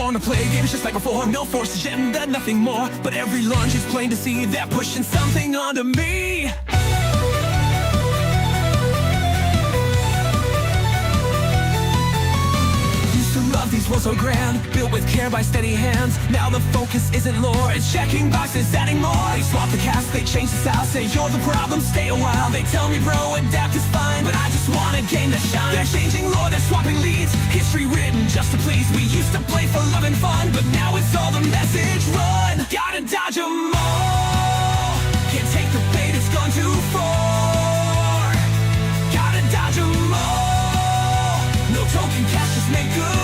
wanna play games just like before. No forced agenda, nothing more. But every lunch is plain to see they're pushing something onto me. Love these worlds so grand, built with care by steady hands. Now the focus isn't lore, it's checking boxes, adding more. They swap the cast, they change the style, say you're the problem, stay a while. They tell me bro, adapt is fine, but I just want a game to shine. They're changing lore, they're swapping leads, history written just to please. We used to play for love and fun, but now it's all the message run. Gotta dodge 'em all, can't take the bait, it's gone too far. Gotta dodge 'em all, no token cash, just make good.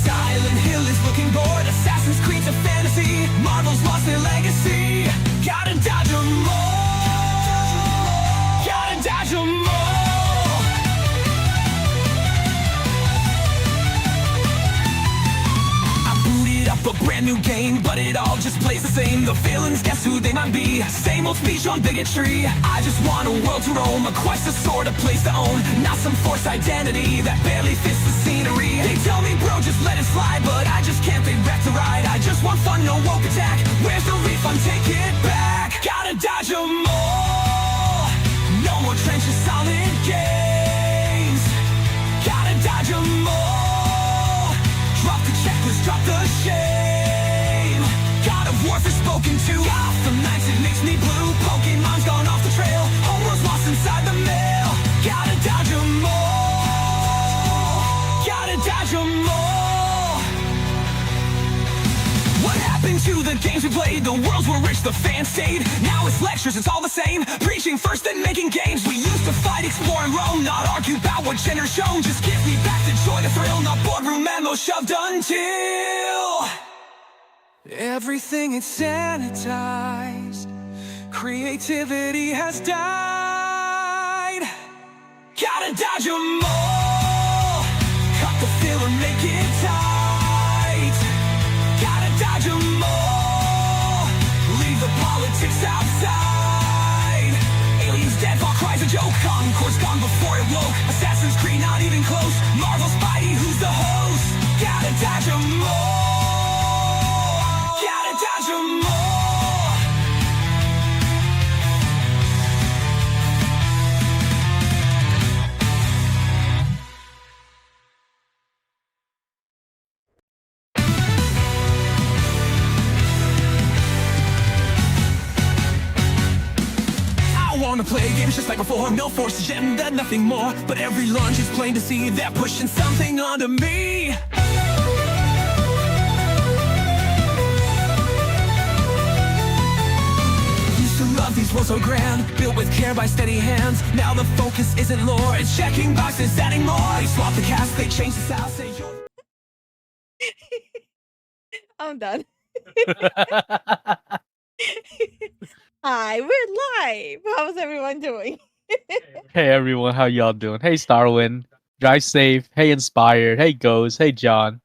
Silent Hill is looking bored. Assassin's Creed's a fantasy. Marvel's lost their legacy. Gotta dodge 'em all. Gotta dodge 'em all. I booted up a brand new game, but it all just plays the same. The villains, guess who they might be? Same old speech on bigotry. I just want a world to roam, a quest, a sword, a place to own. Not some forced identity that barely fits the scenery. They tell me bro, just let it slide, but I just can't think back to ride. I just want fun, no woke attack. Where's the refund? Take it back. Gotta dodge 'em all. No more trenches, solid games. Gotta dodge 'em all. Drop the checklist, drop the shame. God of War for spoken to. Gotham Knights, it makes me blue. Pokemon's gone off the trail. Homeworld's lost inside the mail. Gotta dodge 'em all. Gotta dodge 'em all. What happened to the games we played? The worlds were rich, the fans stayed. Now it's lectures, it's all the same. Preaching first, then making games. We used to fight, explore, and roam. Not argue about what gender's shown. Just give me back the joy, the thrill. Not boardroom memos shoved until everything is sanitized. Creativity has died. Gotta dodge 'em all. Cut the filler, make it tight. Gotta dodge 'em all. Leave the politics outside. Aliens dead, Far Cry's a joke. Concord's gone before it woke. Assassin's Creed not even close. Marvel Spidey, who's the host? Gotta dodge 'em all. Gotta dodge 'em all. I wanna play games just like before. No forced agenda, nothing more. But every lunch is plain to see they're pushing something onto me. Used to love these worlds so grand, built with care by steady hands. Now the focus isn't lore, it's checking boxes, adding more. They swap the cast, they change the style, say you're... I'm done. Hi, we're live. How's everyone doing? Hey everyone, how y'all doing? Hey Starwin, drive safe. Hey Inspired. Hey Ghost. Hey John.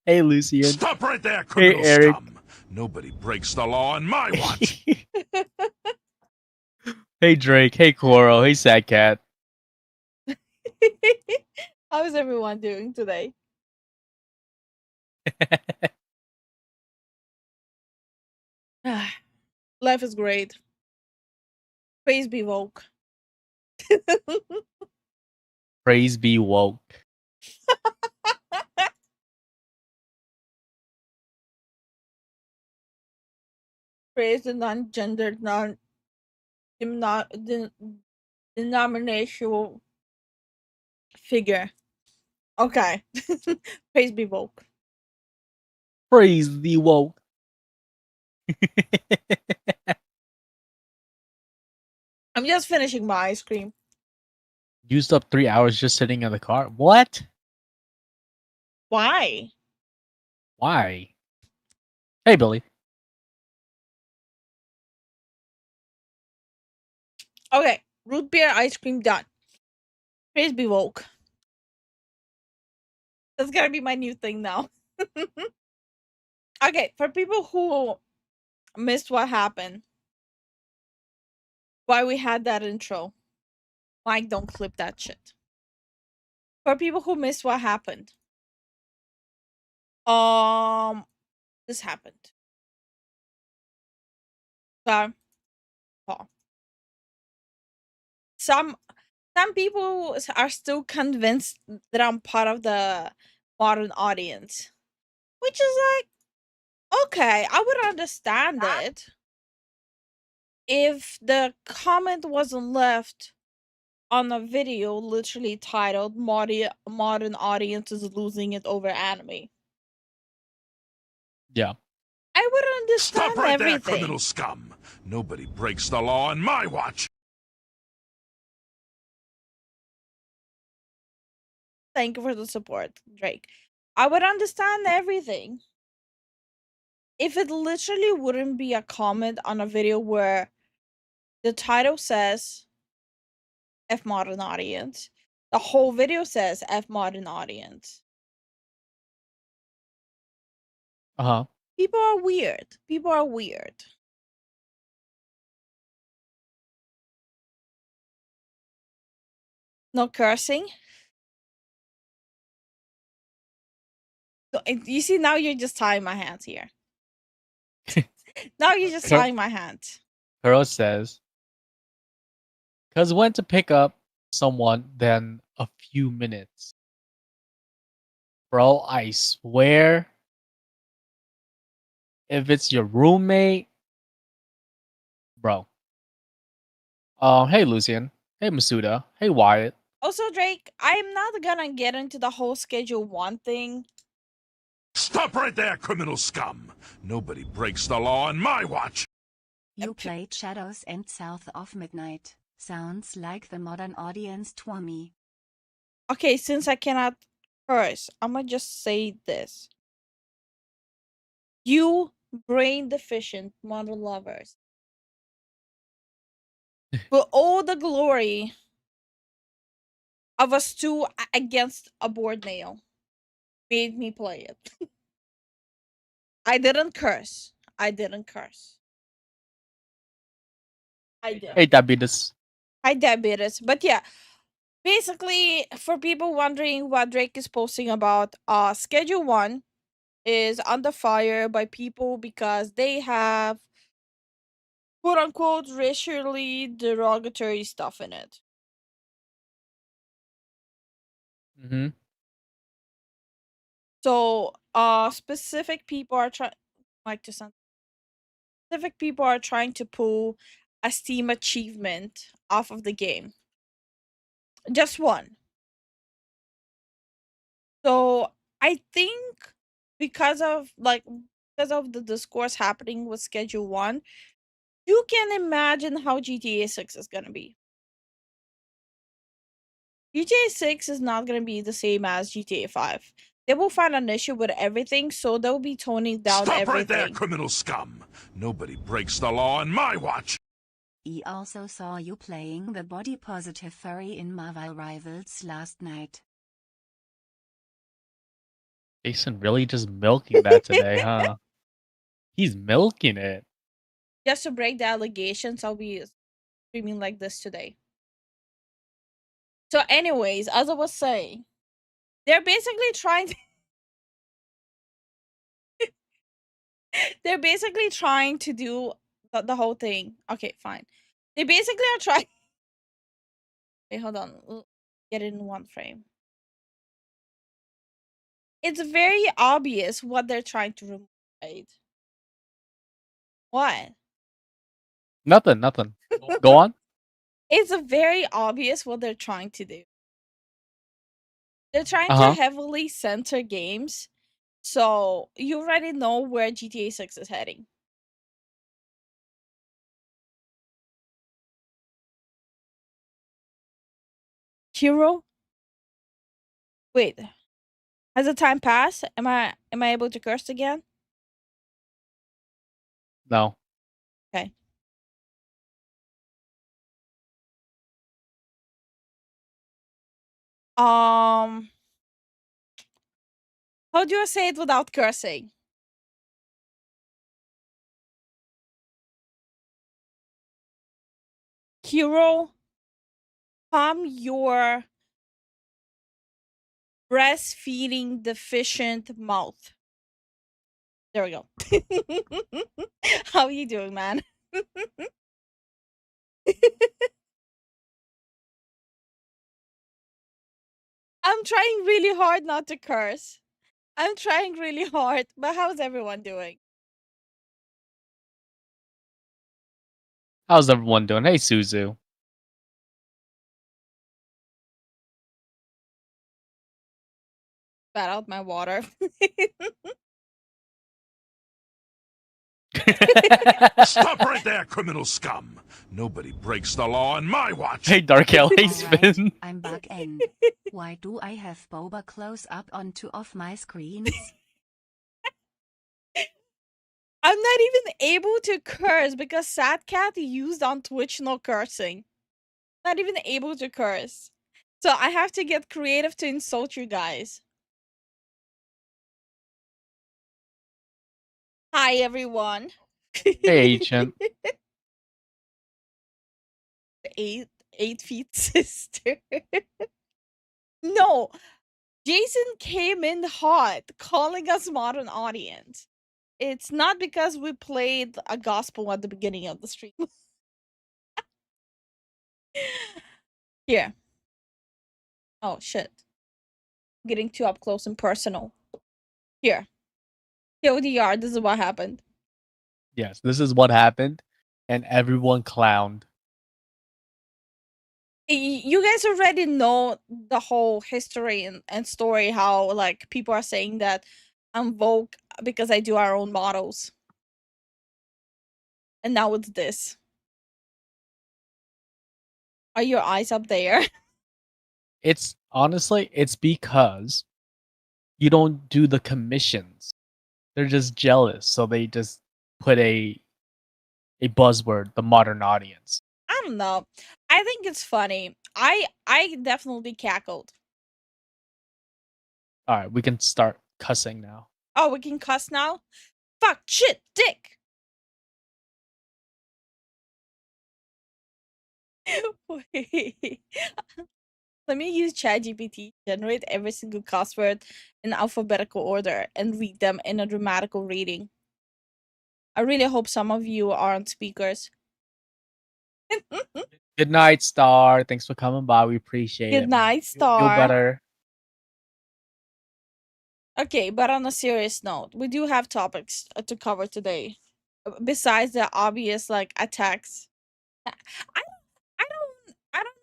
Hey Lucian. Stop right there, criminal Eric. scum! Nobody breaks the law on my watch. Hey Drake. Hey Coral. Hey Sad Cat. How's everyone doing today? Life is great. Praise be woke. Praise be woke. Praise the non-gendered, denominational figure. Okay. Praise be woke. Praise the woke. I'm just finishing my ice cream. Used up 3 hours just sitting in the car. What? Why? Why? Hey Billy. Okay, root beer ice cream done. Praise be woke. That's gonna be my new thing now. Okay, for people who missed what happened, why we had that intro. Mike, don't clip that shit. For people who missed what happened. This happened. So, oh. Some people are still convinced that I'm part of the modern audience, which is like, okay, I would understand it if the comment wasn't left on a video literally titled "Modern Audience is Losing It Over Anime." Yeah. I would understand Stop right there, everything. criminal scum! Nobody breaks the law on my watch! Thank you for the support, Drake. I would understand everything if it literally wouldn't be a comment on a video where the title says F modern audience. The whole video says F modern audience. Uh-huh. People are weird. People are weird. No cursing. So, you see, now you're just tying my hands here. Now you're just tying my hands. Kuro says, because went to pick up someone, then a few minutes. Bro, I swear, if it's your roommate, bro. Hey Lucian. Hey Masuda. Hey Wyatt. Also, Drake, I'm not gonna get into the whole Schedule 1 thing. Stop right there, criminal scum! Nobody breaks the law on my watch! You played Shadows and South of Midnight. Sounds like the modern audience to me. Okay, since I cannot curse, I'm gonna just say this. You brain deficient model lovers. For all the glory of a stew against a board nail made me play it. I didn't curse. I didn't curse. I did. Hey Diabetes. I diabetes. But yeah, basically, for people wondering what Drake is posting about, Schedule 1 is under fire by people because they have quote unquote racially derogatory stuff in it. Mm-hmm. So, specific people are trying, like to send specific people are trying to pull a Steam achievement off of the game. Just one. So I think because of the discourse happening with Schedule 1, you can imagine how GTA 6 is gonna be. GTA 6 is not gonna be the same as GTA 5. They will find an issue with everything, so they'll be toning down Stop everything. right there, criminal scum! Nobody breaks the law on my watch! I also saw you playing the body positive furry in Marvel Rivals last night. Jason really just milking that today, huh? He's milking it. Just to break the allegations, I'll be streaming like this today. So, anyways, as I was saying, they're basically trying to they're basically trying to do the whole thing. Okay, fine. They basically are trying. Wait, hold on. Get it in one frame. It's very obvious what they're trying to remove. Right? What? Nothing. Go on. It's very obvious what they're trying to do. They're trying to Uh-huh. heavily censor games, so you already know where GTA 6 is heading. Hero? Wait. Has the time passed? Am I able to curse again? No. Okay. How do you say it without cursing? Hero? calm your breastfeeding deficient mouth. There we go. How you doing, man? I'm trying really hard not to curse. I'm trying really hard, but how's everyone doing? How's everyone doing? Hey, Suzu. Spat out my water. Stop right there, criminal scum! Nobody breaks the law on my watch! Hey, Dark Hell. Hey, Alright, Spin. I'm back in. Why do I have Boba close up on two of my screens? I'm not even able to curse because Sad Cat used on Twitch no cursing. Not even able to curse. So I have to get creative to insult you guys. Hi everyone. Hey, Ancient. 8 feet sister. No, Jason came in hot, calling us modern audience. It's not because we played a gospel at the beginning of the stream. Here. Oh shit. Getting too up close and personal. Here. TLDR, this is what happened. Yes, this is what happened, and everyone clowned. You guys already know the whole history and story, how like people are saying that I'm woke because I do our own models. And now it's this. Are your eyes up there? It's honestly, it's because you don't do the commissions. They're just jealous, so they just put a buzzword, the modern audience. I don't know. I think it's funny. I definitely cackled. All right, we can start cussing now. Oh, we can cuss now? Fuck, shit, dick. Wait. Let me use ChatGPT to generate every single cuss word in alphabetical order and read them in a dramatical reading. I really hope some of you aren't speakers. Good night, Star. Thanks for coming by. We appreciate it. Good man. night, Feel Star. better. Okay, but on a serious note, we do have topics to cover today. Besides the obvious like attacks. I don't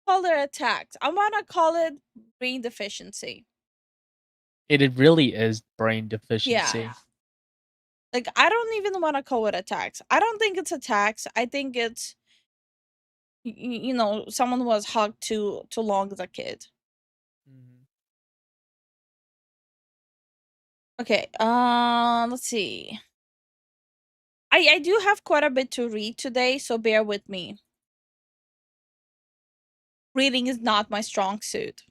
call it attacks. I wanna call it brain deficiency. It really is brain deficiency. Yeah. Like I don't even wanna call it attacks. I don't think it's attacks. I think it's you know, someone was hugged too long as a kid. Mhm. Okay, let's see. I do have quite a bit to read today, so bear with me. Reading is not my strong suit.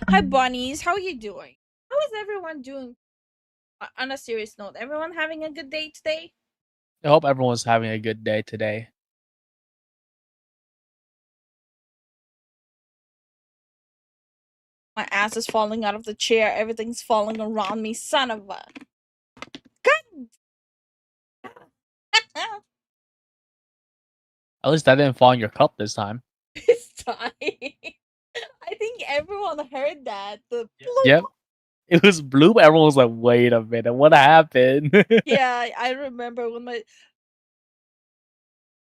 Hi bunnies, how are you doing? How is everyone doing? On a serious note, everyone having a good day today? I hope everyone's having a good day today. My ass is falling out of the chair. Everything's falling around me. Son of a. God. At least that didn't fall in your cup this time. This time. I think everyone heard that. The Yep. It was blue, but everyone was like, wait a minute, what happened? Yeah, I remember when my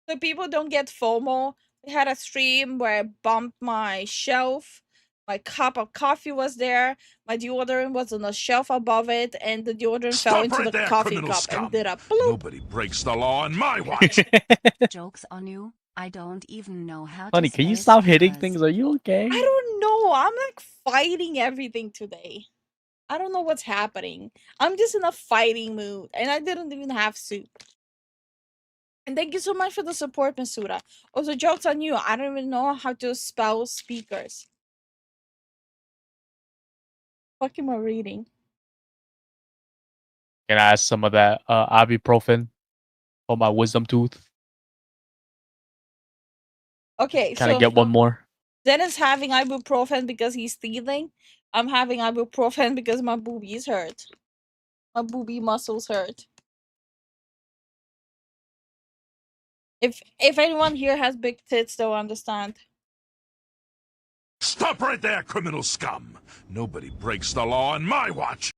so people don't get FOMO. We had a stream where I bumped my shelf. My cup of coffee was there. My deodorant was on the shelf above it, and the deodorant fell Stop into right the there, coffee criminal cup scum! and did a bloop. Nobody breaks the law on my watch! Joke's on you, I don't even know how Honey, to can you spell stop hitting speakers. things? Are you okay? I don't know. I'm like fighting everything today. I don't know what's happening. I'm just in a fighting mood, and I didn't even have soup. And thank you so much for the support, Masuda. Also, joke's on you. I don't even know how to spell speakers. What am I reading? Can I ask some of that ibuprofen for my wisdom tooth? Okay, Can I so get one more? Zen is having ibuprofen because he's stealing. I'm having ibuprofen because my boobies hurt. My boobie muscles hurt. If anyone here has big tits, they'll understand. Stop right there, criminal scum! Nobody breaks the law on my watch!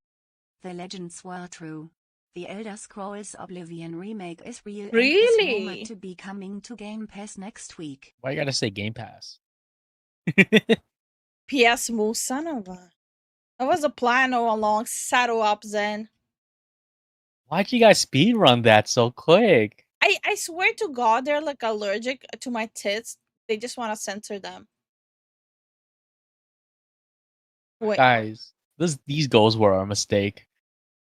The legends were true. The Elder Scrolls Oblivion remake is real and is Really? rumored to be coming to Game Pass next week. Why you gotta say Game Pass? PS Smooth son of a. That was a plan all along. Saddle up, Zen. Why'd you guys speedrun that so quick? I swear to God, they're like allergic to my tits. They just want to censor them. Wait, Guys, these goals were a mistake.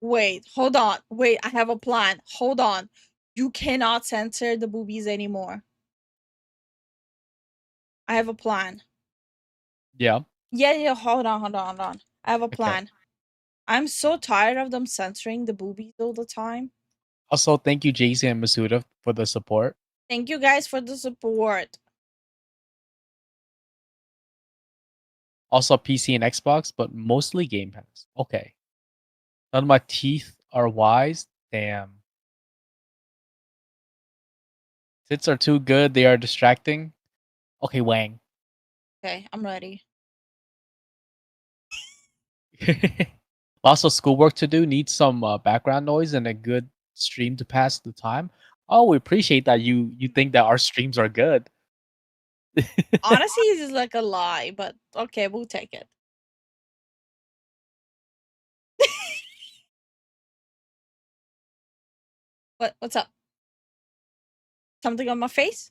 wait, hold on. Wait, I have a plan. Hold on. You cannot censor the boobies anymore. I have a plan. Yeah. Yeah, hold on. I have a Okay. plan. I'm so tired of them censoring the boobies all the time. Also, thank you, Jason and Masuda, for the support. Thank you guys for the support. Also, PC and Xbox, but mostly Game Pass. Okay. None of my teeth are wise. Damn. Tits are too good. They are distracting. Okay, Wang. Okay, I'm ready. Also, schoolwork to do. Need some background noise and a good stream to pass the time. Oh, we appreciate that you think that our streams are good. Honestly, this is like a lie, but okay, we'll take it. What's up? Something on my face?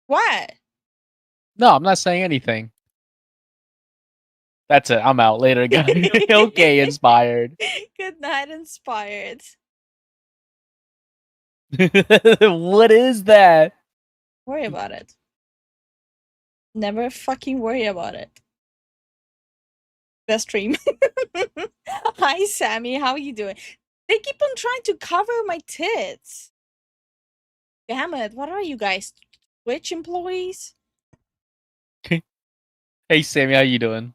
What? No, I'm not saying anything. That's it. I'm out later, guys. Okay, inspired. Good night, inspired. What is that? Worry about it. Never fucking worry about it. Best stream. Hi, Sammy. How are you doing? They keep on trying to cover my tits. Damn it. What are you guys? Twitch employees? Hey, Sammy, how you doing?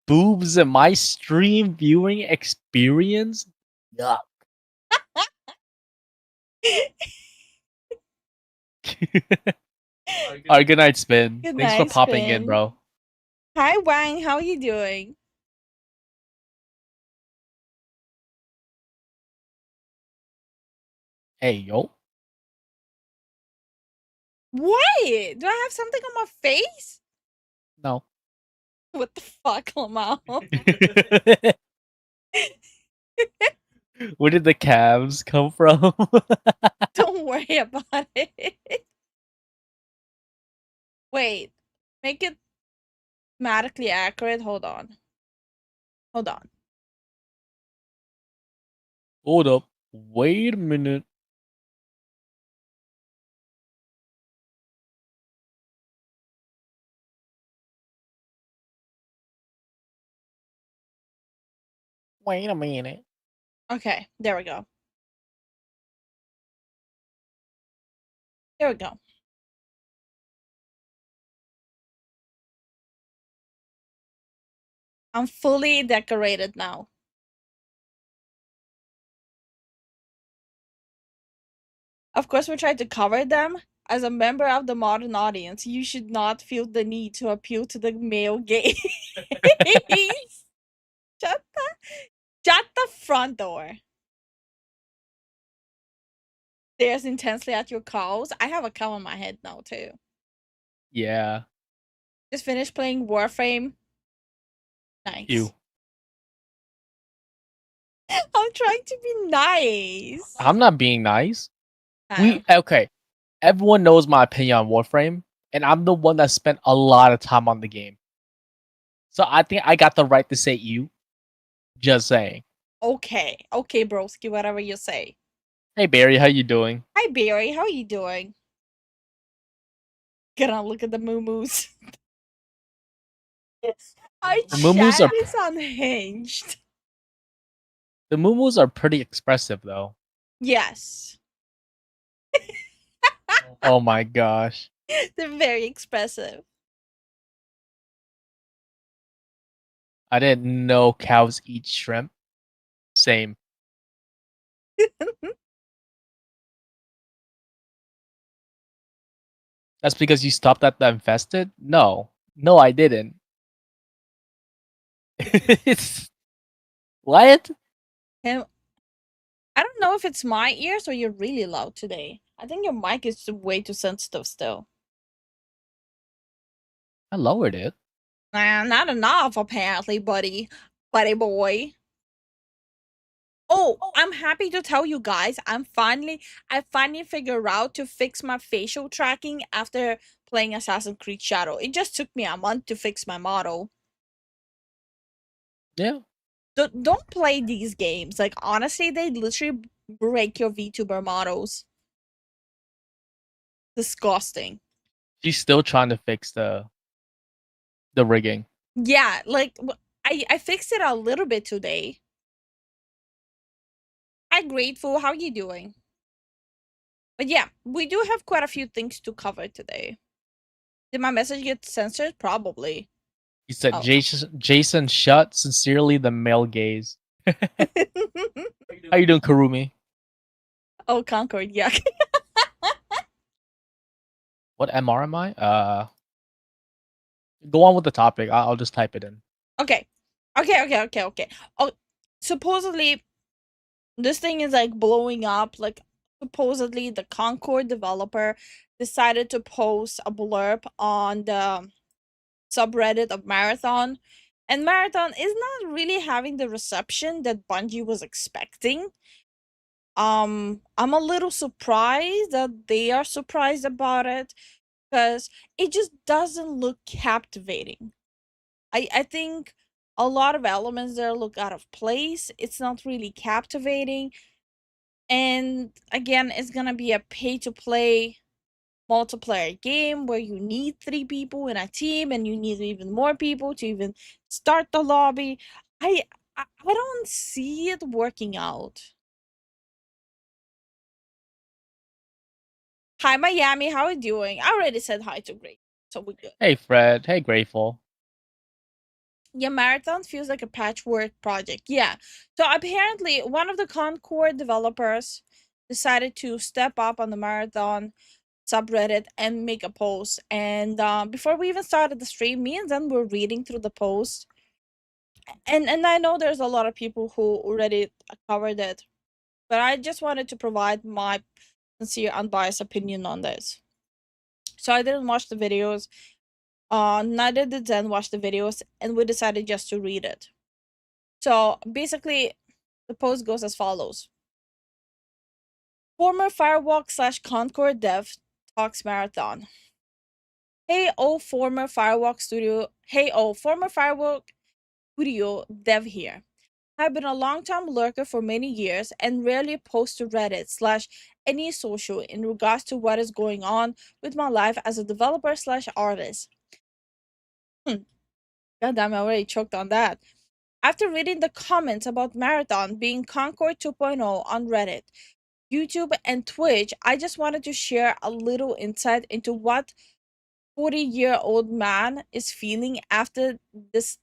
Boobs in my stream viewing experience? Yuck. Alright, good night, Spin. Good Thanks night, for popping in, Spin. bro. Hi, Wang. How are you doing? Hey, yo. What? Do I have something on my face? No. What the fuck, Lamau? Where did the calves come from? Don't worry about it. Wait. Make it mathematically accurate. Hold on. Hold on. Hold up. Wait a minute. Wait a minute. Okay, there we go. There we go. I'm fully decorated now. Of course, we tried to cover them. As a member of the modern audience, you should not feel the need to appeal to the male gaze. Shut the front door. Stares intensely at your cows. I have a cow on my head now, too. Yeah. Just finished playing Warframe. Nice. You. I'm trying to be nice. I'm not being nice. Um, Okay. Everyone knows my opinion on Warframe, and I'm the one that spent a lot of time on the game. So I think I got the right to say you. Just saying. okay, broski, whatever you say. Hey Barry, how you doing? Hi, Barry. How are you doing? Gonna look at the moo-moos. Our The moo-moos chat are- is unhinged. The moo-moos are pretty expressive though. Yes. Oh my gosh. They're very expressive. I didn't know cows eat shrimp. Same. That's because you stopped at the infested? No. No, I didn't. It's what? And I don't know if it's my ears or you're really loud today. I think your mic is way too sensitive still. I lowered it. Not enough, apparently, buddy. Buddy boy. Oh, I'm happy to tell you guys, I finally figured out to fix my facial tracking after playing Assassin's Creed Shadow. It just took me a month to fix my model. Yeah. Don't play these games. Like, honestly, they literally break your VTuber models. Disgusting. She's still trying to fix the rigging. Yeah, like, I fixed it a little bit today. Hi, Grateful. How you doing? But yeah, we do have quite a few things to cover today. Did my message get censored? Probably. He said, Oh. Jason shut sincerely the male gaze. How you doing, Karumi? Oh, Concord, yuck. What MR am I? Go on with the topic. I'll just type it in. Okay. Oh, supposedly, this thing is like blowing up. Like, supposedly, the Concord developer decided to post a blurb on the subreddit of Marathon. And Marathon is not really having the reception that Bungie was expecting. I'm a little surprised that they are surprised about it because it just doesn't look captivating. I think a lot of elements there look out of place. It's not really captivating. And again, it's gonna be a pay to play multiplayer game where you need 3 people in a team and you need even more people to even start the lobby. I don't see it working out. Hi Miami, how are you doing? I already said hi to Great, so we're good. Hey, Fred. Hey, Grateful. Yeah, Marathon feels like a patchwork project. Yeah. So apparently, one of the Concord developers decided to step up on the Marathon subreddit and make a post. And before we even started the stream, me and Zen were reading through the post. And I know there's a lot of people who already covered it, but I just wanted to provide my sincere, unbiased opinion on this. So I didn't watch the videos. Neither did Zen watch the videos, and we decided just to read it. So basically, the post goes as follows. Former Firewalk / Concord dev talks Marathon. Hey, former Firewalk Studio dev here. I've been a long-time lurker for many years and rarely post to Reddit / any social in regards to what is going on with my life as a developer / artist. God damn, I already choked on that. After reading the comments about Marathon being Concord 2.0 on Reddit, YouTube, and Twitch, I just wanted to share a little insight into what 40-year-old man is feeling after this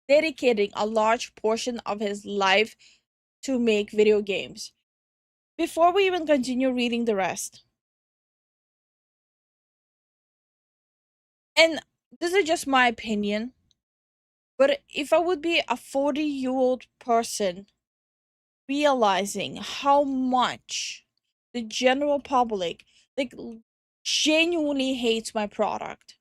dedicating a large portion of his life to make video games. Before we even continue reading the rest. And this is just my opinion, but if I would be a 40-year-old person realizing how much the general public like genuinely hates my product,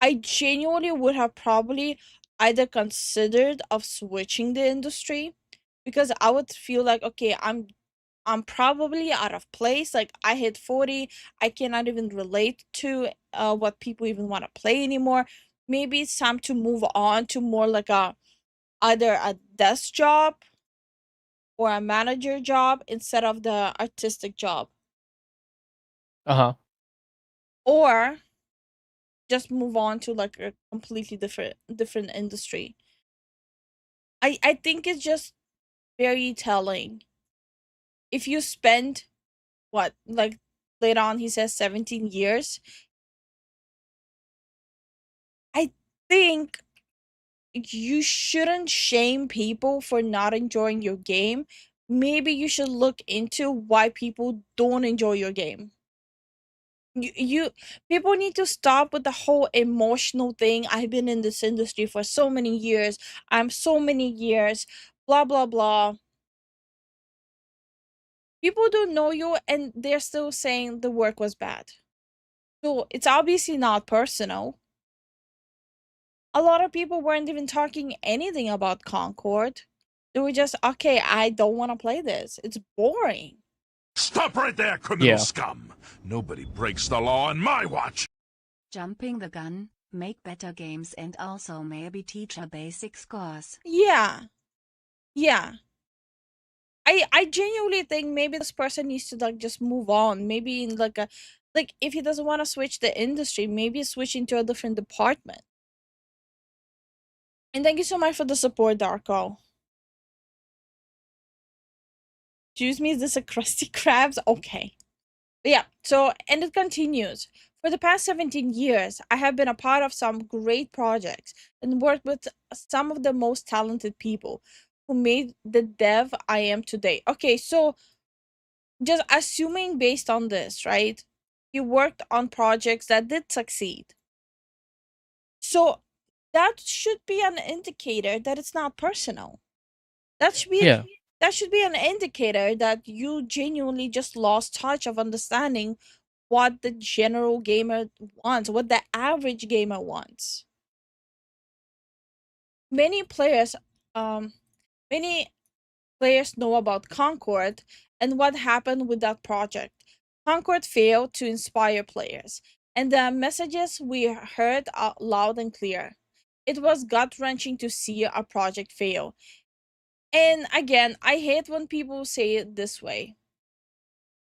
I genuinely would have probably either considered of switching the industry because I would feel like, okay, I'm probably out of place. Like, I hit 40, I cannot even relate to what people even want to play anymore. Maybe it's time to move on to more like a either a desk job or a manager job instead of the artistic job, Uh-huh. or just move on to like a completely different industry. I think it's just very telling. If you spend what, like later on he says 17 years. I think you shouldn't shame people for not enjoying your game. Maybe you should look into why people don't enjoy your game. You people need to stop with the whole emotional thing. I've been in this industry for so many years. I'm so many years, blah blah blah. People don't know you and they're still saying the work was bad. So it's obviously not personal. A lot of people weren't even talking anything about Concord. They were just, okay, I don't want to play this. It's boring. Stop right there, criminal Yeah. scum! Nobody breaks the law on my watch! Jumping the gun, make better games and also maybe teach a basic scores. Yeah. Yeah. I genuinely think maybe this person needs to like just move on. Maybe in like if he doesn't want to switch the industry, maybe switch into a different department. And thank you so much for the support, Darko. Excuse me, is this a Krusty Krabs? Okay. But yeah, so, and it continues. For the past 17 years, I have been a part of some great projects and worked with some of the most talented people who made the dev I am today. Okay, so just assuming based on this, right? You worked on projects that did succeed. So that should be an indicator that it's not personal. That should be Yeah. that should be an indicator that you genuinely just lost touch of understanding what the general gamer wants, what the average gamer wants. Many players um many players know about Concord and what happened with that project. Concord failed to inspire players, and the messages we heard are loud and clear. It was gut-wrenching to see a project fail. And again, I hate when people say it this way.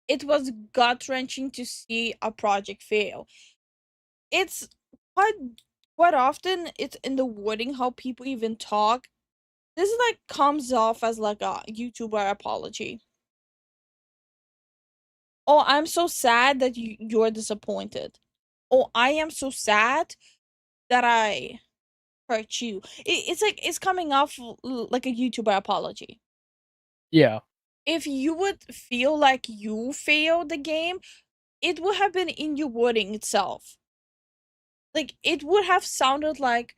It was gut-wrenching to see a project fail. It's quite quite often it's in the wording how people even talk. This like comes off as like a YouTuber apology. Oh, I'm so sad that you're disappointed. Oh, I am so sad that I hurt you. It's like it's coming off like a YouTuber apology. Yeah. If you would feel like you failed the game, it would have been in your wording itself. Like it would have sounded like,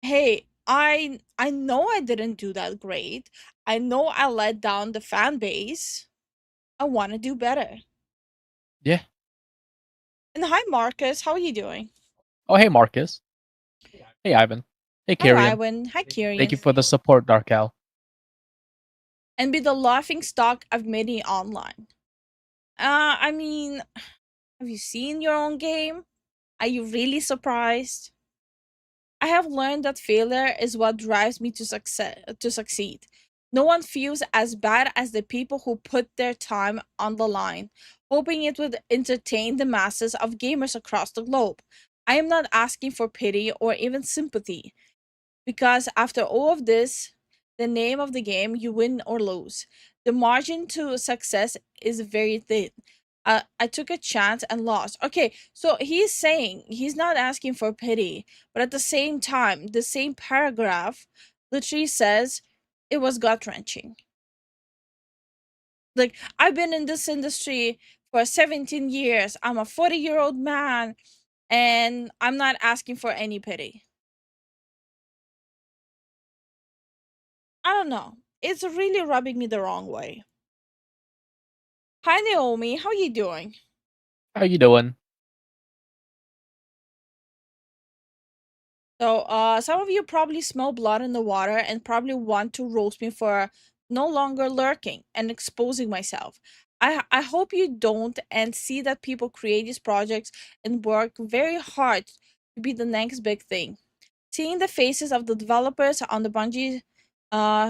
"Hey, I know I didn't do that great. I know I let down the fan base. I want to do better." Yeah. And hi, Marcus. How are you doing? Oh, hey, Marcus. Hey, Ivan. Hey, Hi, Kyrian. Iwan. Hi, Thank you Kyrian. for the support, Darkal. And be the laughing stock of many online. I mean, have you seen your own game? Are you really surprised? I have learned that failure is what drives me to succeed. No one feels as bad as the people who put their time on the line, hoping it would entertain the masses of gamers across the globe. I am not asking for pity or even sympathy, because after all of this, the name of the game, you win or lose. The margin to success is very thin. I took a chance and lost. Okay, so he's saying he's not asking for pity, but at the same time, the same paragraph literally says it was gut wrenching. Like, I've been in this industry for 17 years. I'm a 40-year-old man, and I'm not asking for any pity. I don't know. It's really rubbing me the wrong way. Hi, Naomi. How you doing? How you doing? So, some of you probably smell blood in the water and probably want to roast me for no longer lurking and exposing myself. I hope you don't and see that people create these projects and work very hard to be the next big thing. Seeing the faces of the developers on the Bungie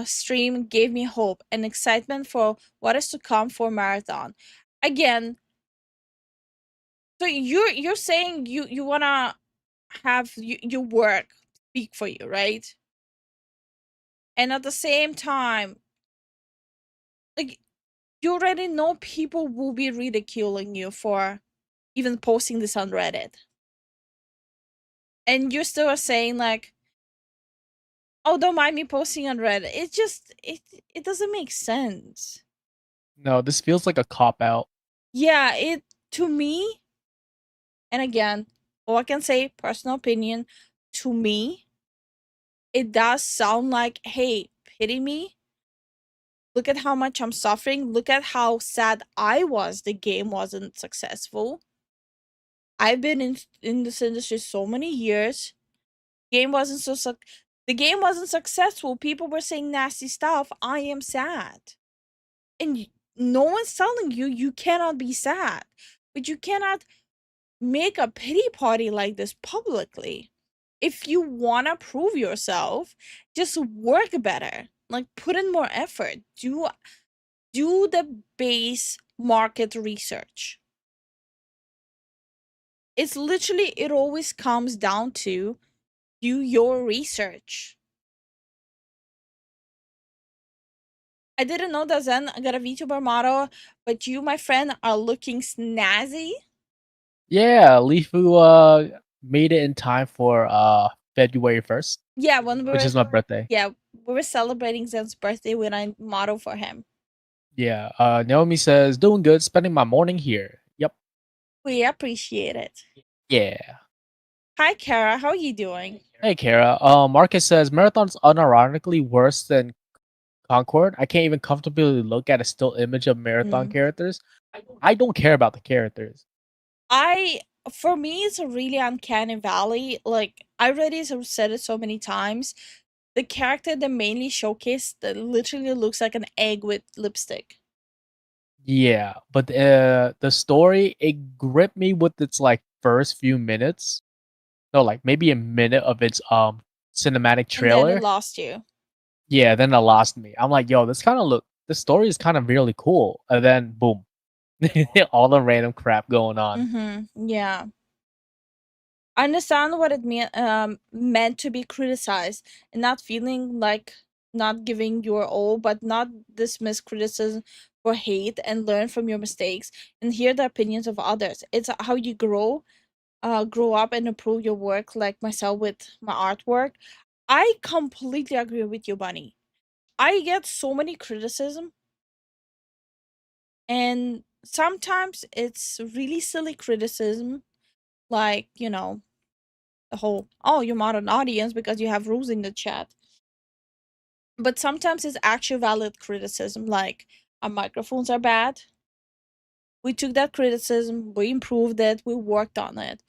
stream gave me hope and excitement for what is to come for Marathon. Again, so you're saying you wanna have your work speak for you, right? And at the same time, like You already know people will be ridiculing you for even posting this on Reddit. And you still are saying like, oh, don't mind me posting on Reddit. It doesn't make sense. No, this feels like a cop out. Yeah, it to me, and again, all I can say, personal opinion, to me, it does sound like, hey, pity me. Look at how much I'm suffering. Look at how sad I was the game wasn't successful. I've been in this industry so many years. Game wasn't the game wasn't successful. People were saying nasty stuff. I am sad. And no one's telling you you cannot be sad. But you cannot make a pity party like this publicly. If you want to prove yourself, just work better. Like put in more effort. Do the base market research. It's literally, it always comes down to do your research. I didn't know that Zen got a VTuber model, but you, my friend, are looking snazzy. Yeah, Lifu made it in time for February 1st, Yeah, when we which were is my birthday. yeah, we were celebrating Zen's birthday when I modeled for him. Yeah, Naomi says, doing good, spending my morning here. Yep. We appreciate it. Yeah. Hi, Kara. How are you doing? Hey, Kara. Marcus says, Marathon's unironically worse than Concord. I can't even comfortably look at a still image of Marathon characters. I don't care about the characters. For me, it's a really uncanny valley. Like, I already said it so many times. The character that mainly showcased that literally looks like an egg with lipstick. Yeah, but the story, it gripped me with its like first few minutes. No, like maybe a minute of its cinematic And then it trailer. lost you. Yeah, then it lost me. I'm like, yo, the story is kind of really cool. And then boom. All the random crap going on. Mm-hmm. Yeah. I understand what it meant to be criticized and not feeling like not giving your all, but not dismiss criticism for hate and learn from your mistakes and hear the opinions of others. It's how you grow up and improve your work, like myself with my artwork. I completely agree with you, Bunny. I get so many criticism, and sometimes it's really silly criticism, like, the whole, oh, you're not an audience because you have rules in the chat. But sometimes it's actual valid criticism, like our microphones are bad. We took that criticism, we improved it, we worked on it.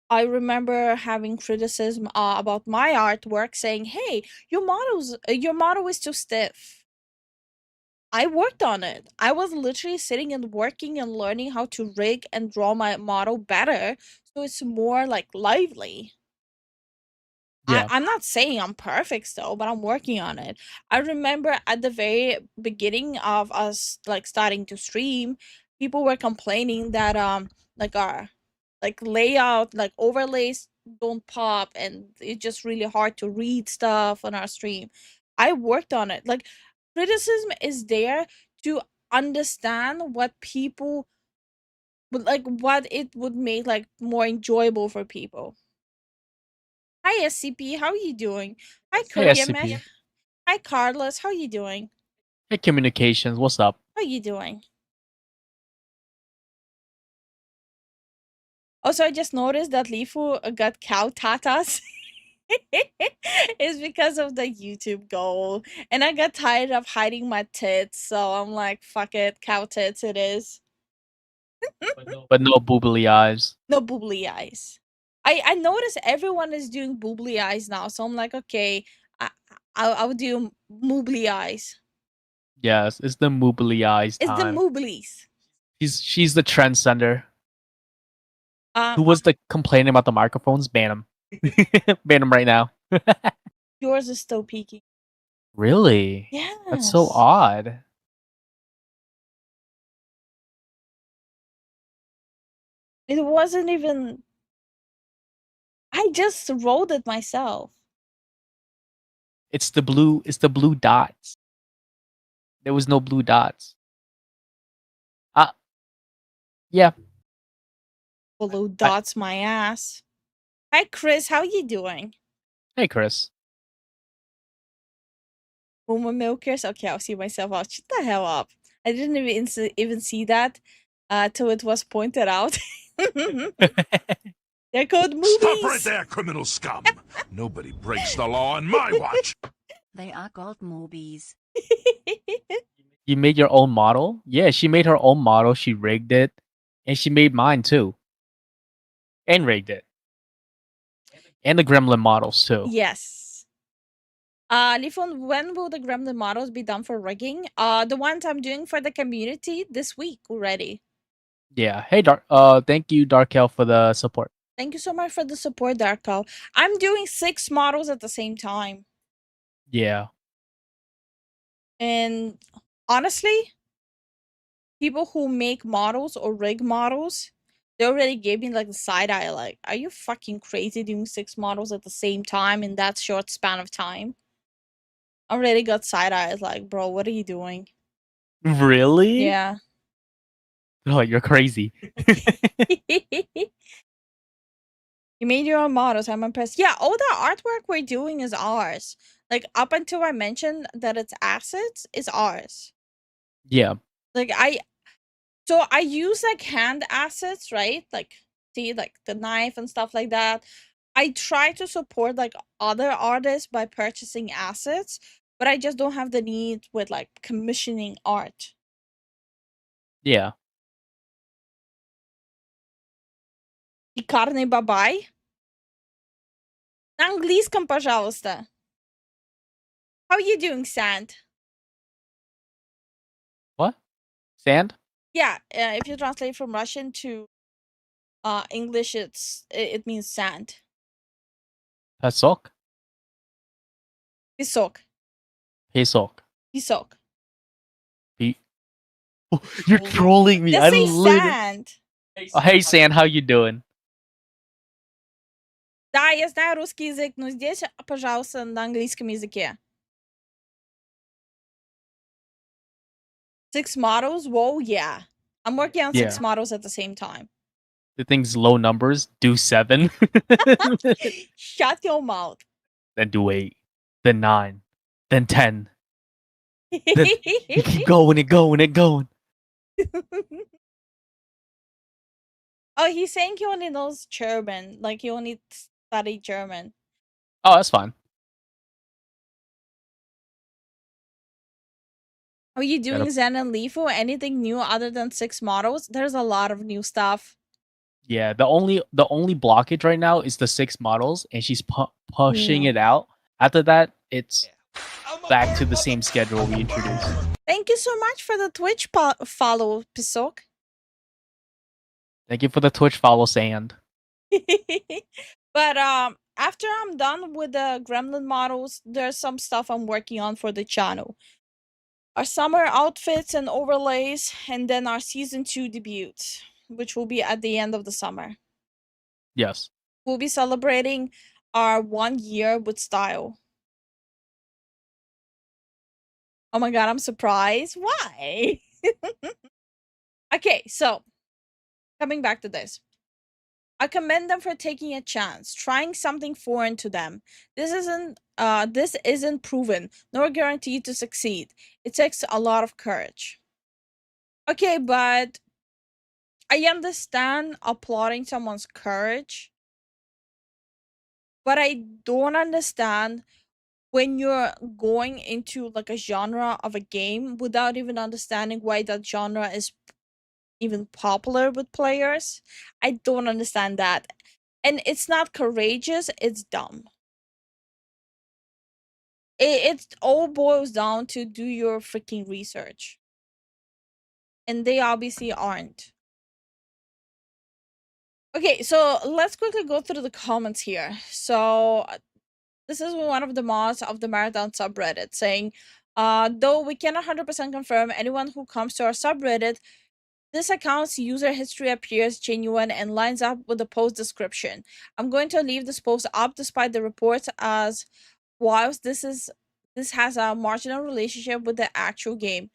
I remember having criticism about my artwork, saying, "Hey, your model is too stiff." I worked on it. I was literally sitting and working and learning how to rig and draw my model better, so it's more like lively. Yeah. I'm not saying I'm perfect still, but I'm working on it. I remember at the very beginning of us like starting to stream, people were complaining that like our like layout, like overlays don't pop and it's just really hard to read stuff on our stream. I worked on it. Like criticism is there to understand what people would like, what it would make like more enjoyable for people. Hi SCP, how are you doing? Hi Hey, Korea SCP. Mech. Hi Carlos, how are you doing? Hey, communications. What's up? How are you doing? Also, I just noticed that Lifu got cow tatas. It's because of the YouTube goal. And I got tired of hiding my tits, so I'm like, fuck it, cow tits it is. But no boobly eyes. No boobly eyes. I noticed everyone is doing boobly eyes now, so I'm like, okay, I I'll do moobly eyes. Yes, it's the moobly eyes It's the time. mooblies. She's the trendsetter. Um, Who was the complaining about the microphones? Ban him. Ban him right now. yours is still peaking. Really? That's so Yes. odd. It wasn't even. I just rolled it myself. It's the blue dots. There was no blue dots. Yeah. Follow dots my ass. Hi Chris, how you doing? Hey, Chris. Uma milkers. Okay, I'll see myself out. Shut the hell up. I didn't even see that till it was pointed out. They're called Stop right movies. there, criminal scum! Nobody breaks the law on my watch! They are called movies. You made your own model? Yeah, she made her own model. She rigged it, and she made mine too, and rigged it, and the Gremlin models too. Yes. Lifon, when will the Gremlin models be done for rigging? The ones I'm doing for the community this week already. Yeah. Hey, thank you, Darkel, for the support. Thank you so much for the support, Darko. I'm doing 6 models at the same time. Yeah. And honestly, people who make models or rig models, they already gave me like the side eye, like, are you fucking crazy doing 6 models at the same time in that short span of time? I already got side eyes, like, bro, what are you doing? Really? Yeah. Oh, you're crazy. You made your own models. I'm impressed. Yeah, all the artwork we're doing is ours. Like, up until I mentioned that it's assets, is ours. Yeah. Like, I use like hand assets, right? Like, see, like the knife and stuff like that. I try to support like other artists by purchasing assets, but I just don't have the need with like commissioning art. Yeah. И карный бабай? На английском, пожалуйста. How are you doing, Sand? What? Sand? Yeah, if you translate from Russian to English, it means sand. Pesok? Песок. Pesok. Песок. Oh, you're trolling me. Just I say literally. sand. Oh, hey, Sand, how you doing? Да, я знаю русский язык, но здесь, пожалуйста, на английском языке. 6 models? Whoa, yeah. I'm working on 6 Yeah. models at the same time. The thing's low numbers. Do 7. Shut your mouth. Then do 8. Then 9. Then 10. Then you keep going and going and going. Oh, he's saying he only knows German. Like, he only studied German. Oh, that's fine. Are you Gotta- doing Zen and Lifu? Anything new other than 6 models? There's a lot of new stuff. Yeah, the only blockage right now is the 6 models, and she's pushing Yeah. it out. After that, it's back to the same schedule we introduced. Thank you so much for the Twitch follow, Pisok. Thank you for the Twitch follow, Sand. But after I'm done with the Gremlin models, there's some stuff I'm working on for the channel. Our summer outfits and overlays, and then our season 2 debut, which will be at the end of the summer. Yes. We'll be celebrating our 1 year with style. Oh my god, I'm surprised. Why? Okay, so coming back to this. I commend them for taking a chance, trying something foreign to them. This isn't proven, nor guaranteed to succeed. It takes a lot of courage. Okay, but I understand applauding someone's courage, but I don't understand when you're going into like a genre of a game without even understanding why that genre is even popular with players. I don't understand that. And it's not courageous, it's dumb. It all boils down to do your freaking research. And they obviously aren't. Okay, so let's quickly go through the comments here. So this is one of the mods of the Marathon subreddit saying, though we cannot 100% confirm anyone who comes to our subreddit, this account's user history appears genuine and lines up with the post description. I'm going to leave this post up despite the reports, as whilst this has a marginal relationship with the actual game.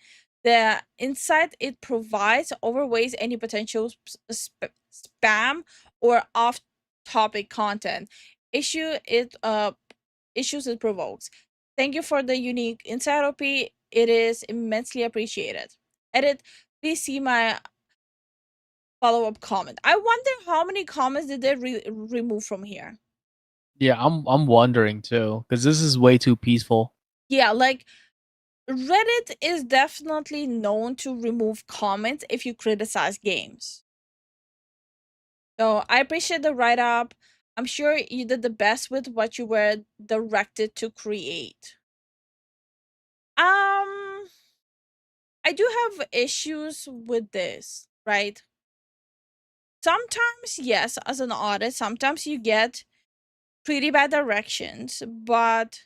The insight it provides overweighs any potential spam or off-topic content issue it issues it provokes. Thank you for the unique insight, OP. It is immensely appreciated. Edit. Please see my follow-up comment. I wonder how many comments did they remove from here. Yeah, I'm wondering too, because this is way too peaceful. Yeah, like Reddit is definitely known to remove comments if you criticize games. So I appreciate the write-up. I'm sure you did the best with what you were directed to create. I do have issues with this, right? Sometimes, yes, as an artist, sometimes you get pretty bad directions, but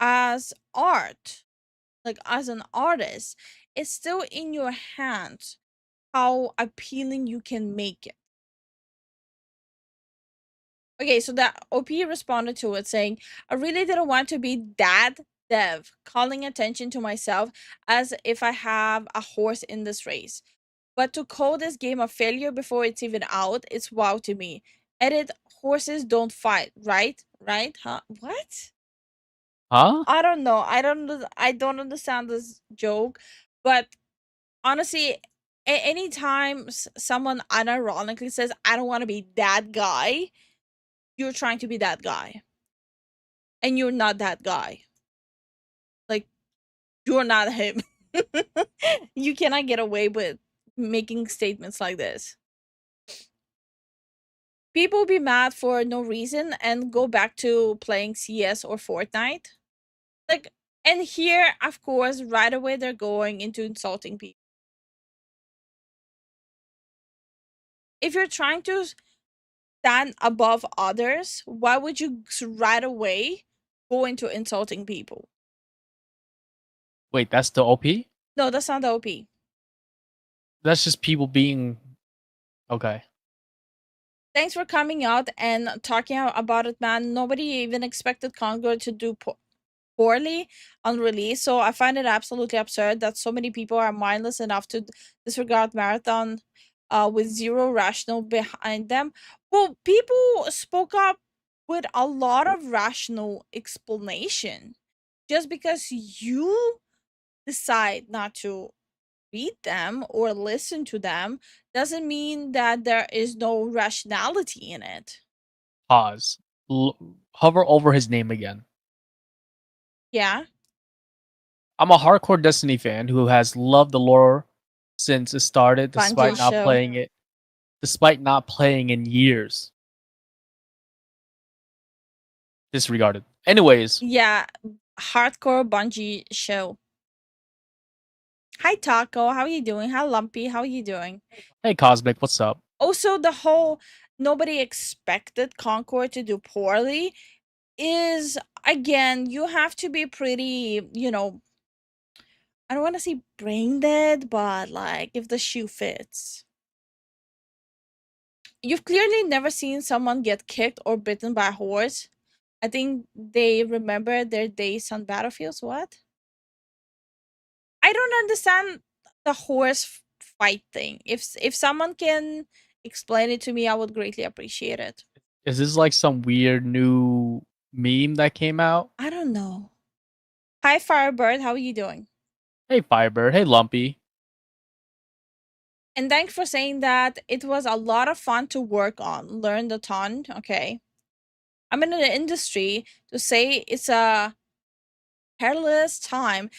as art, like as an artist, it's still in your hands how appealing you can make it. Okay, so that OP responded to it saying, I really didn't want to be that dev, calling attention to myself as if I have a horse in this race. But to call this game a failure before it's even out, it's wow to me. Edit, horses don't fight, right? Right? Huh? What? Huh? I don't know. I don't understand this joke, but honestly, anytime someone unironically says, I don't want to be that guy, you're trying to be that guy. And you're not that guy. Like, you're not him. You cannot get away with making statements like this. People be mad for no reason and go back to playing CS or Fortnite. Like, and here, of course, right away they're going into insulting people. If you're trying to stand above others, why would you right away go into insulting people? Wait, that's the OP? No, that's not the OP. That's just people being okay. Thanks for coming out and talking about it, man. Nobody even expected Congo to do poorly on release, so I find it absolutely absurd that so many people are mindless enough to disregard Marathon with zero rational behind them. Well, people spoke up with a lot of rational explanation. Just because you decide not to read them or listen to them doesn't mean that there is no rationality in it. Pause. Hover over his name again. Yeah. I'm a hardcore Destiny fan who has loved the lore since it started, Bungie show. despite not playing in years. Disregarded. Anyways, Yeah. Hardcore Bungie show. Hi Taco, how are you doing? Hi Lumpy, how are you doing? hey Cosmic, what's up? Also, the whole nobody expected Concord to do poorly is, again, you have to be pretty, I don't want to say brain dead, but like if the shoe fits. You've clearly never seen someone get kicked or bitten by a horse. I think they remember their days on battlefields. What? I don't understand the horse fight thing. If someone can explain it to me, I would greatly appreciate it. Is this like some weird new meme that came out? I don't know. Hi Firebird, how are you doing? Hey Firebird, hey Lumpy. And thanks for saying that. It was a lot of fun to work on. Learned a ton. Okay. I'm in an industry to say it's a perilous time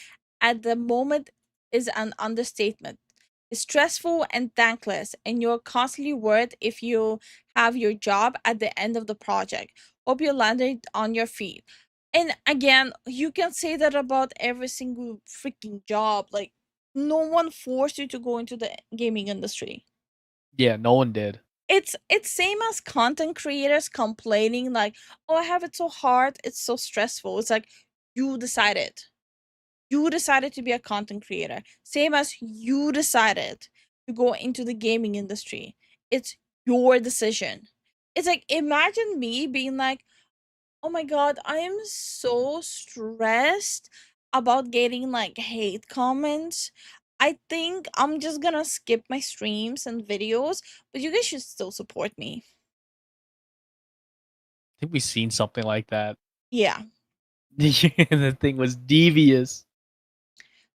at the moment is an understatement. It's stressful and thankless, and you're constantly worried if you have your job at the end of the project. Hope you landed on your feet. And again, you can say that about every single freaking job. Like, no one forced you to go into the gaming industry. Yeah, no one did. It's same as content creators complaining like, oh, I have it so hard, it's so stressful. It's like, you decided. You decided to be a content creator. Same as you decided to go into the gaming industry. It's your decision. It's like, imagine me being like, oh my god, I am so stressed about getting like hate comments. I think I'm just gonna skip my streams and videos, but you guys should still support me. I think we've seen something like that. Yeah. The thing was devious.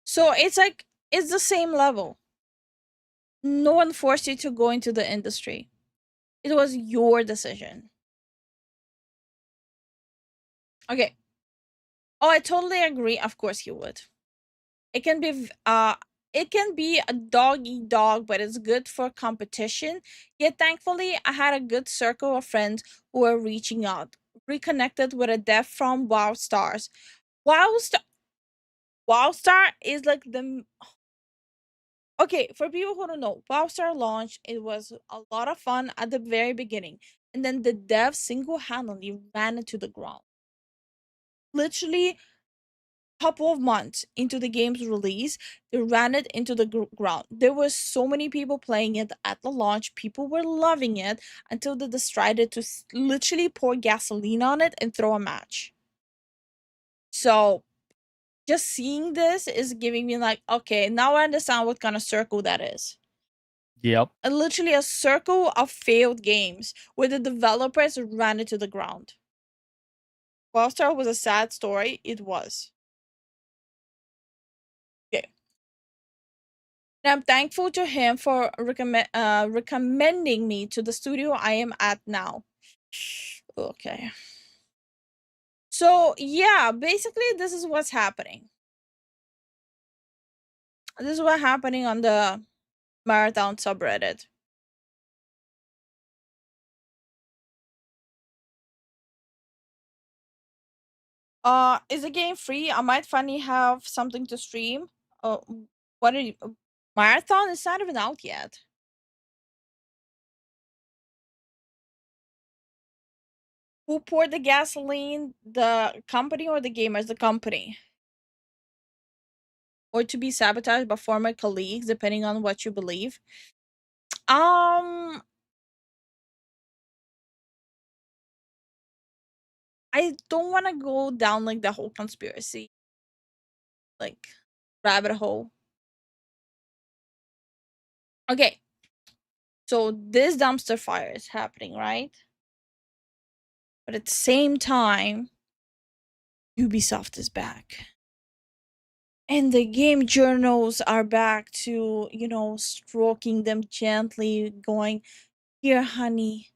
So it's like it's the same level. No one forced you to go into the industry. It was your decision. Okay. Oh, I totally agree. Of course you would. It can be it can be a dog eat dog, but it's good for competition. Yet thankfully I had a good circle of friends who were reaching out, reconnected with a dev from WoW Stars. WoW Star WoW Star is like the okay, for people who don't know, WoW Star launch, it was a lot of fun at the very beginning. And then the dev single-handedly ran it to the ground. Literally couple of months into the game's release, they ran it into the ground. There were so many people playing it at the launch. People were loving it until they decided to literally pour gasoline on it and throw a match. So just seeing this is giving me like, okay, now I understand what kind of circle that is. Yep. Literally a circle of failed games where the developers ran it to the ground. Wildstar was a sad story. It was. Okay. And I'm thankful to him for recommending me to the studio I am at now. Okay. So, yeah, basically, this is what's happening. This is what's happening on the Marathon subreddit. Is the game free? I might finally have something to stream. What are you? Marathon is not even out yet. Who poured the gasoline? The company or the gamers? The company. Or to be sabotaged by former colleagues, depending on what you believe. I don't want to go down like the whole conspiracy, like rabbit hole. Okay, so this dumpster fire is happening, right? But at the same time, Ubisoft is back. And the game journals are back to, stroking them gently, going, here, honey.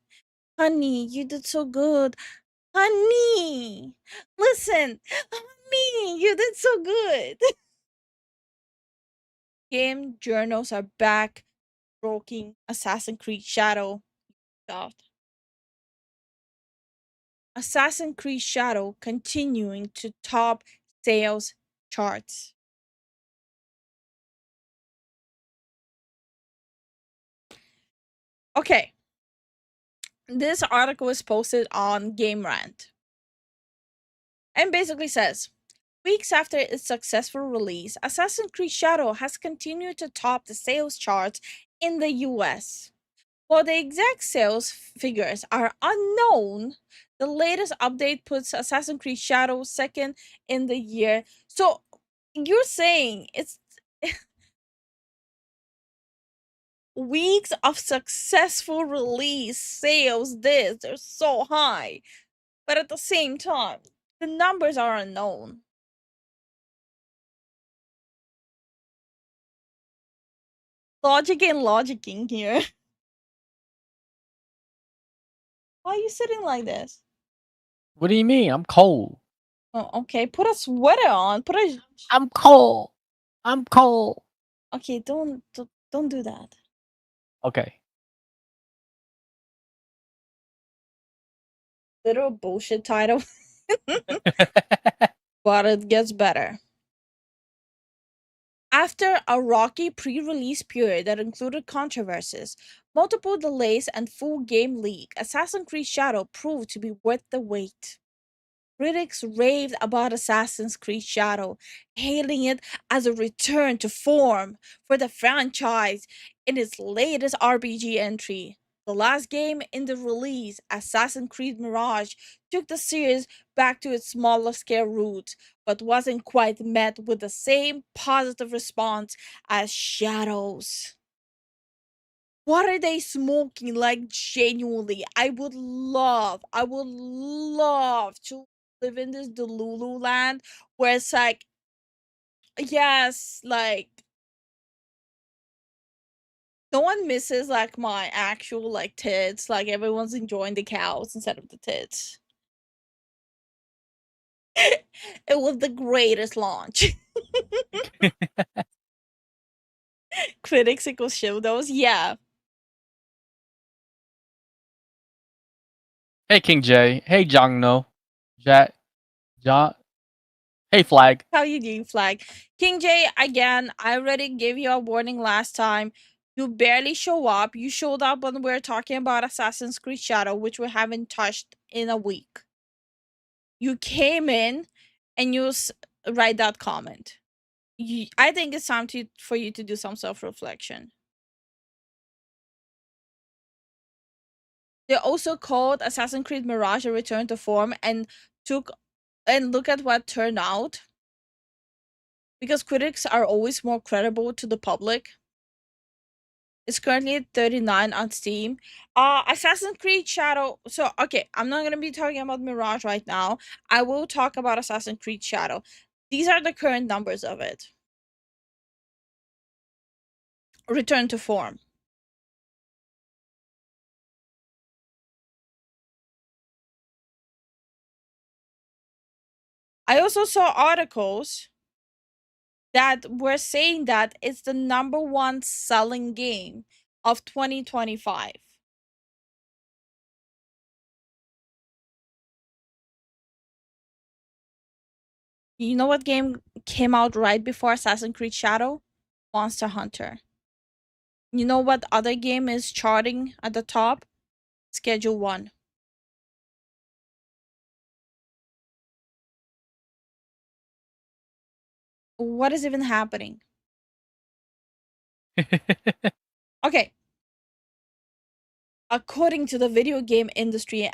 Honey, you did so good. Honey, listen. Honey, you did so good. Game journals are back, stroking Assassin's Creed Shadow. Assassin's Creed Shadow continuing to top sales charts. Okay. This article is posted on Game Rant. And basically says, weeks after its successful release, Assassin's Creed Shadow has continued to top the sales charts in the US. While the exact sales figures are unknown, the latest update puts Assassin's Creed Shadow second in the year. So you're saying it's weeks of successful release sales, they're so high, but at the same time, the numbers are unknown. Logic and logicking here. Why are you sitting like this? What do you mean? I'm cold. Oh, okay. Put a sweater on. I'm cold. I'm cold. Okay, don't do that. Okay. Literal bullshit title. But it gets better. After a rocky pre-release period that included controversies, multiple delays, and full game leak, Assassin's Creed Shadow proved to be worth the wait. Critics raved about Assassin's Creed Shadow, hailing it as a return to form for the franchise in its latest RPG entry, The last game in the release, Assassin's Creed Mirage, took the series back to its smaller scale roots, but wasn't quite met with the same positive response as Shadows. What are they smoking? Like, genuinely, I would love to live in this Delulu land where it's like, yes, like, no one misses like my actual like tits. Like, everyone's enjoying the cows instead of the tits. It was the greatest launch. Critics equals those. Yeah. Hey King J. Hey Jongno. Jack. John. Hey Flag. How you doing, Flag? King J, again, I already gave you a warning last time. You barely show up. You showed up when we were talking about Assassin's Creed Shadow, which we haven't touched in a week. You came in and you write that comment. I think it's time for you to do some self-reflection. They also called Assassin's Creed Mirage a return to form and look at what turned out. Because critics are always more credible to the public. It's currently at 39 on Steam. Assassin's Creed Shadow. So, okay, I'm not going to be talking about Mirage right now. I will talk about Assassin's Creed Shadow. These are the current numbers of it. Return to form. I also saw articles that were saying that it's the #1 selling game of 2025. You know what game came out right before Assassin's Creed Shadow? Monster Hunter. You know what other game is charting at the top? Schedule 1. What is even happening? Okay. According to the video game industry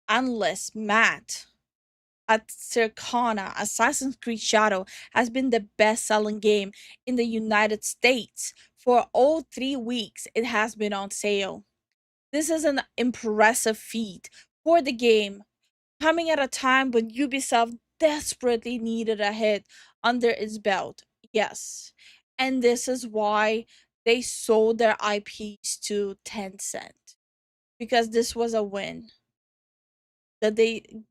analyst Matt at Circana, Assassin's Creed Shadow has been the best-selling game in the United States for all 3 weeks it has been on sale. This is an impressive feat for the game, coming at a time when Ubisoft desperately needed a hit under its belt. Yes. And this is why they sold their IPs to Tencent. Because this was a win. That they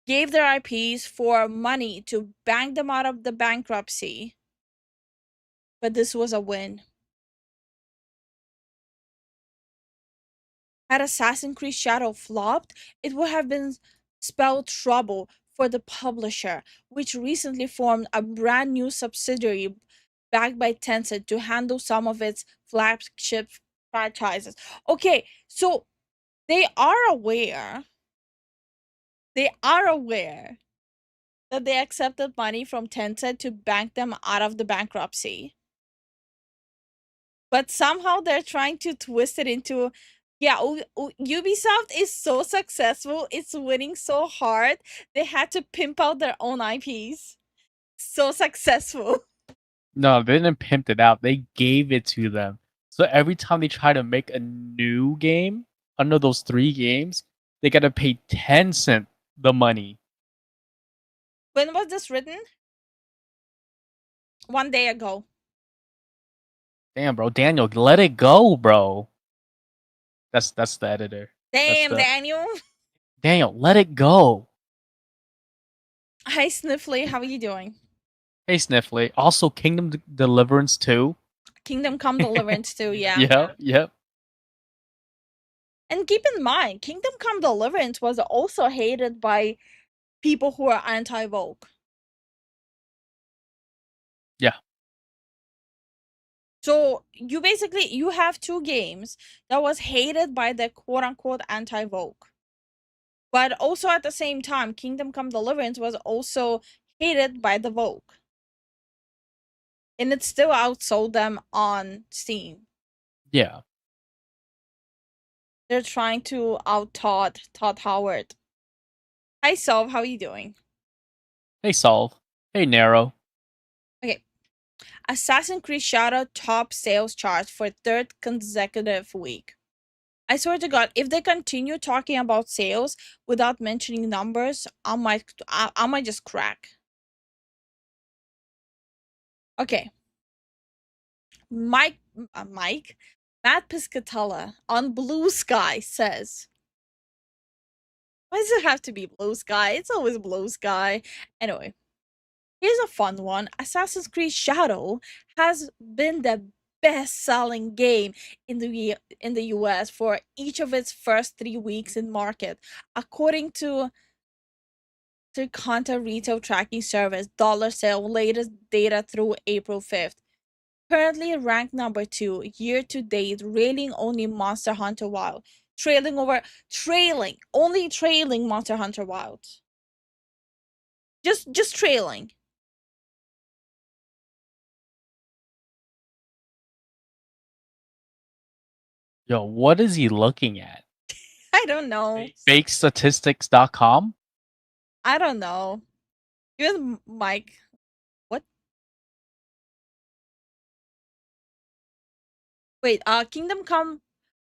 gave their IPs for money to bank them out of the bankruptcy. But this was a win. Had Assassin's Creed Shadow flopped, it would have been spelled trouble for the publisher, which recently formed a brand new subsidiary backed by Tencent to handle some of its flagship franchises. Okay, so they are aware that they accepted money from Tencent to bank them out of the bankruptcy. But somehow they're trying to twist it into, yeah, Ubisoft is so successful, it's winning so hard, they had to pimp out their own IPs. So successful. No, they didn't pimp it out. They gave it to them. So every time they try to make a new game under those 3 games, they gotta pay Tencent the money. When was this written? 1 day ago. Damn, bro, Daniel, let it go, bro. That's the editor. Damn, Daniel. Daniel, let it go. Hi, Sniffly. How are you doing? Hey, Sniffly. Also, Kingdom Deliverance 2. Kingdom Come Deliverance 2, yeah. Yep. And keep in mind, Kingdom Come Deliverance was also hated by people who are anti-woke. Yeah. So you have 2 games that was hated by the quote-unquote anti-woke. But also at the same time, Kingdom Come Deliverance was also hated by the woke. And it still outsold them on Steam. Yeah. They're trying to out Todd Howard. Hi, Solve. How are you doing? Hey, Solve. Hey, Narrow. Okay. Assassin's Creed Shadow top sales chart for third consecutive week. I swear to God, if they continue talking about sales without mentioning numbers, I might just crack. Okay. Mike, Matt Piscatella on Blue Sky says, why does it have to be Blue Sky? It's always Blue Sky. Anyway, here's a fun one. Assassin's Creed Shadow has been the best-selling game in the US for each of its first 3 weeks in market, according to content retail tracking service Dollar Sale latest data through April 5th. Currently ranked number 2 year to date, railing only Monster Hunter Wild, only trailing Monster Hunter Wild. Just trailing. Yo, what is he looking at? I don't know. FakeStatistics.com? I don't know. Even Mike. What? Wait, Kingdom Come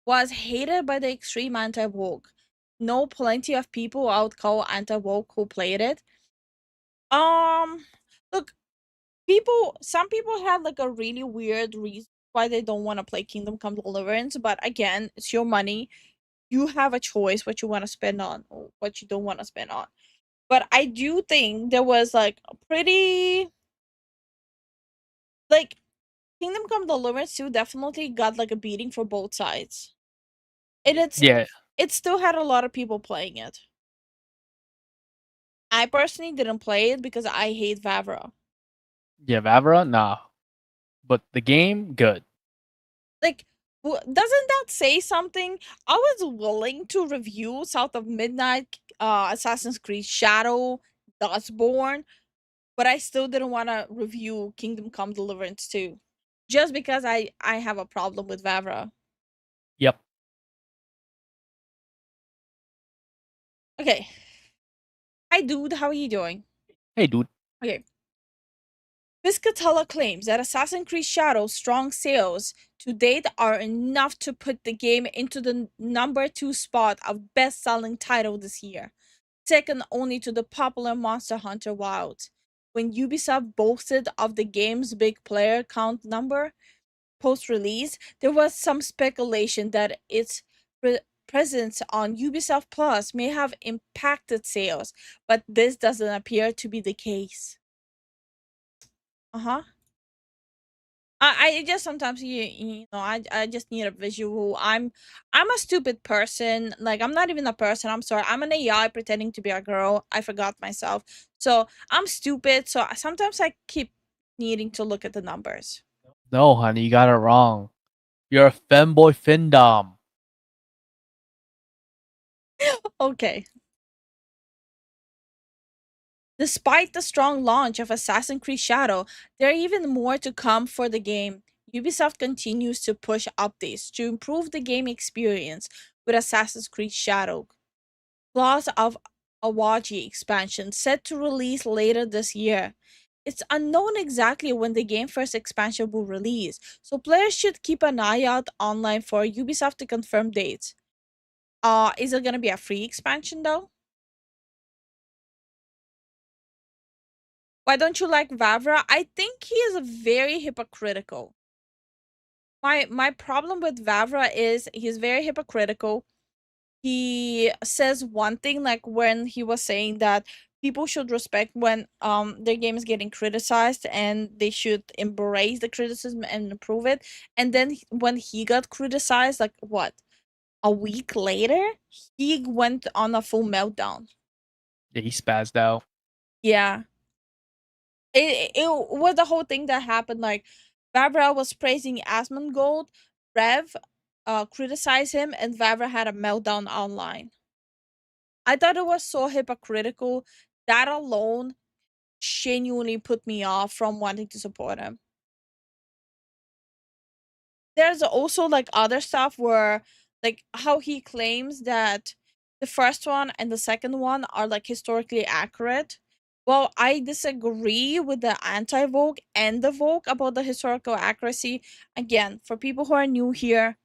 was hated by the extreme anti-woke. Know plenty of people I would call anti-woke who played it. Look, some people have like a really weird reason why they don't want to play Kingdom Come Deliverance, but again, it's your money. You have a choice what you want to spend on or what you don't want to spend on. But I do think there was like a pretty like Kingdom Come Deliverance 2 definitely got like a beating for both sides. Yeah. It still had a lot of people playing it. I personally didn't play it because I hate Vavra. Yeah, Vavra? Nah. But the game, good. Like, doesn't that say something? I was willing to review South of Midnight, Assassin's Creed Shadow, Dustborn, but I still didn't want to review Kingdom Come Deliverance 2. Just because I have a problem with Vavra. Yep. Okay. Hi, dude. How are you doing? Hey, dude. Okay. Piscatella claims that Assassin's Creed Shadow's strong sales to date are enough to put the game into the number 2 spot of best-selling title this year, second only to the popular Monster Hunter Wilds. When Ubisoft boasted of the game's big player count number post-release, there was some speculation that its presence on Ubisoft Plus may have impacted sales, but this doesn't appear to be the case. Uh-huh. I just sometimes you know I just need a visual. I'm a stupid person. Like I'm not even a person. I'm sorry. I'm an AI pretending to be a girl. I forgot myself. So I'm stupid. So sometimes I keep needing to look at the numbers. No, honey, you got it wrong. You're a femboy findom. Okay. Despite the strong launch of Assassin's Creed Shadow, there are even more to come for the game. Ubisoft continues to push updates to improve the game experience with Assassin's Creed Shadow. Claws of Awaji expansion set to release later this year. It's unknown exactly when the game first expansion will release, so players should keep an eye out online for Ubisoft to confirm dates. Is it gonna be a free expansion though? Why don't you like Vavra? I think he is very hypocritical. My problem with Vavra is he's very hypocritical. He says one thing like when he was saying that people should respect when their game is getting criticized and they should embrace the criticism and improve it. And then when he got criticized, like what, a week later, he went on a full meltdown. Yeah, he spazzed out. Yeah. It was the whole thing that happened. Like Vavra was praising Asmongold, Rev criticized him, and Vavra had a meltdown online. I thought it was so hypocritical. That alone genuinely put me off from wanting to support him. There's also like other stuff where like how he claims that the first one and the second one are like historically accurate. Well, I disagree with the anti-Vogue and the Vogue about the historical accuracy. Again, for people who are new here,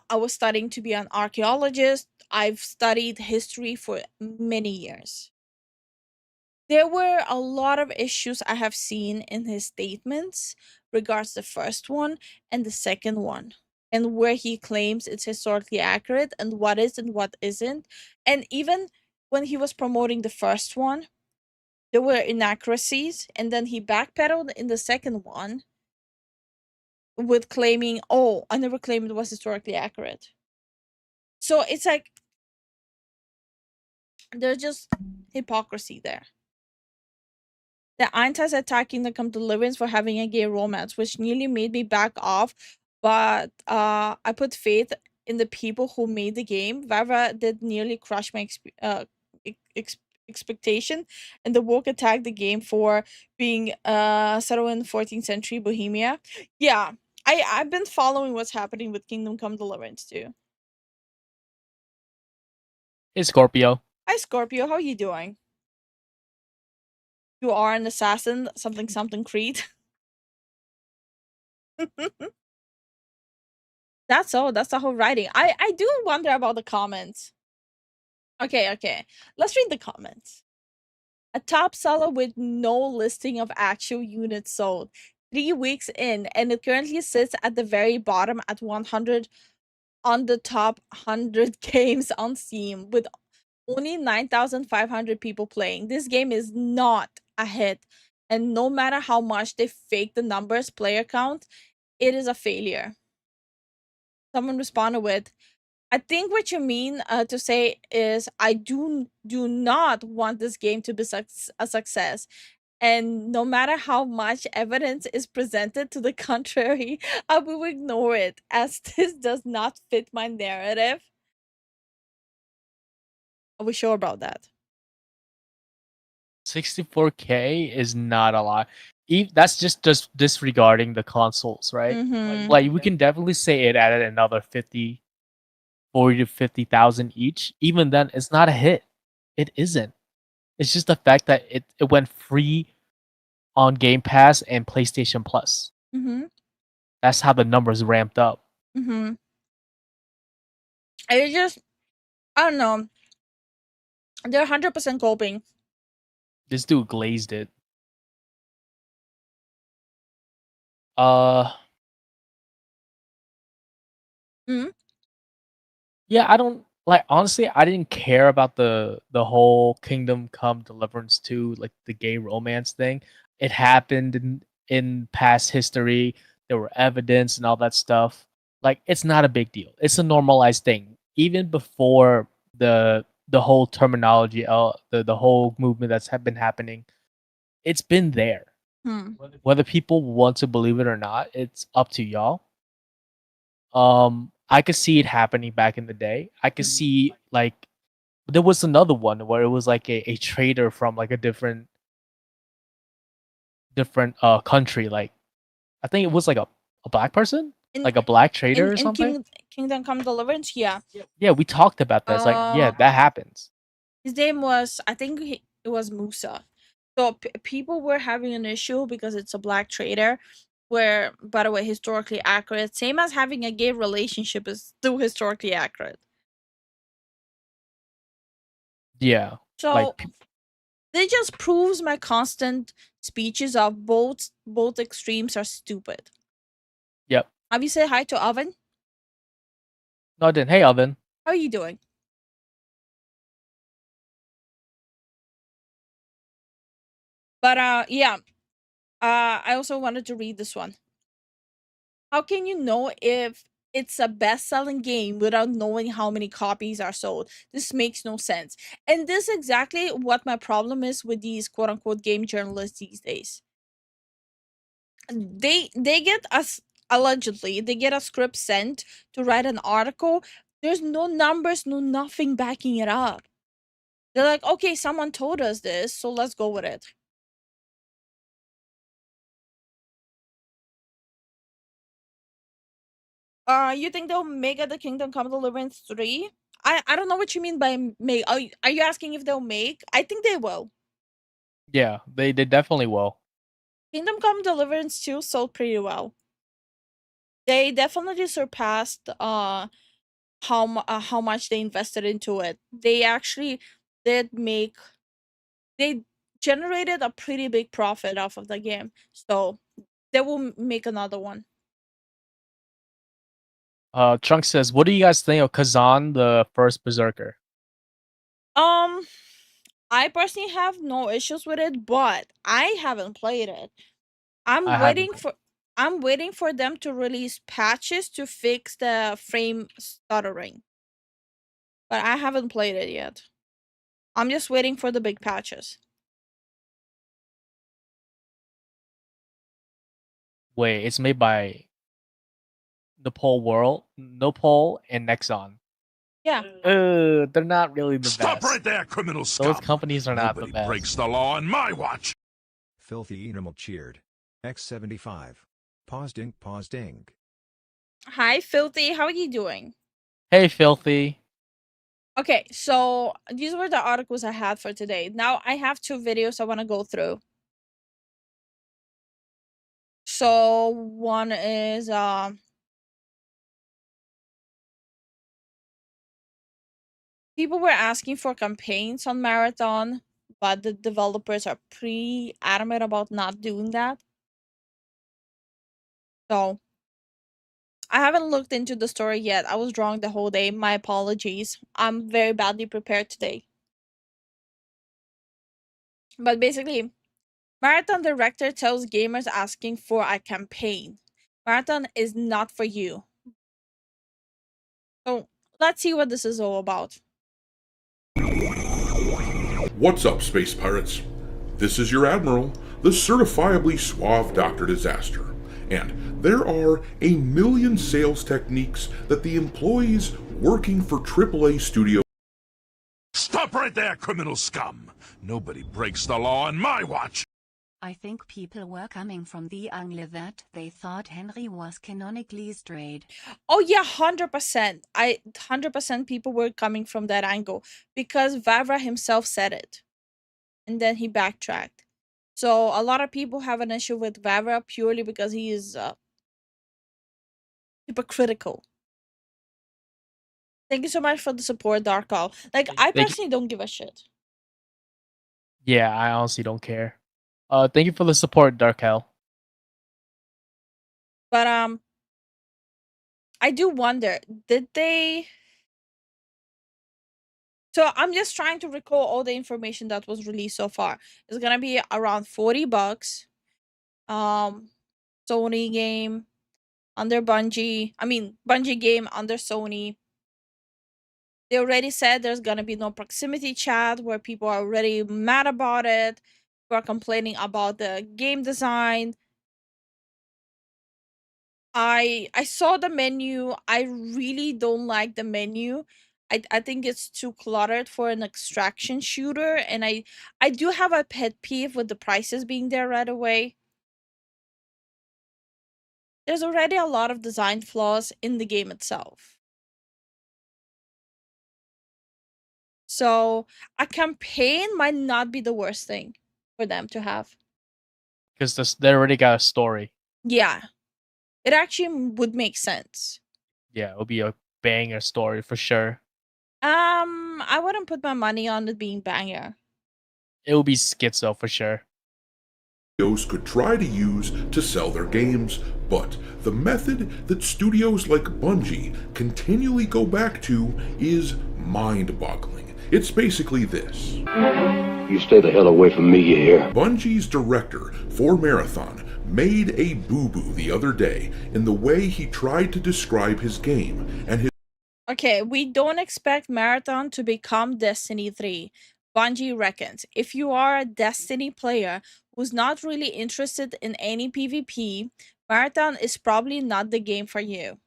I was studying to be an archaeologist. I've studied history for many years. There were a lot of issues I have seen in his statements regards the first one and the second one, and where he claims it's historically accurate and what is and what isn't. And even when he was promoting the first one, there were inaccuracies, and then he backpedaled in the second one with claiming, oh, I never claimed it was historically accurate. So it's like there's just hypocrisy there. The Einsteins attacking the Deliverance for having a gay romance, which nearly made me back off, but I put faith in the people who made the game. Vava did nearly crush my expectation, and the woke attacked the game for being settled in 14th century Bohemia. Yeah, I've been following what's happening with Kingdom Come Deliverance too. Hey, Scorpio. Hi Scorpio, how are you doing? You are an assassin, something something Creed. That's all. That's the whole writing. I do wonder about the comments. Okay. Let's read the comments. A top seller with no listing of actual units sold. 3 weeks in, and it currently sits at the very bottom at 100 on the top 100 games on Steam with only 9,500 people playing. This game is not a hit, and no matter how much they fake the numbers player count, it is a failure. Someone responded with, I think what you mean to say is I do not want this game to be a success. And no matter how much evidence is presented to the contrary, I will ignore it as this does not fit my narrative. Are we sure about that? 64K is not a lot. That's just disregarding the consoles, right? Mm-hmm. Like we can definitely say it added another 40 to 50,000 each. Even then, it's not a hit. It isn't. It's just the fact that it went free on Game Pass and PlayStation Plus. Mm-hmm. That's how the numbers ramped up. Mm-hmm. It just, I don't know. They're 100% coping. This dude glazed it. Uh. Hmm? Yeah, I don't like honestly, I didn't care about the whole Kingdom Come Deliverance 2, like the gay romance thing. It happened in past history. There were evidence and all that stuff. Like it's not a big deal. It's a normalized thing. Even before the whole terminology, the whole movement that's been happening, it's been there. Hmm. Whether people want to believe it or not, it's up to y'all. I could see it happening back in the day. I could see like there was another one where it was like a trader from like a different country. Like I think it was like a black person, In like a black trader or in something. Kingdom Come Deliverance, yeah. Yeah, we talked about that. It's like yeah, that happens. His name was, I think it was Musa. So people were having an issue because it's a black trader, where, by the way, historically accurate. Same as having a gay relationship is still historically accurate. Yeah, So like it just proves my constant speeches of both extremes are stupid. yep. Have you said hi to Oven? No, I didn't. Hey, Oven. How are you doing? But yeah. I also wanted to read this one. How can you know if it's a best-selling game without knowing how many copies are sold? This makes no sense. And this is exactly what my problem is with these quote-unquote game journalists these days. They get us, allegedly, they get a script sent to write an article. There's no numbers, no nothing backing it up. They're like, okay, someone told us this, so let's go with it. You think they'll make it the Kingdom Come Deliverance 3? I don't know what you mean by make. Are you asking if they'll make? I think they will. Yeah, they definitely will. Kingdom Come Deliverance 2 sold pretty well. They definitely surpassed how much they invested into it. They actually did make they generated a pretty big profit off of the game. So they will make another one. Trunk says, "What do you guys think of Kazan, the first Berserker?" Um I personally have no issues with it, but I haven't played it. I'm I haven't. waiting for I'm waiting for them to release patches to fix the frame stuttering. But I haven't played it yet. I'm just waiting for the big patches. Wait, it's made by Nopal and Nexon. Yeah. They're not really the Stop best. right there, criminal scum! Those companies are not the Nobody best. breaks the law on my watch! Filthy Animal cheered. X75. Paused ink, paused ink. Hi, Filthy. How are you doing? Hey, Filthy. Okay, so these were the articles I had for today. Now I have 2 videos I want to go through. So one is people were asking for campaigns on Marathon, but the developers are pretty adamant about not doing that. So I haven't looked into the story yet. I was drunk the whole day. My apologies. I'm very badly prepared today. But basically, Marathon director tells gamers asking for a campaign. Marathon is not for you. So let's see what this is all about. What's up, space pirates? This is your Admiral, the certifiably suave Dr. Disaster, and there are a million sales techniques that the employees working for AAA Studio Stop right there, criminal scum! Nobody breaks the law on my watch! I think people were coming from the angle that they thought Henry was canonically straight. Oh yeah, 100%. 100% people were coming from that angle because Vavra himself said it. And then he backtracked. So a lot of people have an issue with Vavra purely because he is hypocritical. Thank you so much for the support, Darko. Like, I Thank you. personally don't give a shit. Yeah, I honestly don't care. Thank you for the support, Dark Hell. But I do wonder, did they So I'm just trying to recall all the information that was released so far. It's gonna be around $40. Sony game under Bungie. I mean Bungie game under Sony. They already said there's gonna be no proximity chat where people are already mad about it. People are complaining about the game design. I saw the menu. I really don't like the menu. I think it's too cluttered for an extraction shooter, and I do have a pet peeve with the prices being there right away. There's already a lot of design flaws in the game itself. So a campaign might not be the worst thing for them to have. Because they already got a story. Yeah. It actually would make sense. Yeah, it'll be a banger story for sure. I wouldn't put my money on it being banger. It will be schizo for sure. studios could try to use to sell their games, but the method that studios like Bungie continually go back to is mind-boggling. It's basically this. You stay the hell away from me, you hear? Bungie's director for Marathon made a boo-boo the other day in the way he tried to describe his game, and his Okay, we don't expect Marathon to become Destiny 3. Bungie reckons if you are a Destiny player who's not really interested in any PvP, Marathon is probably not the game for you.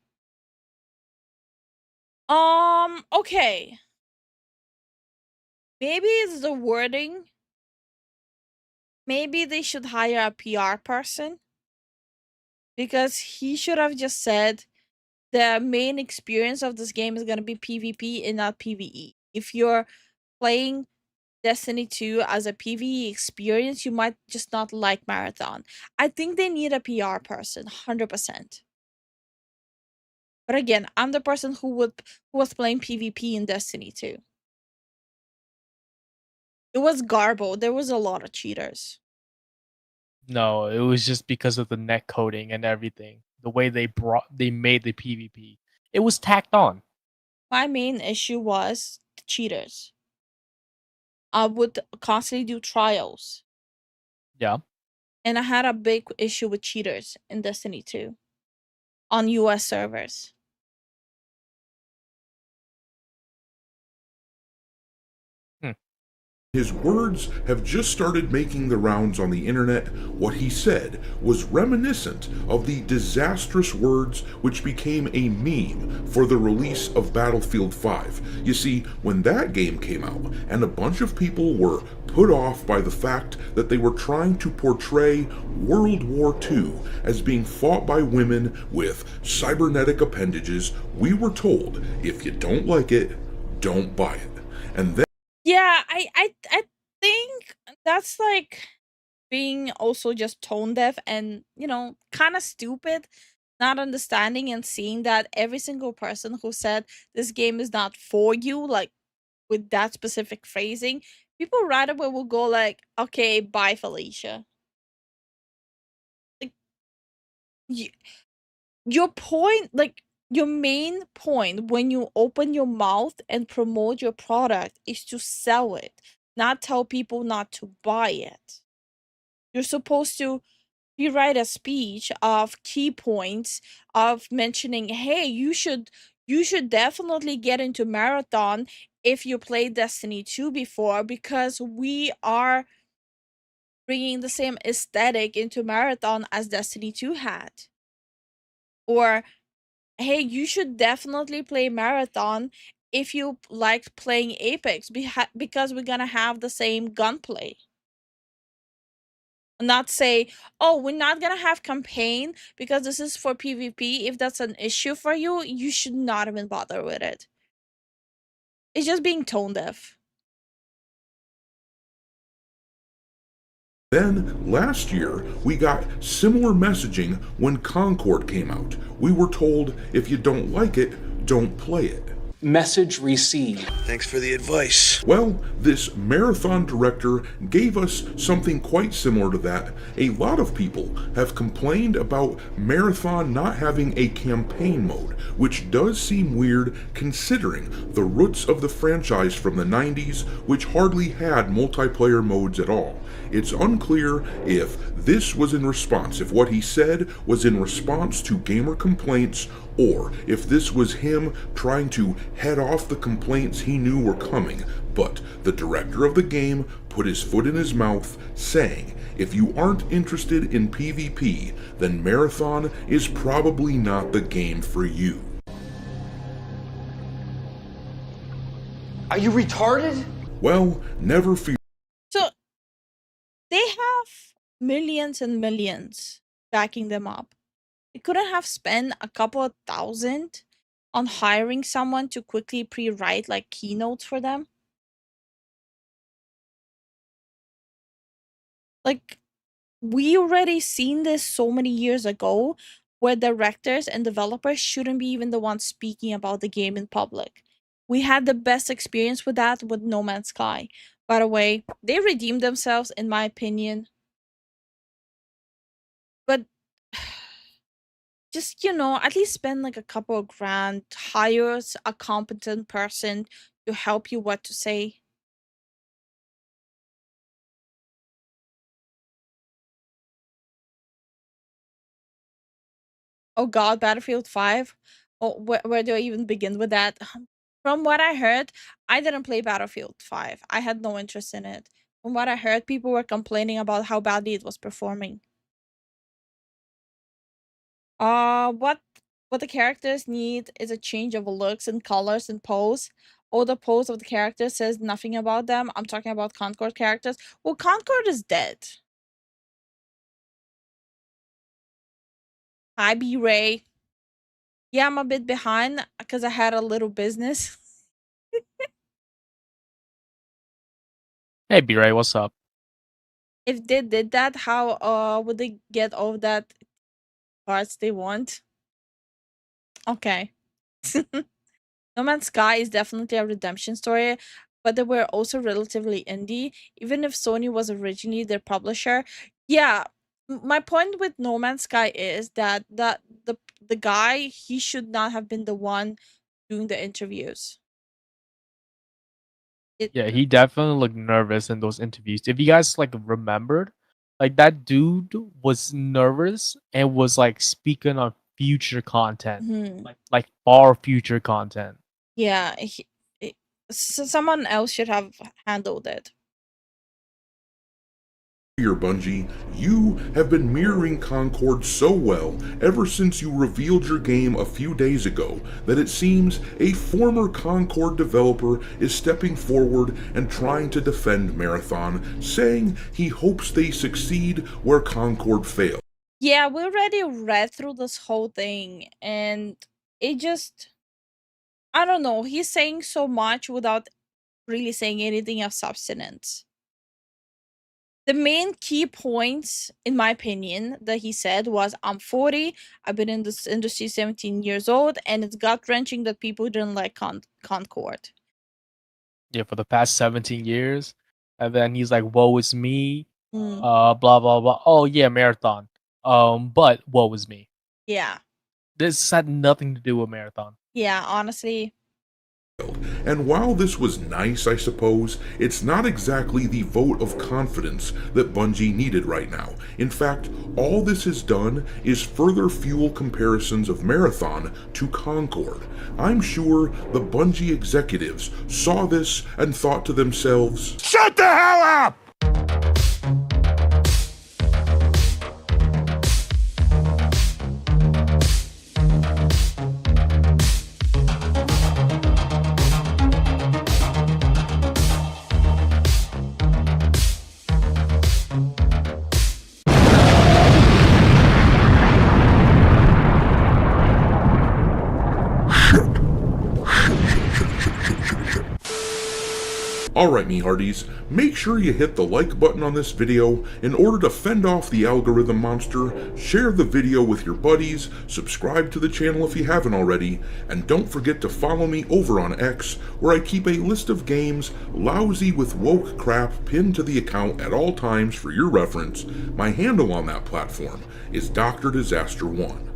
Okay. Maybe it's the wording. Maybe they should hire a PR person. Because he should have just said the main experience of this game is gonna be PvP and not PvE. If you're playing Destiny 2 as a PvE experience, you might just not like Marathon. I think they need a PR person, 100%. But again, I'm the person who was playing PvP in Destiny 2. It was garbo. There was a lot of cheaters. No, it was just because of the net coding and everything. The way they made the PvP. It was tacked on. My main issue was the cheaters. I would constantly do trials. Yeah. And I had a big issue with cheaters in Destiny 2 on US servers. His words have just started making the rounds on the internet. What he said was reminiscent of the disastrous words which became a meme for the release of Battlefield 5. You see, when that game came out, and a bunch of people were put off by the fact that they were trying to portray World War II as being fought by women with cybernetic appendages, we were told, if you don't like it, don't buy it. And then Yeah, I think that's like being also just tone deaf and, kind of stupid, not understanding and seeing that every single person who said this game is not for you, like with that specific phrasing, people right away will go like, okay, bye, Felicia. Like, your point, like your main point when you open your mouth and promote your product is to sell it, not tell people not to buy it. You're supposed to rewrite a speech of key points of mentioning, hey, you should definitely get into Marathon if you played Destiny 2 before, because we are bringing the same aesthetic into Marathon as Destiny 2 had. Or, hey, you should definitely play Marathon if you liked playing Apex, because we're gonna have the same gunplay. Not say, oh, we're not gonna have campaign because this is for PvP. If that's an issue for you, you should not even bother with it. It's just being tone deaf. Then, last year, we got similar messaging when Concord came out. We were told, if you don't like it, don't play it. Message received. Thanks for the advice. Well, this marathon director gave us something quite similar to that. A lot of people have complained about Marathon not having a campaign mode, which does seem weird considering the roots of the franchise from the 90s, which hardly had multiplayer modes at all. It's unclear if this was in response, if what he said was in response to gamer complaints, or if this was him trying to head off the complaints he knew were coming. But the director of the game put his foot in his mouth, saying, if you aren't interested in PvP, then Marathon is probably not the game for you. Are you retarded? Well, never fear. So they have millions and millions backing them up. They couldn't have spent a couple of thousand on hiring someone to quickly pre-write like keynotes for them. Like, we already seen this so many years ago, where directors and developers shouldn't be even the ones speaking about the game in public. We had the best experience with that with No Man's Sky. By the way, they redeemed themselves, in my opinion. But just, at least spend like a couple of grand, hire a competent person to help you what to say. Oh God, Battlefield 5. Oh, where do I even begin with that? From what I heard, I didn't play Battlefield 5. I had no interest in it. From what I heard, people were complaining about how badly it was performing. What the characters need is a change of looks and colors and pose. Oh, the pose of the character says nothing about them. I'm talking about Concord characters. Well, Concord is dead. Hi, B-Ray. Yeah, I'm a bit behind because I had a little business. Hey, B-Ray, what's up? If they did that, how would they get all that parts they want? Okay. No Man's Sky is definitely a redemption story, but they were also relatively indie, even if Sony was originally their publisher. Yeah, my point with No Man's Sky is that the guy, he should not have been the one doing the interviews. Yeah, he definitely looked nervous in those interviews. If you guys like remembered, like that dude was nervous and was like speaking on future content, Mhm. like far future content. Yeah, someone else should have handled it. Here, Bungie, you have been mirroring Concord so well ever since you revealed your game a few days ago that it seems a former Concord developer is stepping forward and trying to defend Marathon, saying he hopes they succeed where Concord failed. Yeah, we already read through this whole thing, and it just, I don't know, he's saying so much without really saying anything of substance. The main key points, in my opinion, that he said was, I'm 40, I've been in this industry 17 years old, and it's gut wrenching that people didn't like Concord. Yeah, for the past 17 years, and then he's like, "Woe is me," Mm, blah blah blah. Oh yeah, Marathon. But woe is me. yeah, This had nothing to do with Marathon. yeah, honestly. And while this was nice, I suppose, it's not exactly the vote of confidence that Bungie needed right now. In fact, all this has done is further fuel comparisons of Marathon to Concord. I'm sure the Bungie executives saw this and thought to themselves, Shut the hell up! Alright, me hearties, make sure you hit the like button on this video in order to fend off the algorithm monster, share the video with your buddies, subscribe to the channel if you haven't already, and don't forget to follow me over on X, where I keep a list of games lousy with woke crap pinned to the account at all times for your reference. My handle on that platform is Dr. Disaster 1.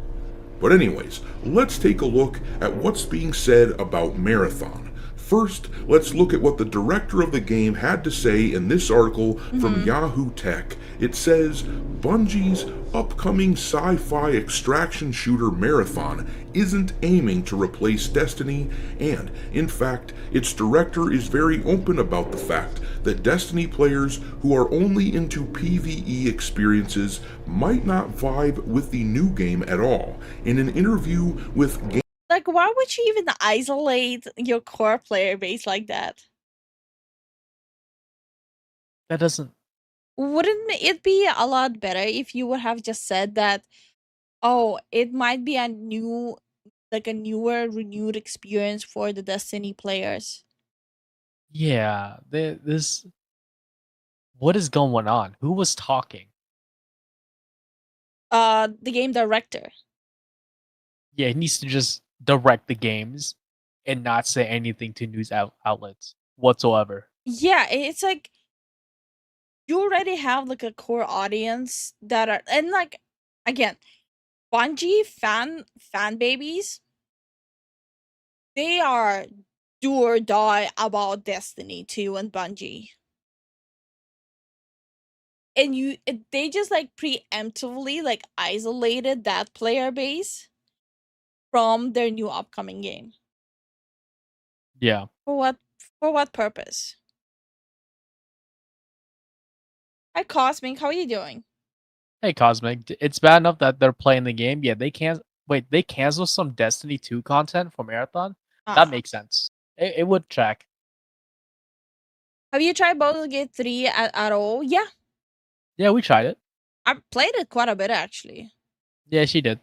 But anyways, let's take a look at what's being said about Marathon. First, let's look at what the director of the game had to say in this article from Yahoo Tech. It says, Bungie's upcoming sci-fi extraction shooter Marathon isn't aiming to replace Destiny, and, in fact, its director is very open about the fact that Destiny players who are only into PvE experiences might not vibe with the new game at all. In an interview with Like, why would you even isolate your core player base like that? That doesn't. Wouldn't it be a lot better if you would have just said that, oh, it might be a new, like a newer, renewed experience for the Destiny players? Yeah, this. What is going on? Who was talking? The game director. Yeah, he needs to just direct the games and not say anything to news outlets whatsoever. Yeah, it's like you already have like a core audience that are, and like, again, Bungie fan babies, they are do or die about Destiny 2 and Bungie. And they just like preemptively like isolated that player base from their new upcoming game. Yeah. For what purpose? Hi Cosmic, how are you doing? Hey, Cosmic, it's bad enough that they're playing the game. Yeah, they can't. Wait, they canceled some Destiny 2 content for Marathon? That makes sense. It would track. Have you tried Baldur's Gate 3 at all? Yeah, Yeah, we tried it. I played it quite a bit actually. Yeah, she did.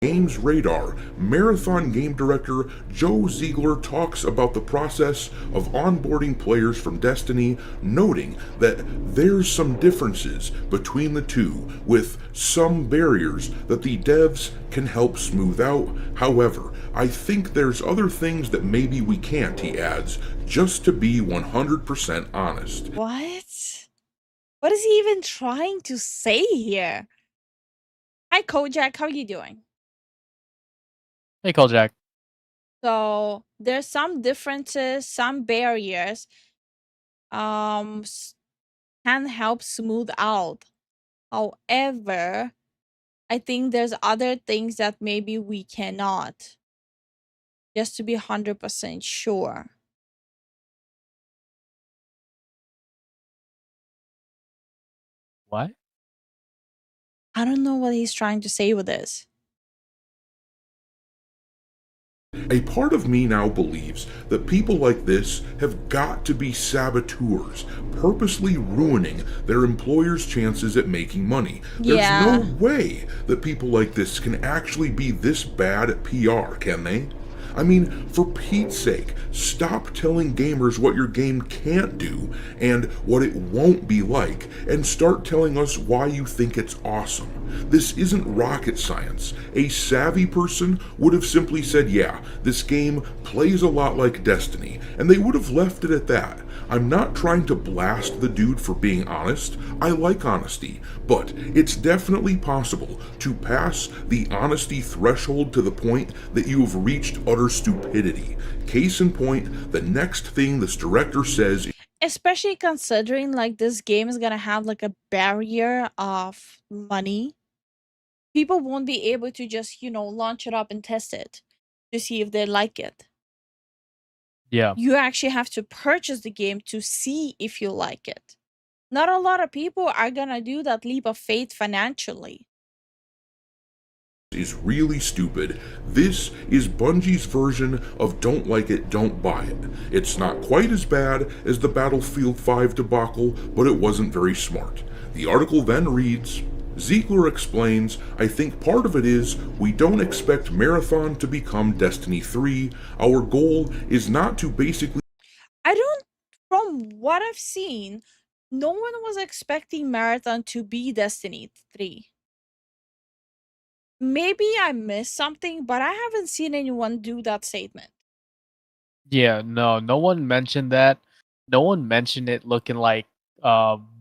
Games Radar, Marathon game director Joe Ziegler talks about the process of onboarding players from Destiny, noting that there's some differences between the two, with some barriers that the devs can help smooth out. However, I think there's other things that maybe we can't, he adds, just to be 100% honest. What? What is he even trying to say here? Hi, Kojak. How are you doing? Hey, Kojak. So there's some differences, some barriers. Can help smooth out. However, I think there's other things that maybe we cannot. Just to be 100% sure. What? I don't know what he's trying to say with this. A part of me now believes that people like this have got to be saboteurs, purposely ruining their employers' chances at making money. There's no way that people like this can actually be this bad at PR, can they? I mean, for Pete's sake, stop telling gamers what your game can't do and what it won't be like, and start telling us why you think it's awesome. This isn't rocket science. A savvy person would have simply said, yeah, this game plays a lot like Destiny, and they would have left it at that. I'm not trying to blast the dude for being honest. I like honesty, but it's definitely possible to pass the honesty threshold to the point that you have reached utter stupidity. Case in point, the next thing this director says, especially considering like this game is gonna have like a barrier of money. People won't be able to just, launch it up and test it to see if they like it. Yeah. You actually have to purchase the game to see if you like it. Not a lot of people are gonna do that leap of faith financially. Is really stupid. This is Bungie's version of don't like it, don't buy it. It's not quite as bad as the Battlefield 5 debacle, but it wasn't very smart. The article then reads, Ziegler explains, I think part of it is we don't expect Marathon to become Destiny 3. Our goal is not to basically... From what I've seen, no one was expecting Marathon to be Destiny 3. Maybe I missed something, but I haven't seen anyone do that statement. Yeah, no one mentioned that. No one mentioned it looking like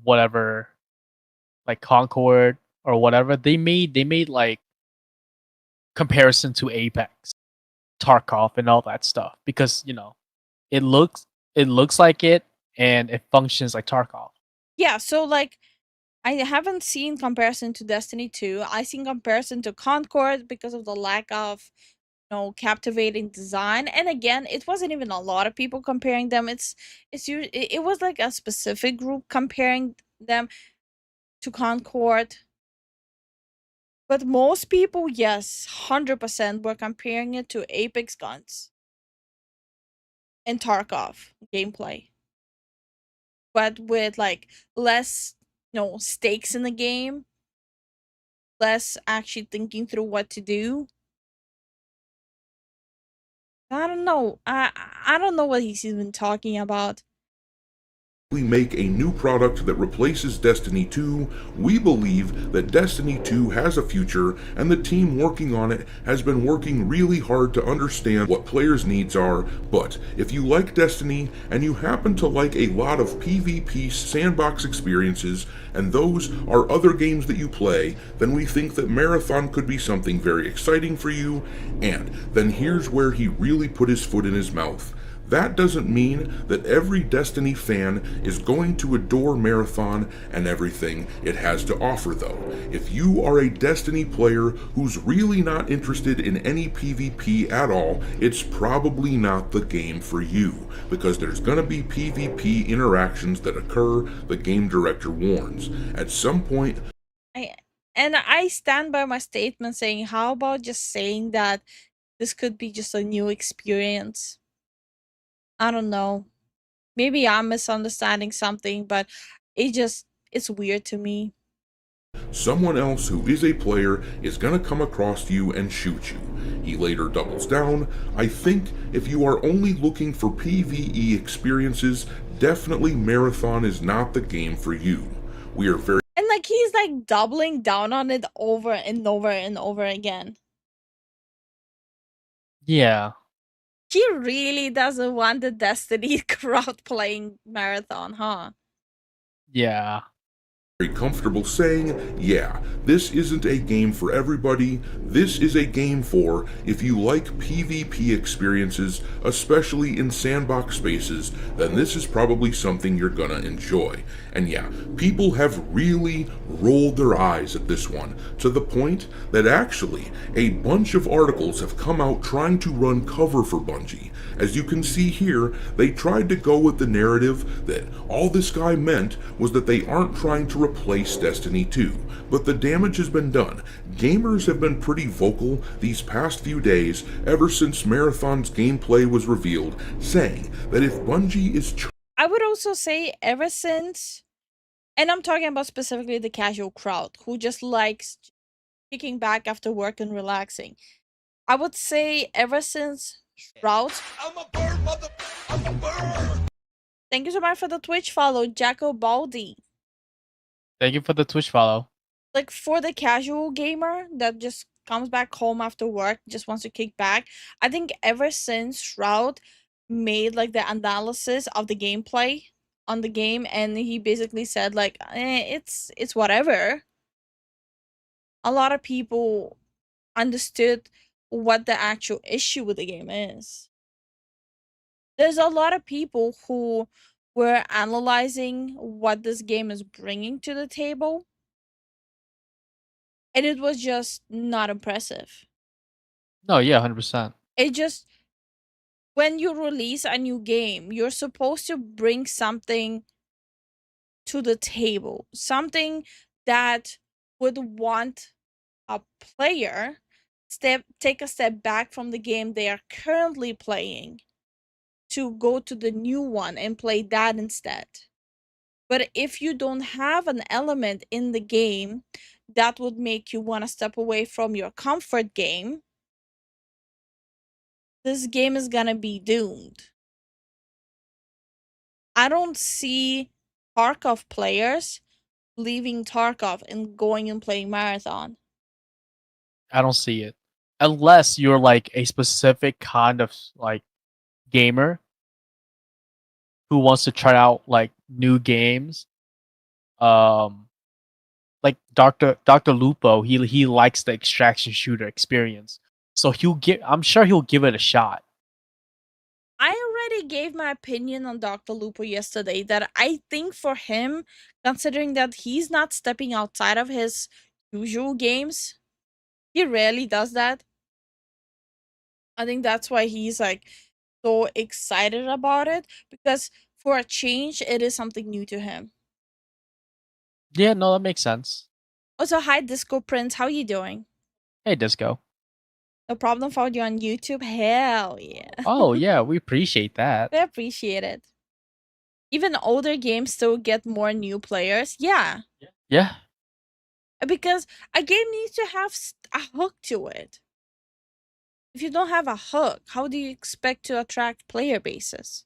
whatever, like Concord or whatever. They made like comparison to Apex, Tarkov, and all that stuff because it looks like it and it functions like Tarkov. Yeah, so like I haven't seen comparison to Destiny 2. I seen comparison to Concord because of the lack of captivating design. And again, it wasn't even a lot of people comparing them. It was like a specific group comparing them to Concord. But most people, yes, 100% were comparing it to Apex Guns and Tarkov gameplay. But with like less, stakes in the game, less actually thinking through what to do. I don't know. I don't know what he's even talking about. We make a new product that replaces Destiny 2. We believe that Destiny 2 has a future, and the team working on it has been working really hard to understand what players' needs are. But if you like Destiny and you happen to like a lot of PvP sandbox experiences, and those are other games that you play, then we think that Marathon could be something very exciting for you. And then here's where he really put his foot in his mouth. That doesn't mean that every Destiny fan is going to adore Marathon and everything it has to offer, though. If you are a Destiny player who's really not interested in any PvP at all, it's probably not the game for you, because there's gonna be PvP interactions that occur, the game director warns. At some point... I stand by my statement saying, how about just saying that this could be just a new experience? I don't know. Maybe I'm misunderstanding something, but it's weird to me. someone else who is a player is gonna come across you and shoot you. He later doubles down. I think if you are only looking for PvE experiences, definitely Marathon is not the game for you. We are very And like he's like doubling down on it over and over and over again. Yeah. He really doesn't want the Destiny crowd playing Marathon, huh? very comfortable saying, yeah, this isn't a game for everybody. This is a game for if you like PvP experiences, especially in sandbox spaces, then this is probably something you're gonna enjoy. And yeah, people have really rolled their eyes at this one, to the point that actually a bunch of articles have come out trying to run cover for Bungie. As you can see here, they tried to go with the narrative that all this guy meant was that they aren't trying to replace Destiny 2. But the damage has been done. Gamers have been pretty vocal these past few days, ever since Marathon's gameplay was revealed, saying that if Bungie is I would also say ever since, and I'm talking about specifically the casual crowd who just likes kicking back after work and relaxing. I would say ever since Shroud. Thank you so much for the Twitch follow, Jacko Baldi. Thank you for the Twitch follow. Like for the casual gamer that just comes back home after work, just wants to kick back, I think ever since Shroud made like the analysis of the gameplay on the game, and he basically said like, it's whatever. A lot of people understood what the actual issue with the game is. There's a lot of people who were analyzing what this game is bringing to the table, and it was just not impressive. No, yeah, 100%. It just, when you release a new game, you're supposed to bring something to the table, something that would want a player take a step back from the game they are currently playing to go to the new one and play that instead. But if you don't have an element in the game that would make you want to step away from your comfort game, this game is gonna be doomed. I don't see Tarkov players leaving Tarkov and going and playing Marathon. I don't see it. Unless you're like a specific kind of like gamer who wants to try out like new games. Like Dr. Lupo, he likes the extraction shooter experience. So I'm sure he'll give it a shot. I already gave my opinion on Dr. Lupo yesterday that I think for him, considering that he's not stepping outside of his usual games, he rarely does that. I think that's why he's like so excited about it, because for a change, it is something new to him. Yeah, no, that makes sense. Also, hi Disco Prince, how you doing? Hey, Disco. No problem, found you on YouTube. Hell yeah. Oh yeah, we appreciate that. We appreciate it. Even older games still get more new players. Yeah. Yeah. Because a game needs to have a hook to it. If you don't have a hook, how do you expect to attract player bases?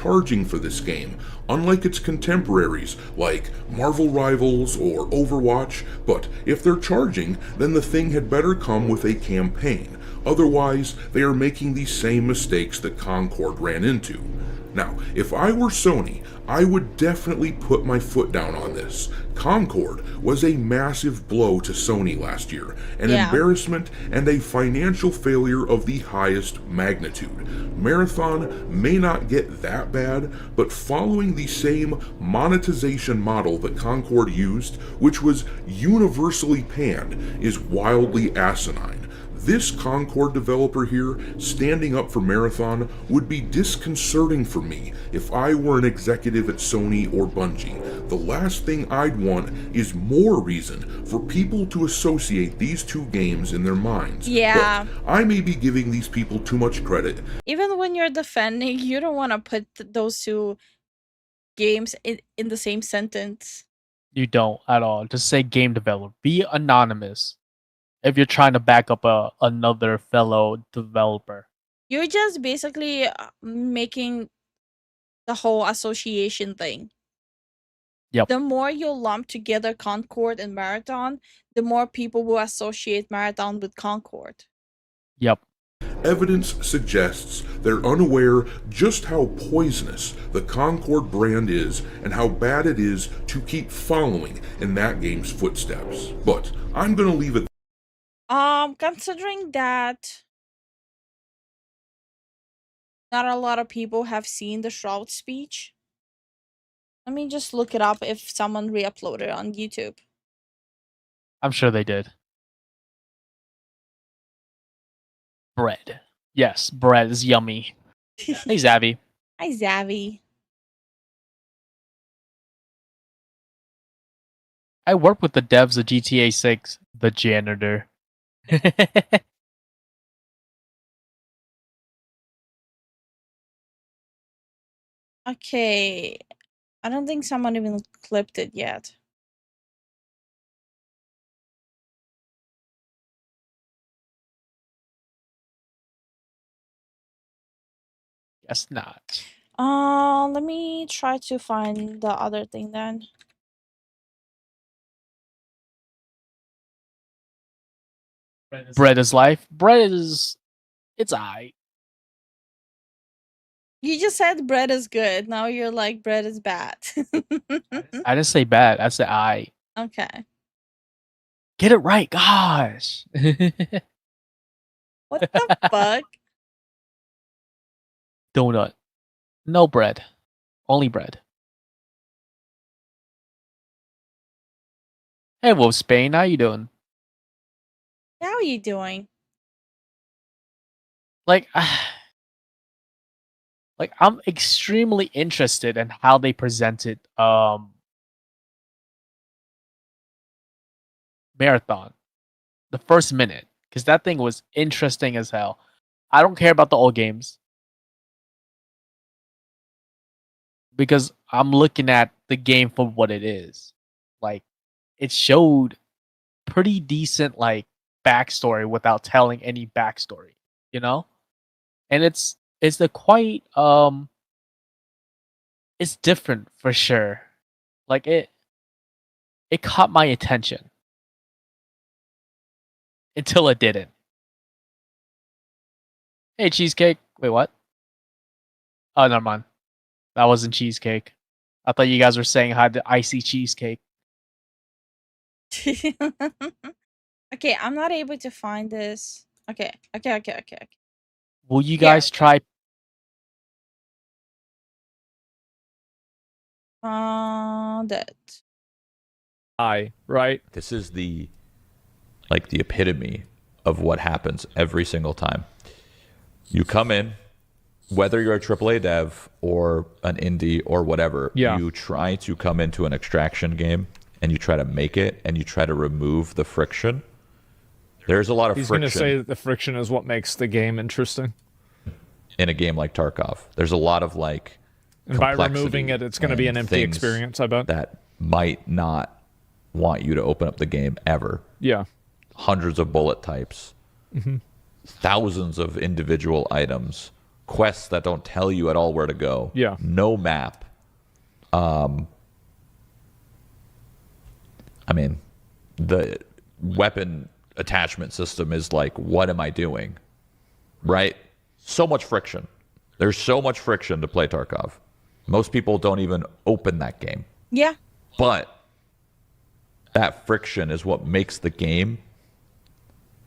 charging for this game, unlike its contemporaries like Marvel Rivals or Overwatch, but if they're charging, then the thing had better come with a campaign. Otherwise, they are making the same mistakes that Concord ran into. Now, if I were Sony, I would definitely put my foot down on this. Concord was a massive blow to Sony last year, an embarrassment and a financial failure of the highest magnitude. Marathon may not get that bad, but following the same monetization model that Concord used, which was universally panned, is wildly asinine. This Concord developer here, standing up for Marathon, would be disconcerting for me if I were an executive at Sony or Bungie. The last thing I'd want is more reason for people to associate these two games in their minds. Yeah. But I may be giving these people too much credit. Even when you're defending, you don't want to put those two games in the same sentence. You don't at all. Just say game developer. Be anonymous if you're trying to back up another fellow developer. You're just basically making the whole association thing. Yep. The more you lump together Concord and Marathon, the more people will associate Marathon with Concord. Yep. Evidence suggests they're unaware just how poisonous the Concord brand is and how bad it is to keep following in that game's footsteps. But I'm gonna leave it. Considering that not a lot of people have seen the Shroud speech, let me just look it up if someone re-uploaded it on YouTube. I'm sure they did. Bread. Yes, bread is yummy. Hey, Zavi. Hi, Zavi. I work with the devs of GTA 6, the janitor. Okay. I don't think someone even clipped it yet. Guess not. Let me try to find the other thing then. Bread is life. Bread is... It's aight. You just said bread is good. Now you're like bread is bad. I didn't say bad. I said aight. Okay. Get it right, gosh. What the fuck? Donut. No bread. Only bread. Hey, Wolf Spain, how you doing? How are you doing? Like, like I'm extremely interested in how they presented Marathon, the first minute, because that thing was interesting as hell. I don't care about the old games because I'm looking at the game for what it is. Like, it showed pretty decent like backstory without telling any backstory, you know? And it's a quite it's different for sure. Like it caught my attention until it didn't. Hey, cheesecake. Wait, what? Oh, never mind. That wasn't cheesecake. I thought you guys were saying hi to icy cheesecake. Okay, I'm not able to find this. Okay. Will you Here. guys try? That. Right? This is the epitome of what happens every single time. You come in, whether you're a AAA dev or an indie or whatever, you try to come into an extraction game and you try to make it and you try to remove the friction. There's a lot of friction. He's going to say that the friction is what makes the game interesting. In a game like Tarkov, there's a lot of like, and by removing it, it's going to be an empty experience, I bet. That might not want you to open up the game ever. Yeah. Hundreds of bullet types, thousands of individual items, quests that don't tell you at all where to go. Yeah. No map. I mean, the weapon attachment system is like, what am I doing? Right? So much friction. There's so much friction to play Tarkov. Most people don't even open that game. Yeah. But that friction is what makes the game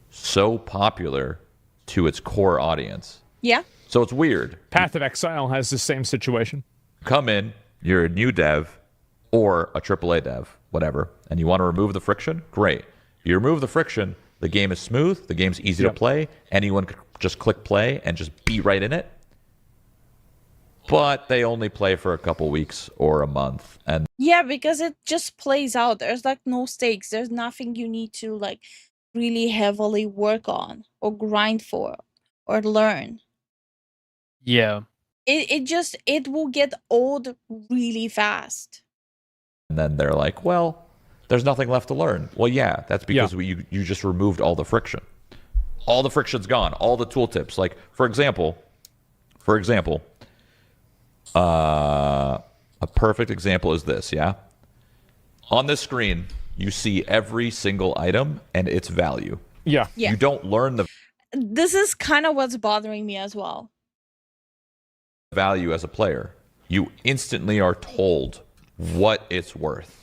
so popular to its core audience. Yeah. So it's weird. Path of Exile has the same situation. Come in, you're a new dev or a AAA dev, whatever, and you want to remove the friction? Great. You remove the friction, the game is smooth, the game's easy to play, anyone could just click play and just be right in it. But they only play for a couple weeks or a month. And yeah, because it just plays out. There's like no stakes. There's nothing you need to like really heavily work on or grind for or learn. Yeah. It will get old really fast. And then they're like, well, there's nothing left to learn. Well, yeah, that's because you just removed all the friction. All the friction's gone. All the tooltips. Like, for example, a perfect example is this, yeah? On this screen, you see every single item and its value. Yeah. Yeah. You don't learn the This is kind of what's bothering me as well. value as a player. You instantly are told what it's worth.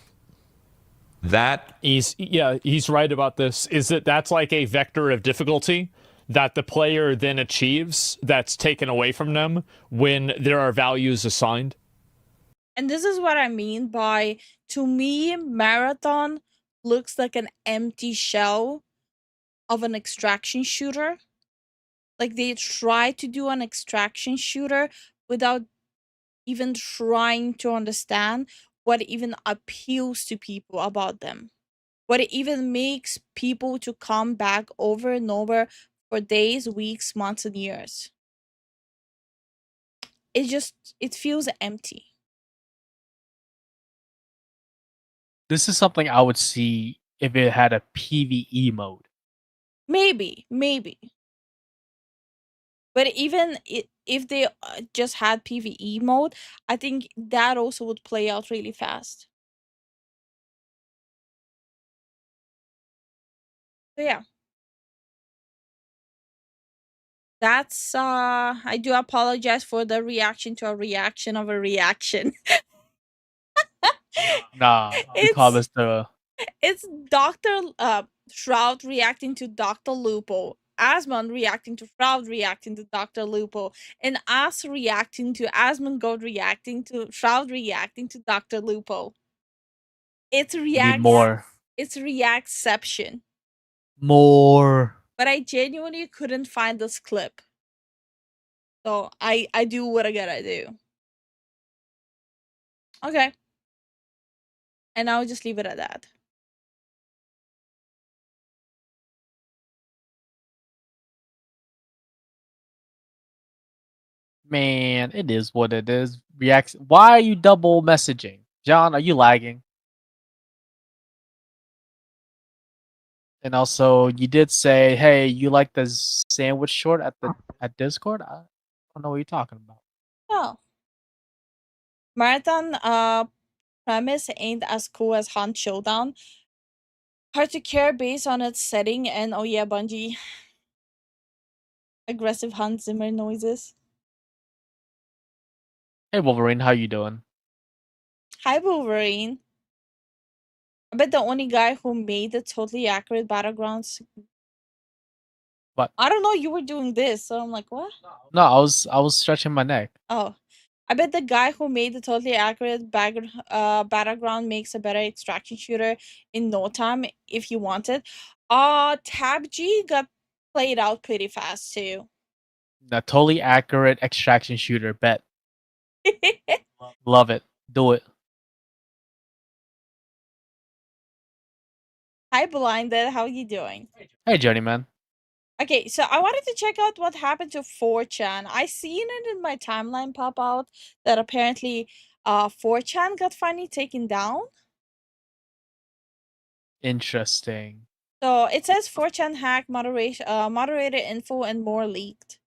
He's right about this. Is that that's like a vector of difficulty that the player then achieves that's taken away from them when there are values assigned? And this is what I mean by, to me, Marathon looks like an empty shell of an extraction shooter. Like, they try to do an extraction shooter without even trying to understand what even appeals to people about them. What even makes people to come back over and over for days, weeks, months, and years. It feels empty. This is something I would see if it had a PvE mode. Maybe. But even if they just had PvE mode, I think that also would play out really fast. So yeah. That's I do apologize for the reaction to a reaction of a reaction. Nah, we call this the It's Dr. Shroud reacting to Dr. Lupo, Asmon reacting to Shroud reacting to Dr. Lupo, and us reacting to Asmongold reacting to Shroud reacting to Dr. Lupo. It's need more. It's reactception. More. But I genuinely couldn't find this clip. So I do what I gotta do. Okay. And I'll just leave it at that. Man, it is what it is. Reacts. Why are you double messaging? John, are you lagging? And also, you did say, hey, you like the sandwich short at Discord? I don't know what you're talking about. No. Marathon premise ain't as cool as Hunt Showdown. Hard to care based on its setting and, oh yeah, Bungie. Aggressive Hans Zimmer noises. Hey Wolverine, how you doing? Hi Wolverine. I bet the only guy who made the totally accurate battlegrounds. What? I don't know, you were doing this, so I'm like, what? No, I was stretching my neck. Oh. I bet the guy who made the totally accurate battleground makes a better extraction shooter in no time if you want it. Tab G got played out pretty fast too. The totally accurate extraction shooter, bet. Love it. Do it. Hi Blinded, how you doing? Hey Journeyman. Okay, so I wanted to check out what happened to 4chan. I seen it in my timeline pop out that apparently 4chan got finally taken down. Interesting. So it says 4chan hack moderated info and more leaked.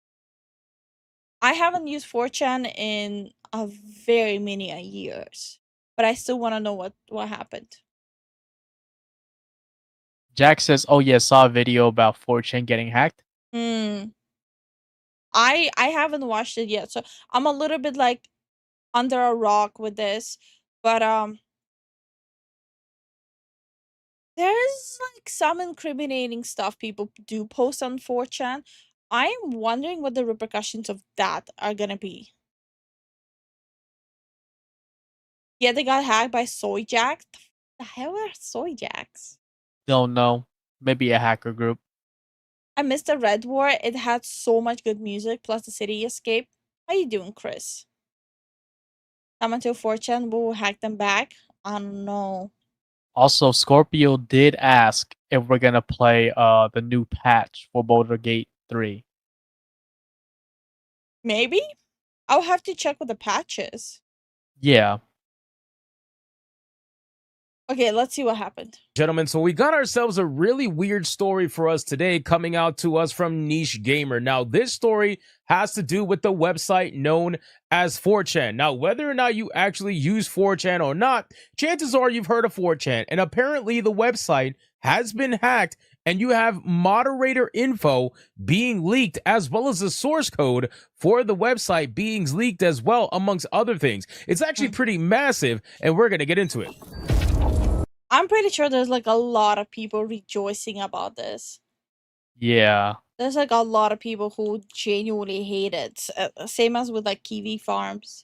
I haven't used 4chan in a very many years, but I still want to know what happened. Jack says, "Oh yeah, saw a video about 4chan getting hacked." I haven't watched it yet, so I'm a little bit like under a rock with this, but there's like some incriminating stuff people do post on 4chan. I am wondering what the repercussions of that are gonna be. Yeah, they got hacked by Soy Jacks. The hell are Soy Jacks? Don't know. Maybe a hacker group. I missed the Red War. It had so much good music, plus the city escape. How you doing, Chris? Time until 4chan will hack them back? I don't know. Also, Scorpio did ask if we're gonna play the new patch for Boulder Gate 3. Maybe? I'll have to check what the patch is. Yeah. Okay, let's see what happened. Gentlemen, so we got ourselves a really weird story for us today coming out to us from Niche Gamer. Now, this story has to do with the website known as 4chan. Now, whether or not you actually use 4chan or not, chances are you've heard of 4chan. And apparently the website has been hacked and you have moderator info being leaked as well as the source code for the website being leaked as well, amongst other things. It's actually pretty massive and we're going to get into it. I'm pretty sure there's like a lot of people rejoicing about this. Yeah. There's like a lot of people who genuinely hate it. Same as with like Kiwi Farms.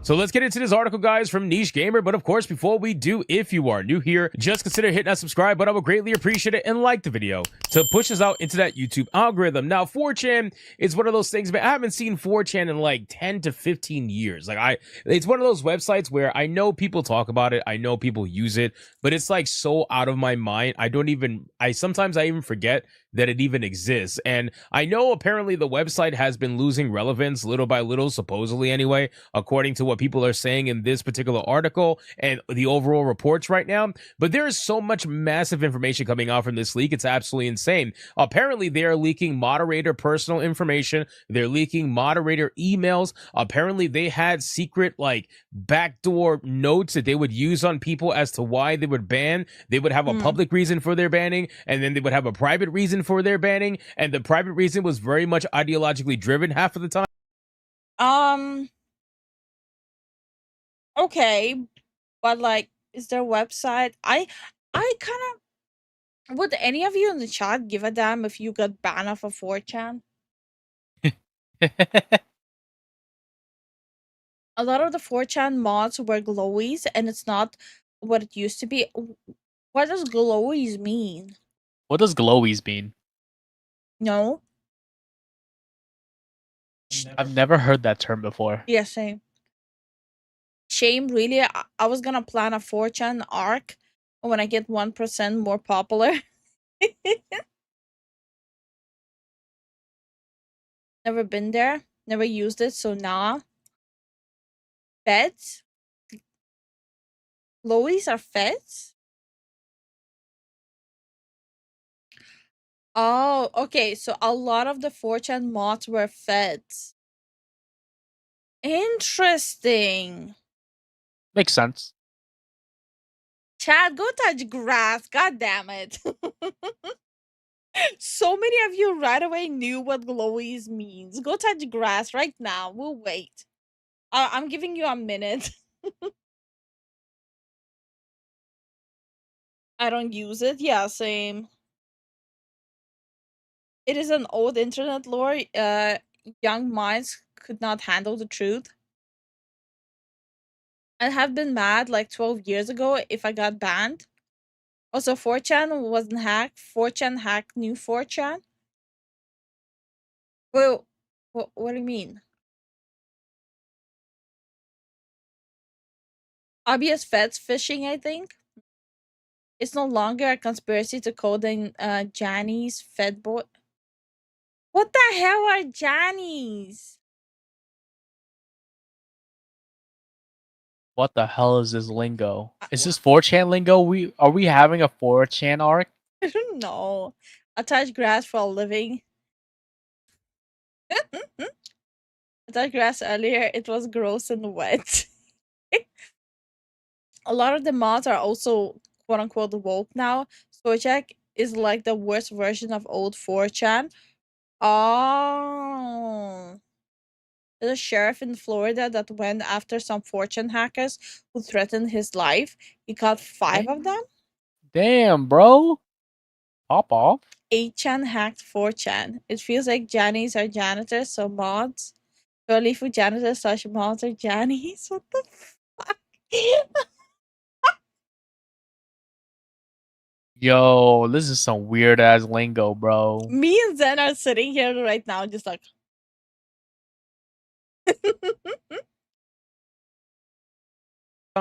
So let's get into this article, guys, from Niche Gamer. But of course, before we do, if you are new here, just consider hitting that subscribe button. I would greatly appreciate it, and like the video to push us out into that YouTube algorithm. Now, 4chan is one of those things, but I haven't seen 4chan in like 10 to 15 years. It's one of those websites where I know people talk about it, I know people use it, but it's like so out of my mind. Sometimes I even forget that it even exists. And I know apparently the website has been losing relevance little by little, supposedly anyway, according to what people are saying in this particular article and the overall reports right now. But there is so much massive information coming out from this leak. It's absolutely insane. Apparently they are leaking moderator personal information. They're leaking moderator emails. Apparently they had secret like backdoor notes that they would use on people as to why they would ban. They would have a public reason for their banning, and then they would have a private reason for their banning, and the private reason was very much ideologically driven half of the time. Okay, but like, is their website? I kind of, would any of you in the chat give a damn if you got banned off of 4chan? A lot of the 4chan mods were glowies, and it's not what it used to be. What does glowies mean? What does glowies mean? No. I've never heard that term before. Yeah, same. Shame, really. I was gonna plan a 4chan arc when I get 1% more popular. Never been there, never used it, so nah. Feds? Glowies are feds? Oh, okay, so a lot of the 4chan mods were feds. Interesting. Makes sense. Chad, go touch grass. God damn it. So many of you right away knew what glowies means. Go touch grass right now. We'll wait. I'm giving you a minute. I don't use it. Yeah, same. It is an old internet lore. Young minds could not handle the truth. I have been mad like 12 years ago if I got banned. Also, 4chan wasn't hacked. 4chan hacked new 4chan. Well, what do you mean? Obvious feds phishing, I think. It's no longer a conspiracy to code in Johnny's Fedbot. What the hell are Johnny's? What the hell is this lingo? Is this 4chan lingo? Are we having a 4chan arc? I don't know. I touch grass for a living. I touched grass earlier. It was gross and wet. A lot of the mods are also quote unquote woke now. Sojak is like the worst version of old 4chan. Oh. There's a sheriff in Florida that went after some 4chan hackers who threatened his life. He caught 5 of them. Damn, bro. Pop off. 8chan hacked 4chan. It feels like Jannies are janitors, so mods. So Lifu janitors / mods are Jannies. What the fuck? Yo, this is some weird ass lingo, bro. Me and Zen are sitting here right now, just like.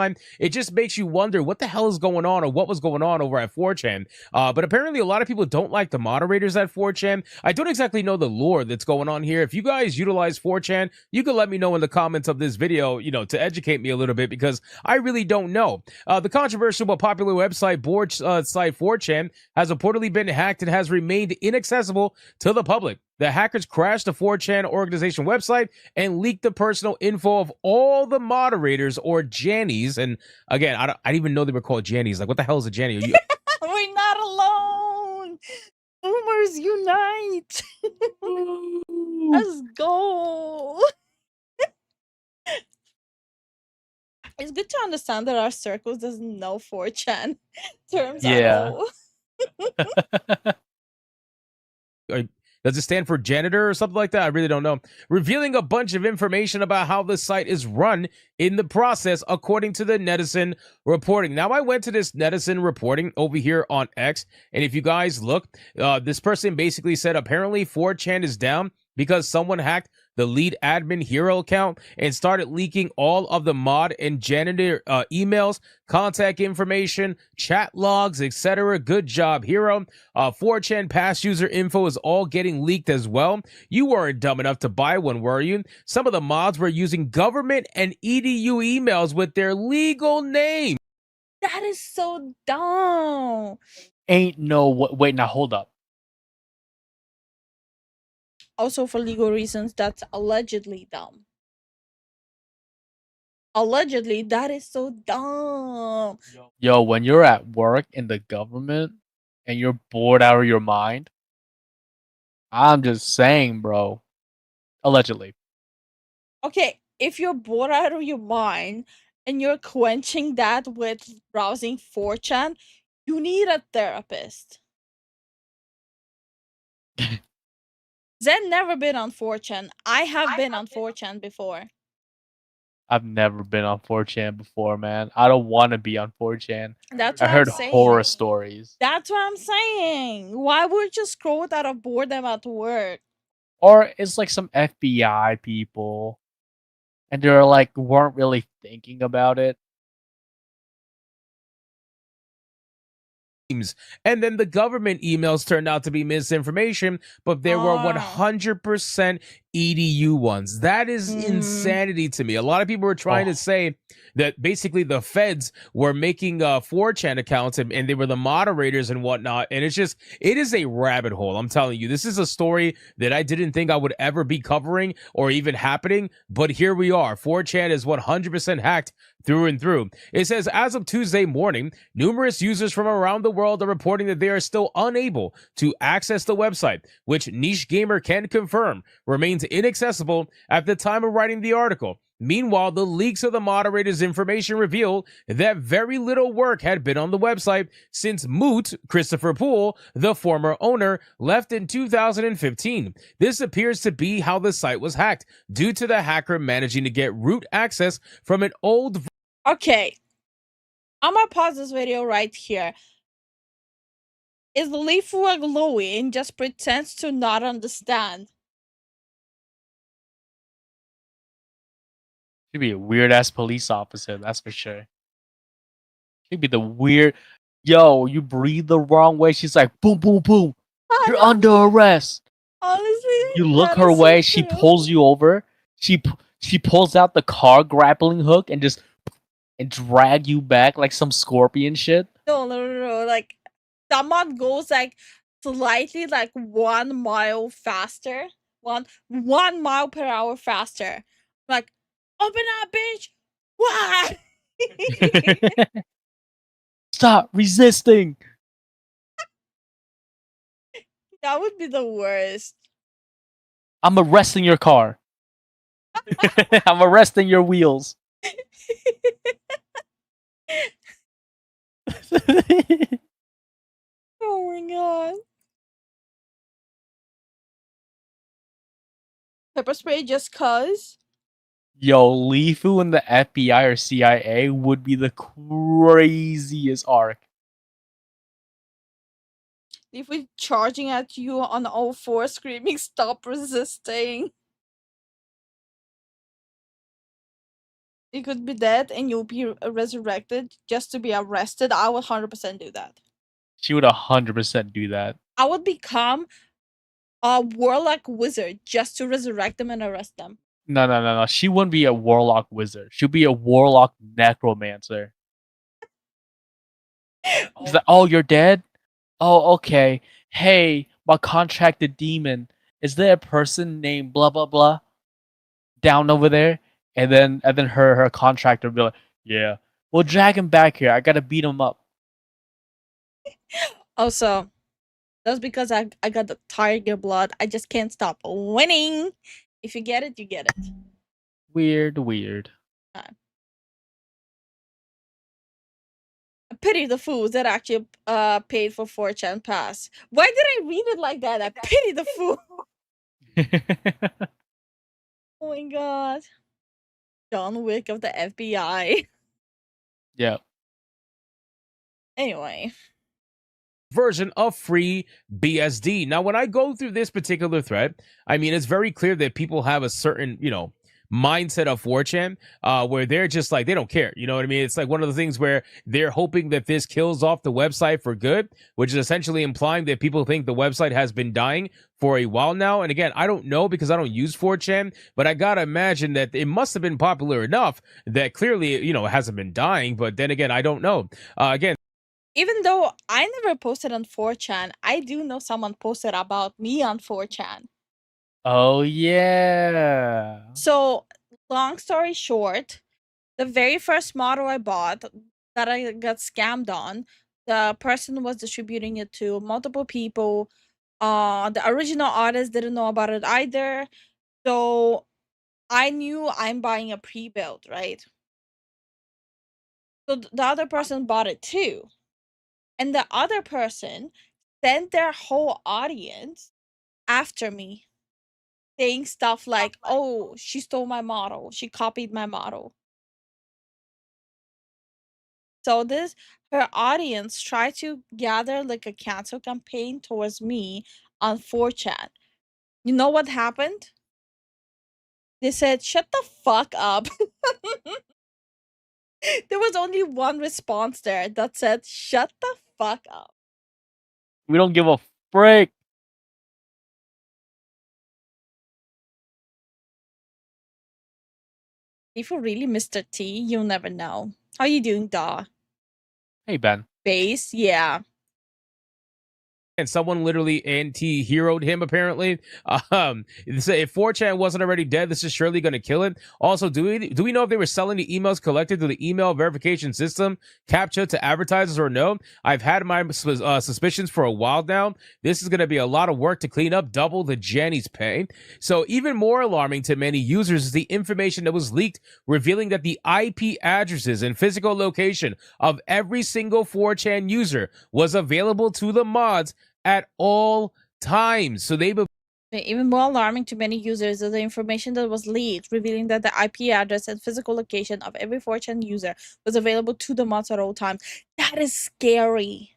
time, it just makes you wonder what the hell is going on or what was going on over at 4chan. But apparently a lot of people don't like the moderators at 4chan. I don't exactly know the lore that's going on here. If you guys utilize 4chan, you can let me know in the comments of this video, you know, to educate me a little bit, because I really don't know. The controversial but popular website board site 4chan has reportedly been hacked and has remained inaccessible to the public. The hackers crashed the 4chan organization website and leaked the personal info of all the moderators, or Jannies. And again, I didn't even know they were called Jannies. Like, what the hell is a Janny? We're not alone. Boomers unite. Let's go. It's good to understand that our circles doesn't know 4chan terms at all. Does it stand for janitor or something like that? I really don't know. Revealing a bunch of information about how the site is run in the process, according to the Netizen reporting. Now, I went to this Netizen reporting over here on X, and if you guys look, this person basically said apparently 4chan is down because someone hacked the lead admin hero account and started leaking all of the mod and janitor emails, contact information, chat logs, etc. Good job, hero. 4chan past user info is all getting leaked as well. You weren't dumb enough to buy one, were you? Some of the mods were using government and EDU emails with their legal name. That is so dumb. Ain't no wait, now hold up. Also, for legal reasons, that's allegedly dumb. Allegedly, that is so dumb. Yo, when you're at work in the government and you're bored out of your mind, I'm just saying, bro. Allegedly. Okay, if you're bored out of your mind and you're quenching that with browsing 4chan, you need a therapist. Zen never been on 4chan. I have been on 4chan before. I've never been on 4chan before, man. I don't want to be on 4chan. That's I what heard I'm saying. horror stories. That's what I'm saying. Why would you scroll out of boredom at work? Or it's like some FBI people, and they're like weren't really thinking about it. And then the government emails turned out to be misinformation, but there were 100% EDU ones. That is insanity to me. A lot of people were trying to say that basically the feds were making 4chan accounts and they were the moderators and whatnot. And it's just, it is a rabbit hole. I'm telling you, this is a story that I didn't think I would ever be covering or even happening. But here we are. 4chan is 100% hacked through and through. It says, as of Tuesday morning, numerous users from around the world are reporting that they are still unable to access the website, which Niche Gamer can confirm remains inaccessible at the time of writing the article. Meanwhile, the leaks of the moderator's information revealed that very little work had been on the website since Moot, Christopher Poole, the former owner, left in 2015. This appears to be how the site was hacked, due to the hacker managing to get root access from an old... Okay. I'm gonna pause this video right here. Is Lifu a glowy and just pretends to not understand? She'd be a weird ass police officer, that's for sure. She'd be the weird, yo, you breathe the wrong way. She's like, boom, boom, boom. You're under arrest. Honestly, you look her way. She pulls you over. She pulls out the car grappling hook and just drag you back like some scorpion shit. No. Like, someone goes like slightly like 1 mile faster, one mile per hour faster. Like, open up, bitch! What? Stop resisting. That would be the worst. I'm arresting your car. I'm arresting your wheels. Oh my god. Pepper spray just cuz? Yo, Lifu and the FBI or CIA would be the craziest arc. If we're charging at you on all fours, screaming, stop resisting. You could be dead and you'll be resurrected just to be arrested. I would 100% do that. She would 100% do that. I would become a warlock wizard just to resurrect them and arrest them. No. She wouldn't be a warlock wizard. She'll be a warlock necromancer. She's like, oh, you're dead? Oh, okay. Hey, my contracted demon. Is there a person named blah blah blah down over there? And then her contractor will be like, yeah, we'll drag him back here. I gotta beat him up. Also, that's because I got the tiger blood. I just can't stop winning. If you get it, you get it. Weird. Pity the fools that actually paid for 4chan pass. Why did I read it like that? I pity the fool. Oh my god. John Wick of the FBI. Yeah. Anyway. Version of free BSD. Now, when I go through this particular thread, I mean, it's very clear that people have a certain, mindset of 4chan where they're just like, they don't care. You know what I mean? It's like one of the things where they're hoping that this kills off the website for good, which is essentially implying that people think the website has been dying for a while now. And again, I don't know because I don't use 4chan, but I gotta imagine that it must have been popular enough that clearly, it hasn't been dying. But then again, I don't know. Again, even though I never posted on 4chan, I do know someone posted about me on 4chan. Oh yeah. So, long story short, the very first model I bought that I got scammed on, the person was distributing it to multiple people. The original artist didn't know about it either. So I knew I'm buying a pre-built, right? So the other person bought it too. And the other person sent their whole audience after me, saying stuff like, oh, she stole my model. She copied my model. So her audience tried to gather like a cancel campaign towards me on 4chan. You know what happened? They said, shut the fuck up. There was only one response there that said, shut the fuck up. We don't give a frick. If you're really Mr. T, you'll never know. How you doing, Daw? Hey, Ben. Base? Yeah. and someone literally anti-heroed him apparently. If 4chan wasn't already dead, this is surely going to kill it. Also, do we know if they were selling the emails collected through the email verification system CAPTCHA to advertisers or no? I've had my suspicions for a while now. This is going to be a lot of work to clean up, double the Janny's pay. So even more alarming to many users is the information that was leaked revealing that the IP addresses and physical location of every single 4chan user was available to the mods at all times. So they even more alarming to many users is the information that was leaked, revealing that the IP address and physical location of every 4chan user was available to the mods at all times. That is scary.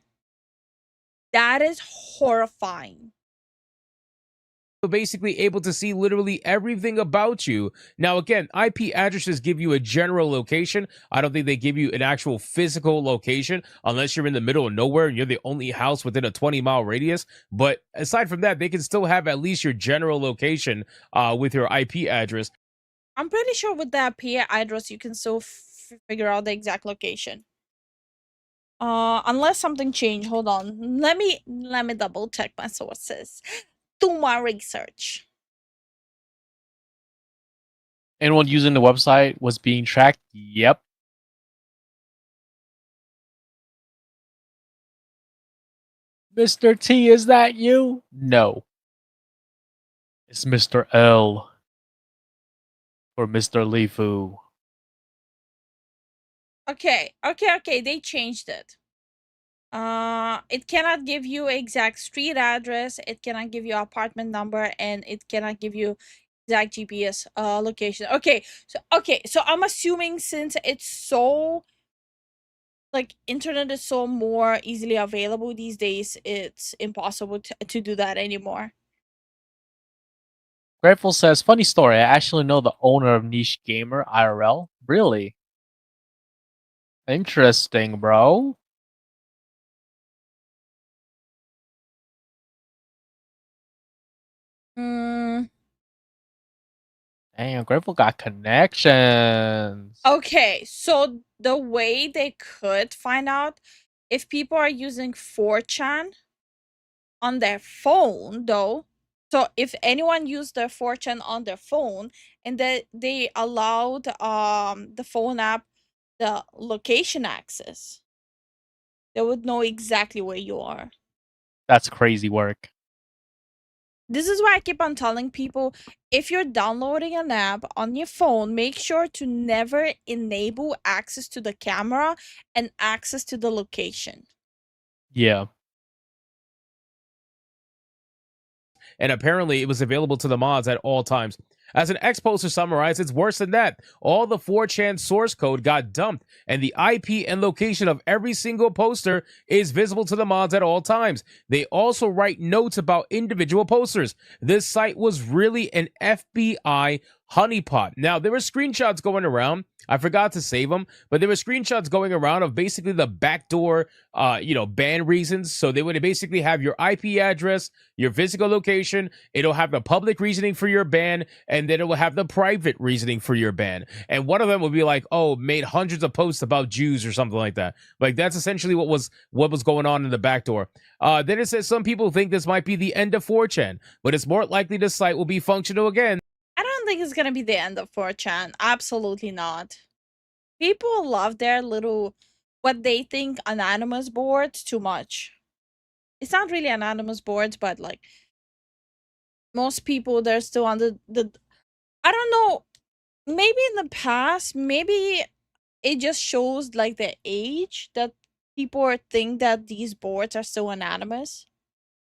That is horrifying. Basically able to see literally everything about you. Now, again, IP addresses give you a general location. I don't think they give you an actual physical location unless you're in the middle of nowhere and you're the only house within a 20-mile radius. But aside from that, they can still have at least your general location with your IP address. I'm pretty sure with the IP address, you can still figure out the exact location. Unless something changed. Hold on. Let me double check my sources. Do my research. Anyone using the website was being tracked? Yep. Mr. T, is that you? No. It's Mr. L. Or Mr. Lifu. Okay. They changed it. It cannot give you exact street address, it cannot give you apartment number, and it cannot give you exact GPS location. Okay, so I'm assuming since it's so like internet is so more easily available these days, it's impossible to do that anymore. Grateful says, funny story. I actually know the owner of Niche Gamer IRL. Really? Interesting, bro. Mm, Damn, Grateful got connections. okay, so the way they could find out if people are using 4chan on their phone, though. So if anyone used their 4chan on their phone and they allowed the phone app the location access, they would know exactly where you are. That's crazy work. This is why I keep on telling people, if you're downloading an app on your phone, make sure to never enable access to the camera and access to the location. Yeah. And apparently it was available to the mods at all times. As an X poster summarized, it's worse than that. All the 4chan source code got dumped, and the IP and location of every single poster is visible to the mods at all times. They also write notes about individual posters. This site was really an FBI honeypot. Now, there were screenshots going around. I forgot to save them, but there were screenshots going around of basically the backdoor, ban reasons. So they would basically have your IP address, your physical location. It'll have the public reasoning for your ban, and then it will have the private reasoning for your ban. And one of them would be like, oh, made hundreds of posts about Jews or something like that. Like, that's essentially what was going on in the backdoor. Then it says some people think this might be the end of 4chan, but it's more likely the site will be functional again. I don't think it's gonna be the end of 4chan. Absolutely not. People love their little, what they think anonymous boards too much. It's not really anonymous boards, but like most people, they're still on the I don't know, maybe in the past, maybe it just shows like the age that people think that these boards are still anonymous,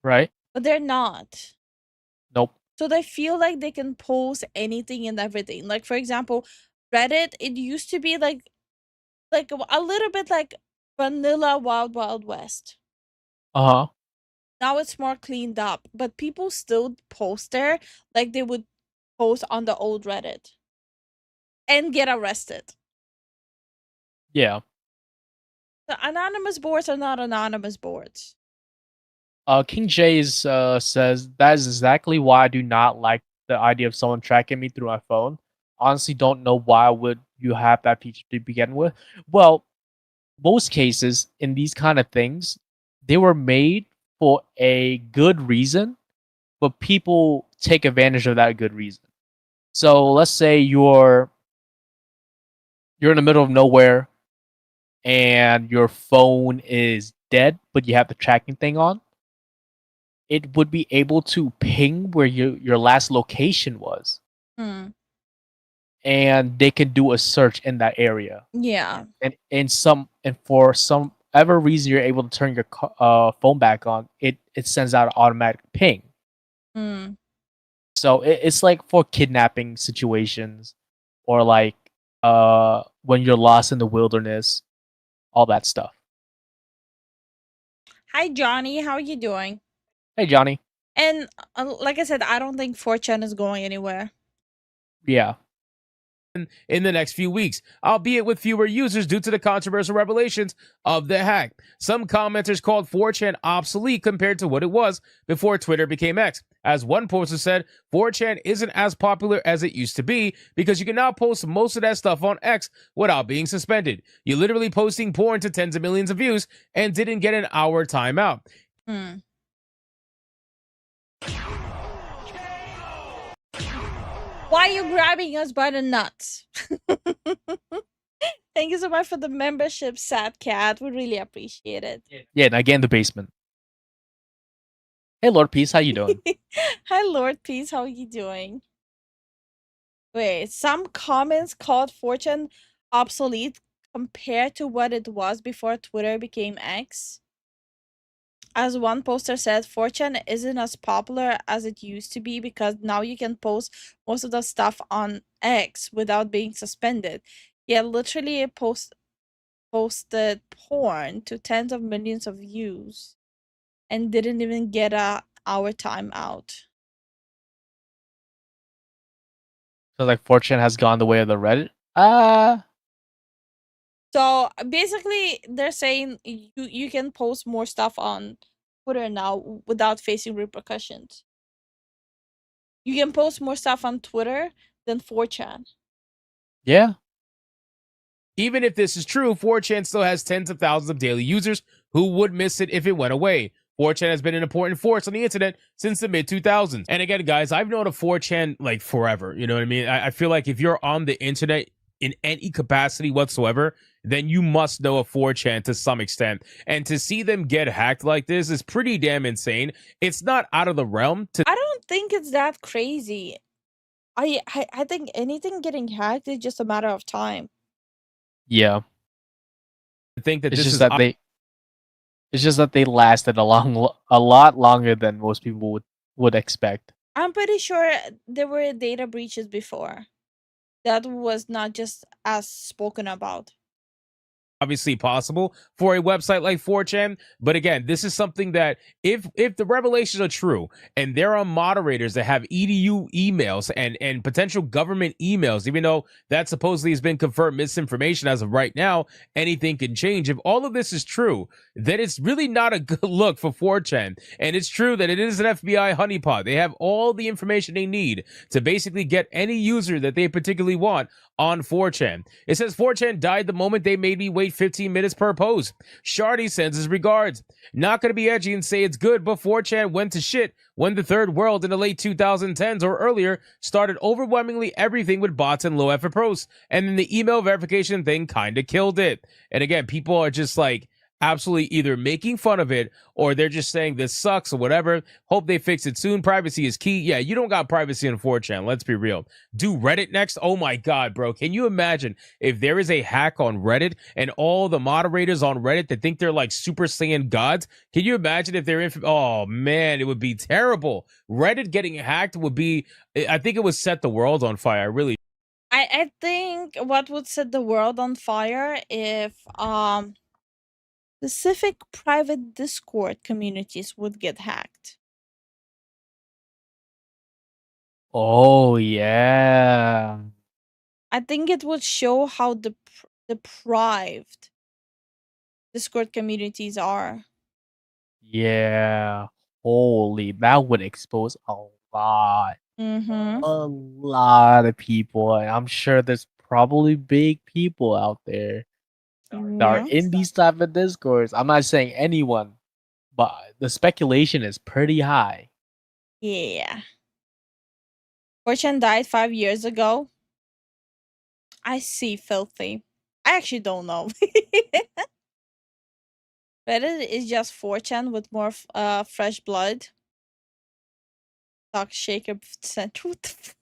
Right? but they're not. Nope. So they feel like they can post anything and everything. Like, for example, Reddit, it used to be like a little bit like vanilla Wild Wild West. Uh-huh. Now it's more cleaned up, but people still post there like they would post on the old Reddit and get arrested. Yeah. The anonymous boards are not anonymous boards. King Jays says, that is exactly why I do not like the idea of someone tracking me through my phone. Honestly, don't know why would you have that feature to begin with. Well, most cases in these kind of things, they were made for a good reason, but people take advantage of that good reason. So let's say you're in the middle of nowhere and your phone is dead, but you have the tracking thing on. It would be able to ping where your last location was. Hmm. And they can do a search in that area. Yeah. And for some ever reason you're able to turn your phone back on, it sends out an automatic ping. Hmm. So it's like for kidnapping situations, or like when you're lost in the wilderness, all that stuff. Hi, Johnny. How are you doing? Hey, Johnny. And like I said, I don't think 4chan is going anywhere. Yeah. In the next few weeks, albeit with fewer users due to the controversial revelations of the hack. Some commenters called 4chan obsolete compared to what it was before Twitter became X. As one poster said, 4chan isn't as popular as it used to be because you can now post most of that stuff on X without being suspended. You're literally posting porn to tens of millions of views and didn't get an hour timeout. Hmm. Why are you grabbing us by the nuts? Thank you so much for the membership, Sad Cat. We really appreciate it. Yeah, now get in the basement. Hey, Lord Peace, how you doing? Hi, Lord Peace. How are you doing? Wait, some comments called 4chan obsolete compared to what it was before Twitter became X. As one poster said, 4chan isn't as popular as it used to be because now you can post most of the stuff on X without being suspended. Yeah, literally it posted porn to tens of millions of views and didn't even get our time out. So like 4chan has gone the way of the Reddit. So basically, they're saying you can post more stuff on Twitter now without facing repercussions. You can post more stuff on Twitter than 4chan. Yeah. Even if this is true, 4chan still has tens of thousands of daily users who would miss it if it went away. 4chan has been an important force on the internet since the mid 2000s. And again, guys, I've known of 4chan like forever. You know what I mean? I feel like if you're on the internet in any capacity whatsoever, then you must know of 4chan to some extent. And to see them get hacked like this is pretty damn insane. It's not out of the realm to. I don't think it's that crazy. I think anything getting hacked is just a matter of time. Yeah. Think that it's this just is that they. It's just that they lasted a lot longer than most people would expect. I'm pretty sure there were data breaches before. That was not just as spoken about. Obviously possible for a website like 4chan, but again, this is something that if the revelations are true and there are moderators that have edu emails and potential government emails, even though that supposedly has been confirmed misinformation as of right now, anything can change. If all of this is true, then it's really not a good look for 4chan. And it's true that it is an FBI honeypot. They have all the information they need to basically get any user that they particularly want on 4chan. It says 4chan died the moment they made me wait 15 minutes per post. Shardy sends his regards. Not gonna be edgy and say it's good, but 4chan went to shit when the third world in the late 2010s or earlier started overwhelmingly everything with bots and low effort posts, and then the email verification thing kinda killed it. And again, people are just like absolutely either making fun of it or they're just saying this sucks or whatever. Hope they fix it soon. Privacy is key. Yeah, you don't got privacy on 4chan. Let's be real. Do Reddit next? Oh my God, bro. Can you imagine if there is a hack on Reddit and all the moderators on Reddit that think they're like Super Saiyan gods? Can you imagine if they're oh man, it would be terrible. Reddit getting hacked would be, I think it would set the world on fire. I really I think what would set the world on fire if specific private Discord communities would get hacked. Oh yeah. I think it would show how deprived Discord communities are. Yeah. Holy, that would expose a lot. Mm-hmm. A lot of people. And I'm sure there's probably big people out there that are Yeah. in these type of discords. I'm not saying anyone, but the speculation is pretty high. Yeah. 4chan died 5 years ago. I see filthy. I actually don't know. Reddit is just 4chan with more fresh blood. Doc Shaker Central. What the fuck?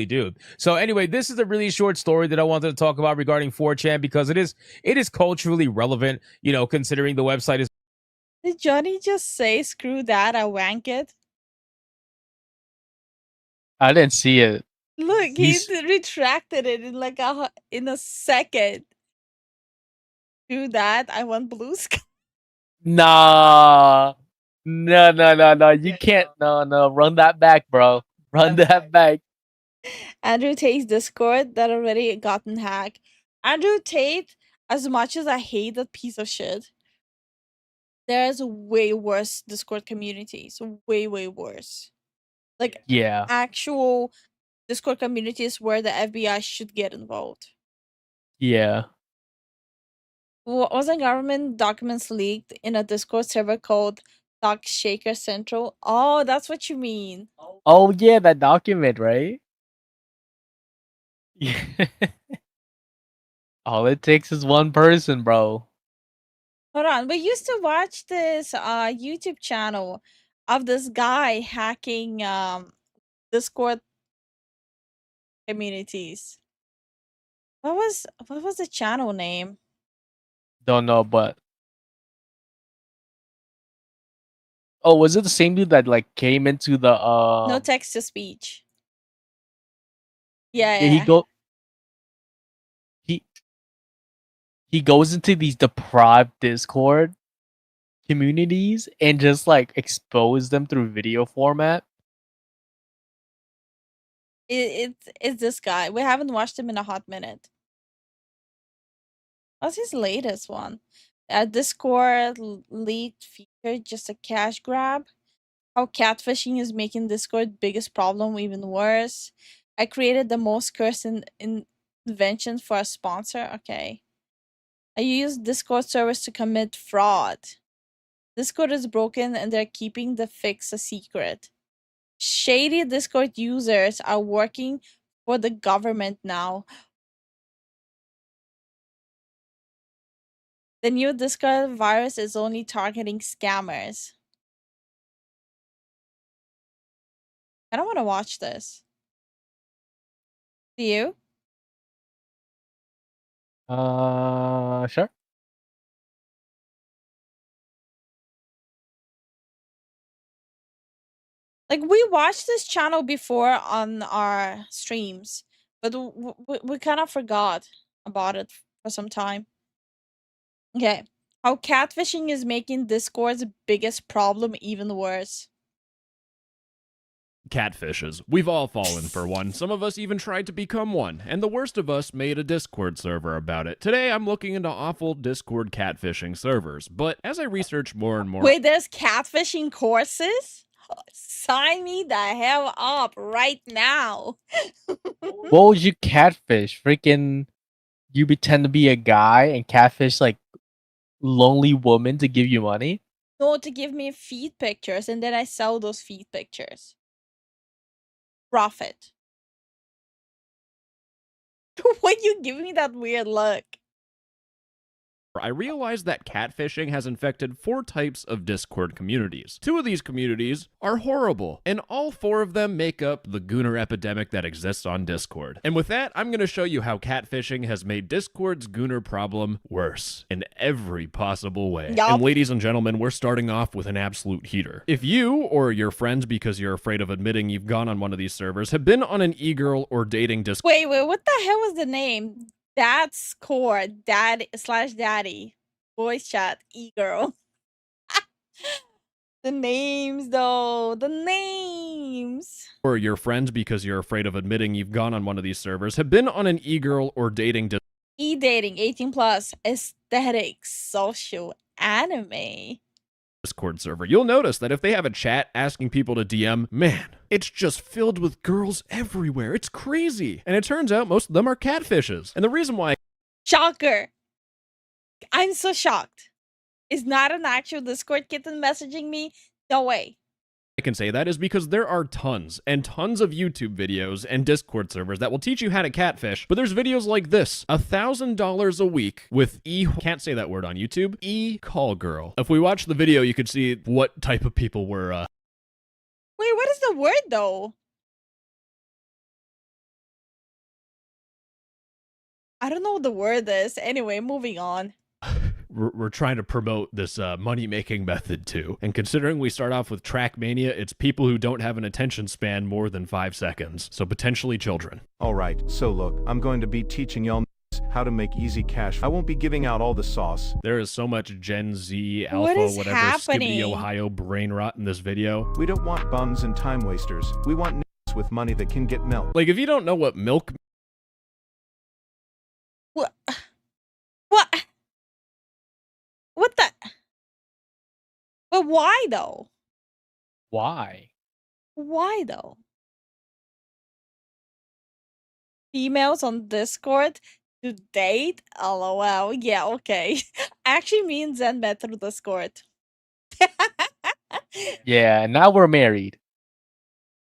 do. So anyway, this is a really short story that I wanted to talk about regarding 4chan because it is culturally relevant, you know, considering the website is. Did Johnny just say screw that, I wank it? I didn't see it. Look, he retracted it in like in a second. Screw that, I want blue sky. Nah. No. You can't. No. Run that back, bro. Run that back. Andrew Tate's Discord that already gotten hacked. Andrew Tate, as much as I hate that piece of shit, there's way worse Discord communities. Way worse. Like Yeah. actual Discord communities where the FBI should get involved. Yeah. Wasn't government documents leaked in a Discord server called Doc Shaker Central? Oh, that's what you mean. Oh yeah, that document, right? Yeah. All it takes is one person, bro. Hold on, we used to watch this YouTube channel of this guy hacking Discord communities. What was the channel name? Don't know, but oh, was it the same dude that like came into the No text to speech. Yeah, he goes into these deprived Discord communities and just like expose them through video format. It's this guy. We haven't watched him in a hot minute. What's his latest one? Discord leaked feature, just a cash grab. How catfishing is making Discord biggest problem even worse. I created the most cursed invention for a sponsor. Okay. I used Discord servers to commit fraud. Discord is broken and they're keeping the fix a secret. Shady Discord users are working for the government now. The new Discord virus is only targeting scammers. I don't want to watch this. Do you? Sure. Like, we watched this channel before on our streams, but we kind of forgot about it for some time. Okay. How catfishing is making Discord's biggest problem even worse. Catfishes. We've all fallen for one. Some of us even tried to become one. And the worst of us made a Discord server about it. Today, I'm looking into awful Discord catfishing servers. But as I research more and more... Wait, there's catfishing courses? Sign me the hell up right now. What would you catfish? Freaking, you pretend to be a guy and catfish like lonely woman to give you money? No, to give me feed pictures and then I sell those feed pictures. Profit. Why you give me that weird look? I realized that catfishing has infected 4 types of Discord communities. 2 of these communities are horrible, and all 4 of them make up the gooner epidemic that exists on Discord. And with that, I'm going to show you how catfishing has made Discord's gooner problem worse in every possible way. Yup. And ladies and gentlemen, we're starting off with an absolute heater. If you or your friends, because you're afraid of admitting you've gone on one of these servers, have been on an e-girl or dating Discord... Wait, what the hell was the name? That's core, dad/daddy, voice chat, e-girl. The names though, the names. Or your friends, because you're afraid of admitting you've gone on one of these servers, have been on an e-girl or dating E-dating, 18 plus, aesthetic, social, anime. Discord server. You'll notice that if they have a chat asking people to DM, man, it's just filled with girls everywhere. It's crazy. And it turns out most of them are catfishes. And the reason why... Shocker. I'm so shocked. Is not an actual Discord kitten messaging me? No way. I can say that is because there are tons and tons of YouTube videos and Discord servers that will teach you how to catfish, but there's videos like this, $1,000 a week with can't say that word on YouTube, call girl. If we watch the video, you could see what type of people were, Wait, what is the word though? I don't know what the word is. Anyway, moving on. We're trying to promote this money-making method too. And considering we start off with Trackmania, it's people who don't have an attention span more than 5 seconds. So potentially children. Alright, so look, I'm going to be teaching y'all how to make easy cash. I won't be giving out all the sauce. There is so much Gen Z, Alpha, What is whatever, happening? Skibbity Ohio brain rot in this video. We don't want bums and time wasters. We want niggas with money that can get milk. Like, if you don't know what milk... What? What? What the? But why though? Why? Why though? Females on Discord to date? LOL. Yeah, okay. Actually, me and Zen met through Discord. Yeah, and now we're married.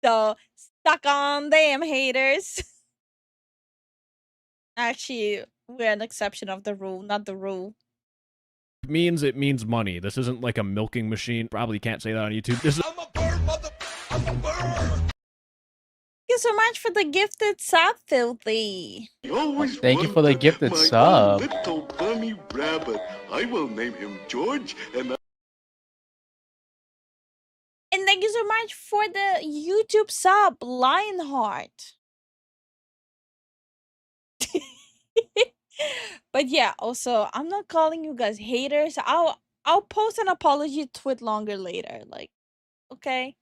So, stuck on them haters. Actually, we're an exception of the rule, not the rule. means it means money. This isn't like a milking machine. Probably can't say that on YouTube. This is Thank you so much for the gifted sub, Filthy. Thank you for the gifted sub. Little bunny rabbit. I will name him George, and thank you so much for the YouTube sub, Lionheart. But yeah, also, I'm not calling you guys haters. I'll post an apology tweet longer later. Like, okay.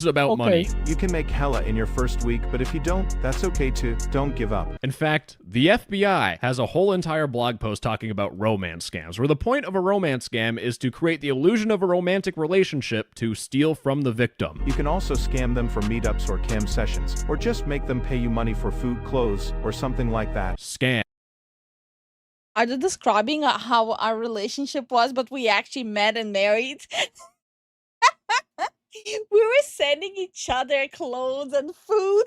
about money. You can make hella in your first week, but if you don't, that's okay too. Don't give up. In fact, the FBI has a whole entire blog post talking about romance scams, where the point of a romance scam is to create the illusion of a romantic relationship to steal from the victim. You can also scam them for meetups or cam sessions, or just make them pay you money for food, clothes, or something like that. Scam. Are they describing how our relationship was, but we actually met and married? We were sending each other clothes and food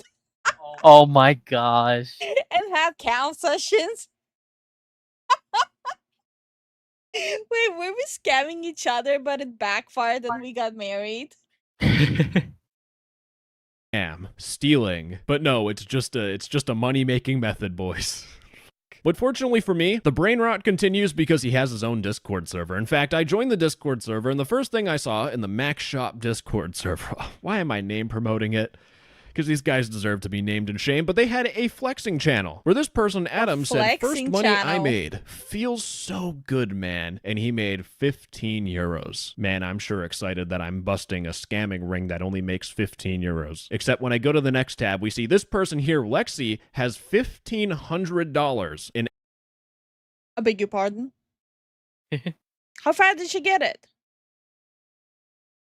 Oh my gosh. and had cam sessions. Wait, we were scamming each other, but it backfired and we got married. Scam. Stealing. But no, it's just a money-making method, boys. But fortunately for me, the brain rot continues because he has his own Discord server. In fact, I joined the Discord server, and the first thing I saw in the Max Shop Discord server, why am I name promoting it? Because these guys deserve to be named and shamed, but they had a flexing channel where this person, Adam, said, first money I made feels so good, man. And he made 15 euros. Man, I'm sure excited that I'm busting a scamming ring that only makes 15 euros. Except when I go to the next tab, we see this person here, Lexi, has $1,500 in... I beg your pardon? How far did she get it?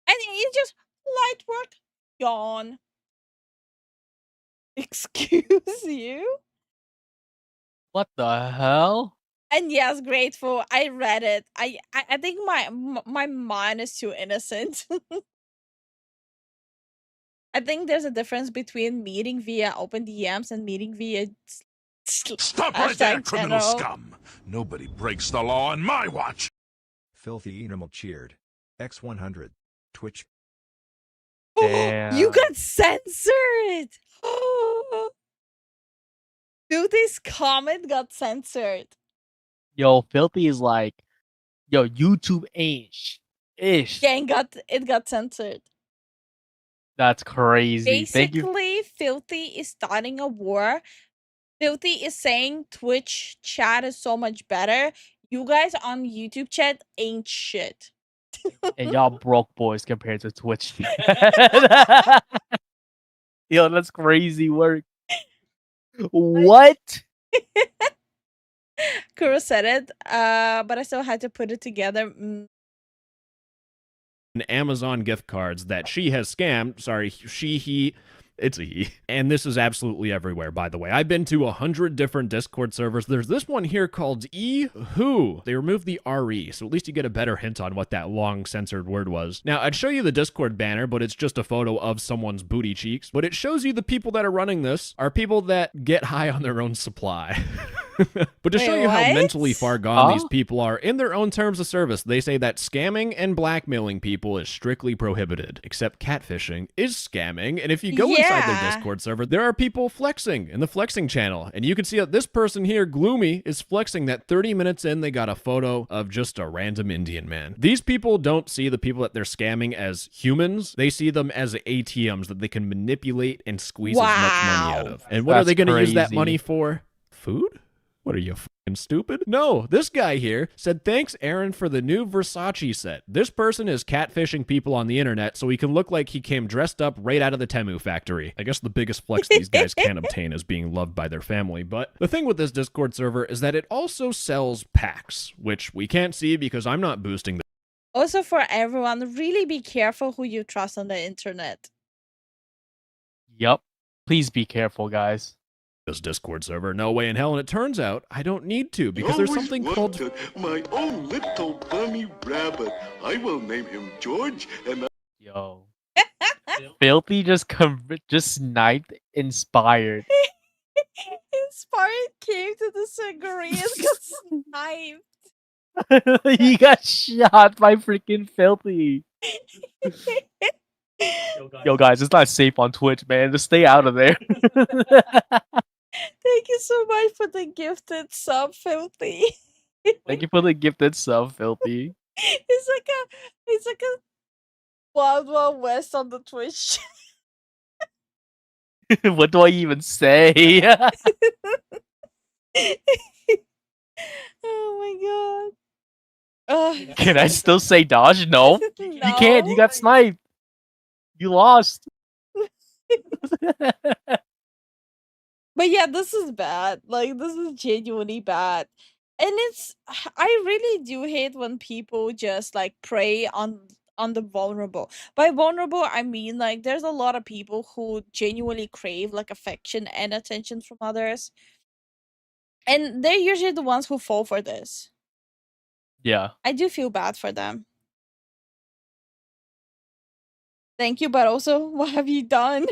And it's just light work. Yawn. Excuse you? What the hell? And yes, grateful. I read it. I think my mind is too innocent. I think there's a difference between meeting via open DMs and meeting via Stop right there, criminal channel. scum! Nobody breaks the law on my watch! Filthy Animal cheered. X100. Twitch. Damn. You got censored! Filthy's comment got censored. Yo, Filthy is like, yo, YouTube ain't ish. Yeah, it got censored. That's crazy. Thank you. Basically, Filthy is starting a war. Filthy is saying Twitch chat is so much better. You guys on YouTube chat ain't shit. And y'all broke boys compared to Twitch. Yo, that's crazy work. What? Kuro said it, but I still had to put it together. Amazon gift cards that she has scammed. Sorry, he. It's a he. And this is absolutely everywhere, by the way. I've been to 100 different Discord servers. There's this one here called Who. They removed the RE, so at least you get a better hint on what that long censored word was. Now, I'd show you the Discord banner, but it's just a photo of someone's booty cheeks. But it shows you the people that are running this are people that get high on their own supply. But to show you how mentally far gone these people are, in their own terms of service, they say that scamming and blackmailing people is strictly prohibited. Except catfishing is scamming, and if you go inside their Discord server, there are people flexing in the flexing channel. And you can see that this person here, Gloomy, is flexing that 30 minutes in, they got a photo of just a random Indian man. These people don't see the people that they're scamming as humans. They see them as ATMs that they can manipulate and squeeze as much money out of. And what are they going to use that money for? Food? What are you, fucking stupid? No, this guy here said, thanks, Aaron, for the new Versace set. This person is catfishing people on the internet so he can look like he came dressed up right out of the Temu factory. I guess the biggest flex these guys can't obtain is being loved by their family. But the thing with this Discord server is that it also sells packs, which we can't see because I'm not boosting them. Also, for everyone, really be careful who you trust on the internet. Yup. Please be careful, guys. This Discord server, no way in hell, and it turns out I don't need to because there's something called my own little bunny rabbit. I will name him George, and Yo. Filthy just sniped Inspired. Inspired came to the cigarette and got sniped. He got shot by freaking Filthy. Yo, guys, it's not safe on Twitch, man. Just stay out of there. Thank you so much for the gifted sub, Filthy. Thank you for the gifted sub, Filthy. It's like a Wild Wild West on the Twitch. What do I even say? Oh my god. Can I still say dodge? No. You can't. You got sniped. You lost. But yeah, this is bad. Like, this is genuinely bad. And I really do hate when people just like prey on the vulnerable. By vulnerable, I mean like there's a lot of people who genuinely crave like affection and attention from others. And they're usually the ones who fall for this. Yeah. I do feel bad for them. Thank you, but also, what have you done?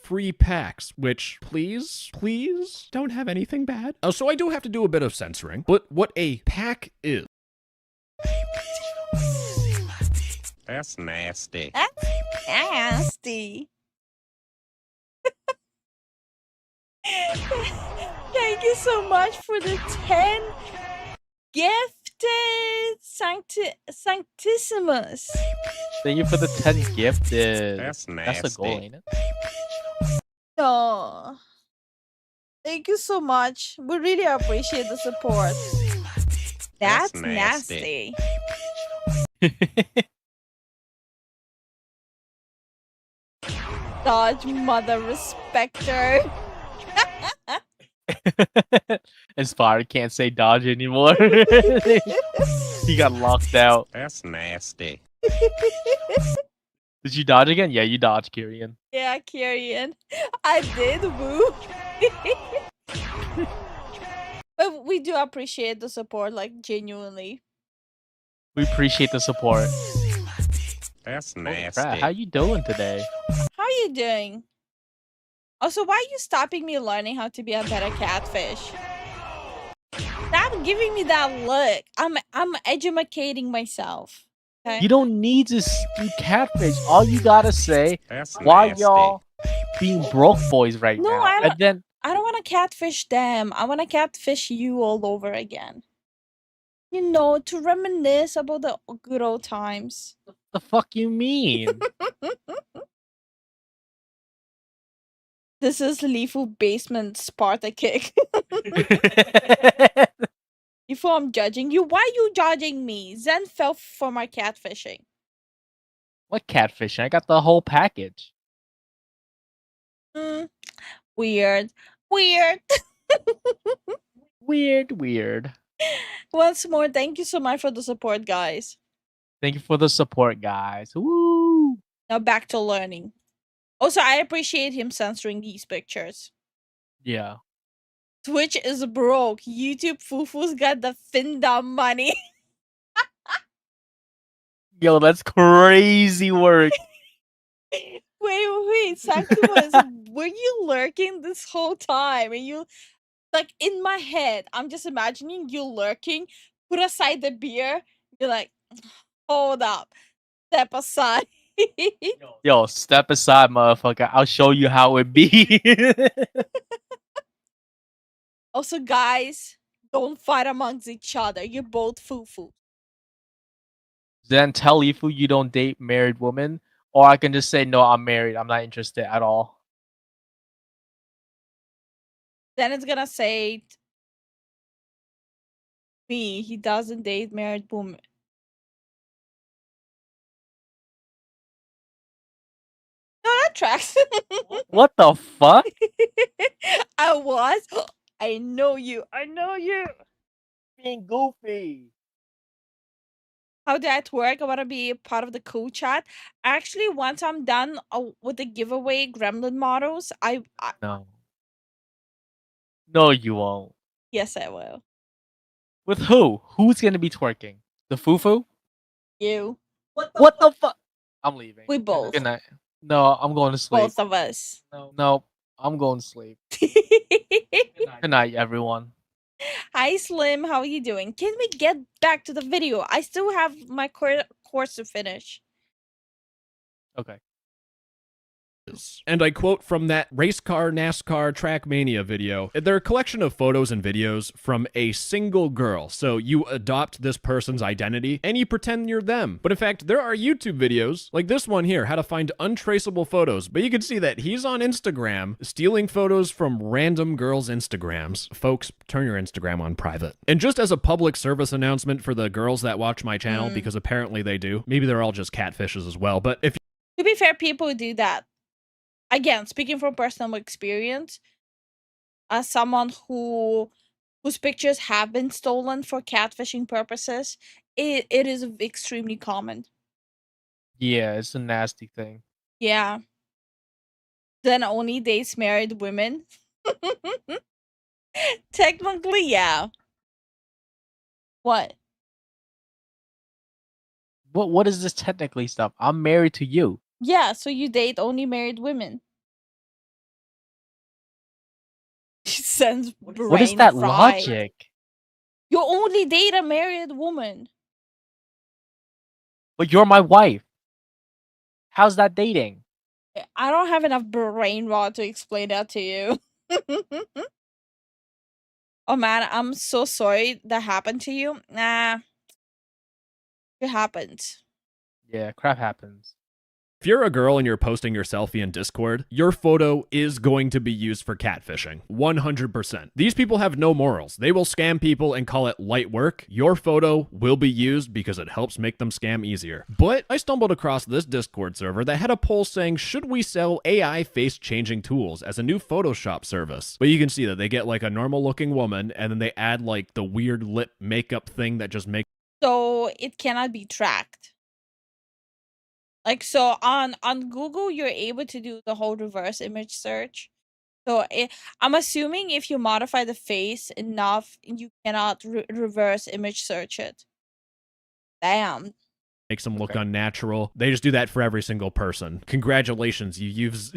Free packs, which please don't have anything bad. So I do have to do a bit of censoring, but what a pack is. That's nasty. That's nasty. Thank you so much for the 10 gifted Sanctissimus. Thank you for the 10 gifted. That's That's a goal, nasty. ain't it? Oh, thank you so much. We really appreciate the support. That's nasty. Dodge mother respecter. Inspired can't say dodge anymore. He got locked out. That's nasty. Did you dodge again? Yeah, you dodged, Kyrian. Yeah, Kyrian. I did, woo. But we do appreciate the support, like, genuinely. We appreciate the support. That's Holy nasty. crap, how you doing today? How are you doing? Also, why are you stopping me learning how to be a better catfish? Stop giving me that look. I'm educating myself. Okay? You don't need to do catfish. All you gotta say, That's why nasty. y'all being broke boys right No, now? I don't- And then I don't want to catfish them. I want to catfish you all over again. You know, to reminisce about the good old times. the fuck you mean? This is Lifu basement Sparta kick. Before I'm judging you, why are you judging me? Zen fell for my catfishing. What catfishing? I got the whole package. Weird. Weird. Weird. Once more, thank you so much for the support, guys. Thank you for the support, guys. Woo! Now back to learning. Also, I appreciate him censoring these pictures. Yeah. Twitch is broke. YouTube Fufu's got the Finda money. Yo, that's crazy work. Wait, Sanctimus, were you lurking this whole time? And you, like, in my head, I'm just imagining you lurking, put aside the beer, you're like, hold up, step aside. Yo, step aside, motherfucker. I'll show you how it be. Also, guys, don't fight amongst each other. You're both fufu. Then tell Lifu you don't date married women, or I can just say no, I'm married. I'm not interested at all. Then it's gonna say me, he doesn't date married women. No, that tracks. What the fuck? I was. I know you. I know you. Being goofy. How did that work? I want to be part of the cool chat. Actually, once I'm done with the giveaway gremlin models, I No. No, you won't. yes, I will. With who? Who's gonna be twerking? The fufu? You. What the fuck? I'm leaving. We both. Good night. No, I'm going to sleep. Both of us. No, I'm going to sleep. Good night, everyone. Hi, Slim. How are you doing? Can we get back to the video? I still have my course to finish. Okay. And I quote from that race car NASCAR Trackmania video. They're a collection of photos and videos from a single girl. So you adopt this person's identity and you pretend you're them. But in fact, there are YouTube videos like this one here, how to find untraceable photos. But you can see that he's on Instagram stealing photos from random girls' Instagrams. Folks, turn your Instagram on private. And just as a public service announcement for the girls that watch my channel, because apparently they do, maybe they're all just catfishes as well. But if To be fair, people do that. Again, speaking from personal experience, as someone whose pictures have been stolen for catfishing purposes, it is extremely common. Yeah, it's a nasty thing. Yeah. Then only dates married women. Technically, yeah. What? What is this technically stuff? I'm married to you. Yeah, so you date only married women. Sends brain What is that fried. logic? You only date a married woman. But you're my wife. How's that dating? I don't have enough brain rot to explain that to you. Oh man, I'm so sorry that happened to you. Nah. It happened. Yeah, crap happens. If you're a girl and you're posting your selfie in Discord, your photo is going to be used for catfishing. 100%. These people have no morals. They will scam people and call it light work. Your photo will be used because it helps make them scam easier. But I stumbled across this Discord server that had a poll saying, should we sell AI face-changing tools as a new Photoshop service? But you can see that they get like a normal looking woman and then they add like the weird lip makeup thing that just makes... So it cannot be tracked. Like, so on Google, you're able to do the whole reverse image search. So I'm assuming if you modify the face enough, you cannot reverse image search it. Damn. Makes them look unnatural. They just do that for every single person. Congratulations, you've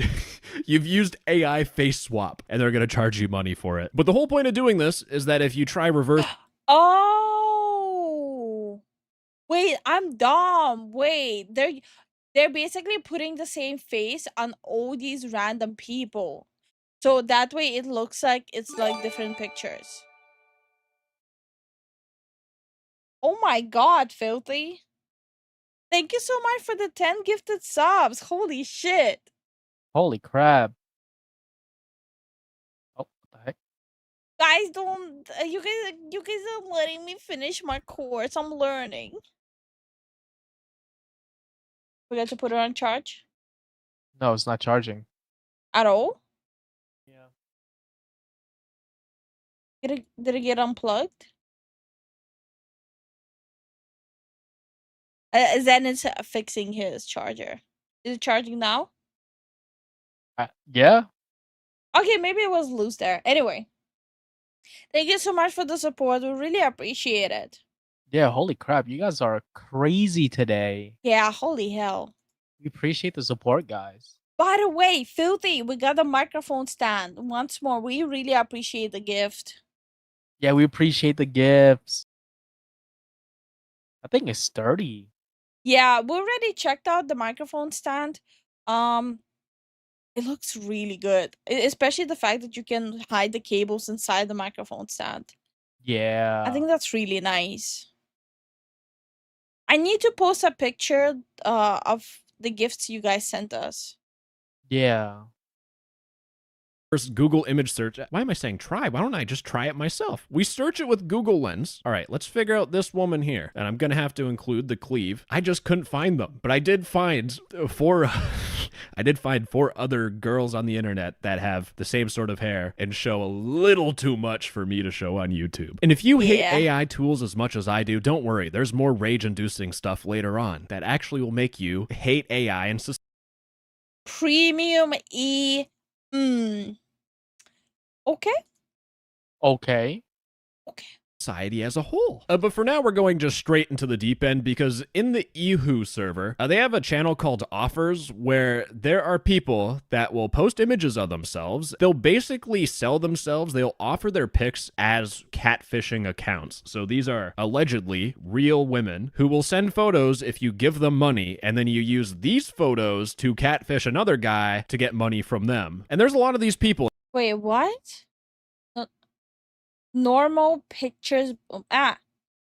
used AI face swap, and they're gonna charge you money for it. But the whole point of doing this is that if you try reverse... Oh! Wait, I'm dumb. Wait, they're basically putting the same face on all these random people. So that way it looks like it's like different pictures. Oh my god, Filthy. Thank you so much for the 10 gifted subs. Holy shit. Holy crap. Oh, what the heck? Guys, don't you guys are letting me finish my course. I'm learning. Forgot to put it on charge No, it's not charging. at all. Yeah. Did it get unplugged? Zen is fixing his charger. Is it charging now? Yeah. Okay, maybe it was loose there. Anyway, thank you so much for the support. We really appreciate it. Yeah, holy crap. You guys are crazy today. Yeah, holy hell. We appreciate the support, guys. By the way, Filthy, we got a microphone stand. Once more, we really appreciate the gift. Yeah, we appreciate the gifts. I think it's 30. Yeah, we already checked out the microphone stand. It looks really good. Especially the fact that you can hide the cables inside the microphone stand. Yeah. I think that's really nice. I need to post a picture of the gifts you guys sent us. Yeah. Google image search. Why am I saying try? Why don't I just try it myself? We search it with Google Lens. All right, let's figure out this woman here. And I'm going to have to include the cleave. I just couldn't find them. But I did find four other girls on the internet that have the same sort of hair and show a little too much for me to show on YouTube. And if you hate AI tools as much as I do, don't worry. There's more rage-inducing stuff later on that actually will make you hate AI and Premium E. Okay. Okay. Society as a whole. But for now, we're going just straight into the deep end because in the Ehu server, they have a channel called Offers where there are people that will post images of themselves. They'll basically sell themselves. They'll offer their pics as catfishing accounts. So these are allegedly real women who will send photos if you give them money, and then you use these photos to catfish another guy to get money from them. And there's a lot of these people. Wait, what? Normal pictures.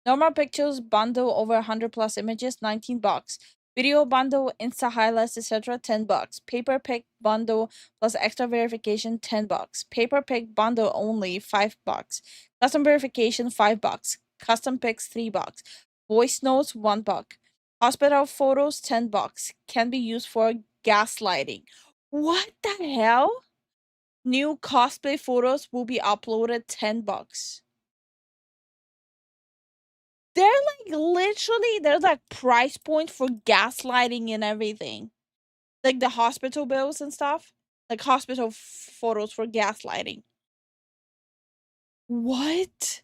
Normal pictures bundle over 100 plus images, $19. Video bundle, Insta highlights, etc., $10. Paper pic bundle plus extra verification, $10. Paper pic bundle only, $5. Custom verification, $5. Custom pics, $3. Voice notes, $1. Hospital photos, $10. Can be used for gaslighting. What the hell? New cosplay photos will be uploaded, $10. They're like literally, there's like price point for gaslighting and everything. Like the hospital bills and stuff. Like hospital photos for gaslighting. What?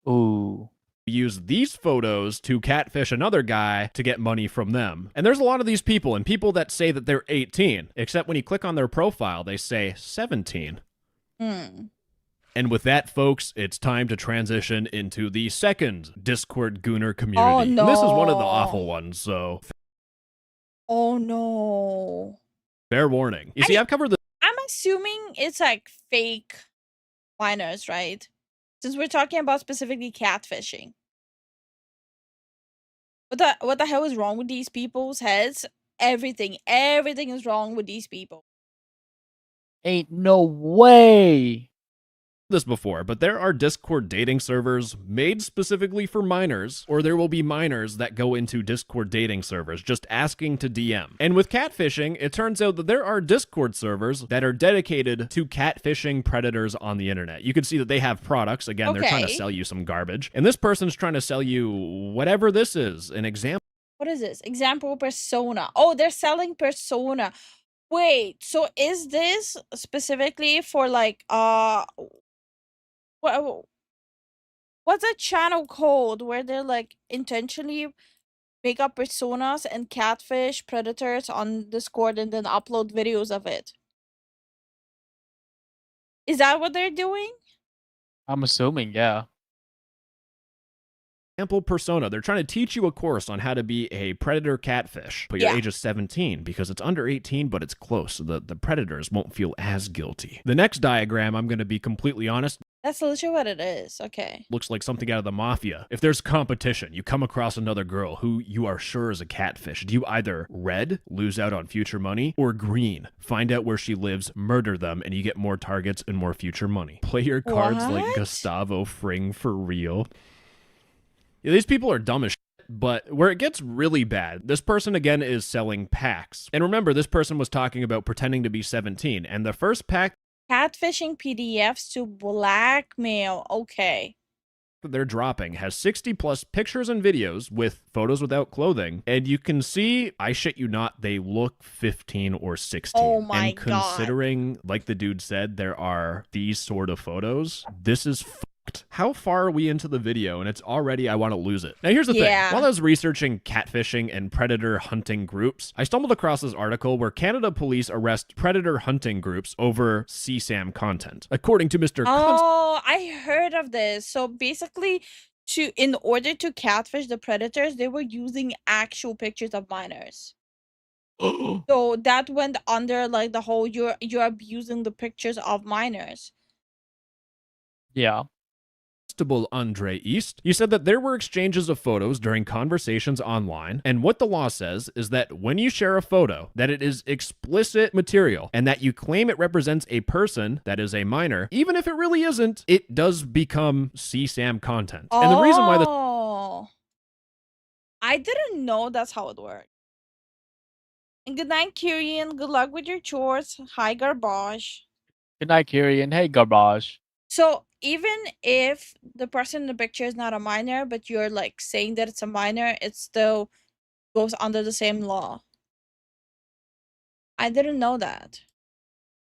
Ooh. Use these photos to catfish another guy to get money from them. And there's a lot of these people, and people that say that they're 18, except when you click on their profile, they say 17. And with that, folks, it's time to transition into the second Discord Gooner community. Oh, no. And this is one of the awful ones, so Oh no. fair warning. You see, I've covered the I'm assuming it's like fake minors, right? Since we're talking about specifically catfishing. What the hell is wrong with these people's heads? Everything is wrong with these people. Ain't no way. this before, but there are Discord dating servers made specifically for minors, or there will be minors that go into Discord dating servers just asking to DM. And with catfishing, it turns out that there are Discord servers that are dedicated to catfishing predators on the internet. You can see that they have products. Again, they're trying to sell you some garbage. And this person's trying to sell you whatever this is, an example. What is this? Example persona. Oh, they're selling persona. Wait, so is this specifically for like what's a channel called where they're like intentionally make up personas and catfish predators on Discord and then upload videos of it? Is that what they're doing? I'm assuming, yeah. Example persona. They're trying to teach you a course on how to be a predator catfish, but your age is 17 because it's under 18, but it's close. So the predators won't feel as guilty. The next diagram, I'm going to be completely honest, That's literally what it is. Okay. looks like something out of the mafia. If there's competition, you come across another girl who you are sure is a catfish. Do you either red, lose out on future money, or green, find out where she lives, murder them, and you get more targets and more future money? Play your cards like Gustavo Fring for real. Yeah, these people are dumb as shit, but where it gets really bad, this person again is selling packs. And remember, this person was talking about pretending to be 17, and the first pack Catfishing PDFs to blackmail. Okay. that they're dropping has 60 plus pictures and videos with photos without clothing, and you can see, I shit you not, they look 15 or 16. Oh my and considering, like the dude said, there are these sort of photos, this is fucked. How far are we into the video and it's already I want to lose it? Now here's the thing. While I was researching catfishing and predator hunting groups, I stumbled across this article where Canada police arrest predator hunting groups over CSAM content. According to Mr. Oh, I heard of this. So basically, in order to catfish the predators, they were using actual pictures of minors. So that went under like the whole you're abusing the pictures of minors. Yeah. Constable Andre East, you said that there were exchanges of photos during conversations online, and what the law says is that when you share a photo, that it is explicit material, and that you claim it represents a person that is a minor, even if it really isn't, it does become CSAM content. And the reason why this I didn't know that's how it worked. And good night, Kyrian. Good luck with your chores. Hi, Garbage. Good night, Kyrian. Hey, Garbage. So even if the person in the picture is not a minor, but you're like saying that it's a minor, it still goes under the same law. I didn't know that.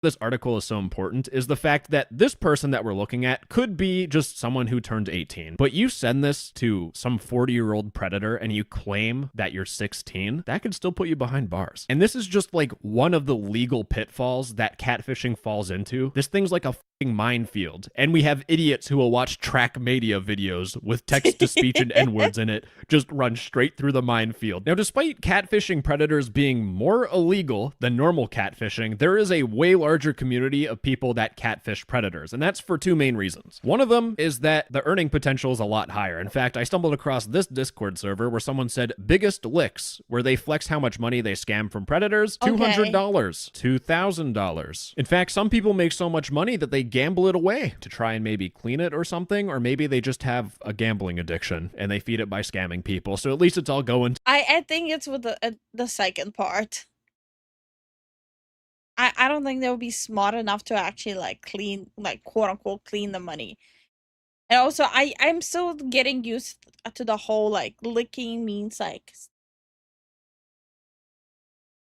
This article is so important is the fact that this person that we're looking at could be just someone who turned 18, but you send this to some 40-year-old predator and you claim that you're 16, that could still put you behind bars. And this is just like one of the legal pitfalls that catfishing falls into. This thing's like a fucking minefield, and we have idiots who will watch Trackmania videos with text-to-speech and N-words in it just run straight through the minefield. Now, despite catfishing predators being more illegal than normal catfishing, there is a way larger community of people that catfish predators, and that's for two main reasons. One of them is that the earning potential is a lot higher. In fact, I stumbled across this Discord server where someone said biggest licks, where they flex how much money they scam from predators. $200, $2,000. In fact, some people make so much money that they gamble it away to try and maybe clean it or something, or maybe they just have a gambling addiction and they feed it by scamming people. So at least it's all going. I think it's with the second part. I don't think they'll be smart enough to actually like clean, like quote unquote clean the money. And also I'm still getting used to the whole like licking means like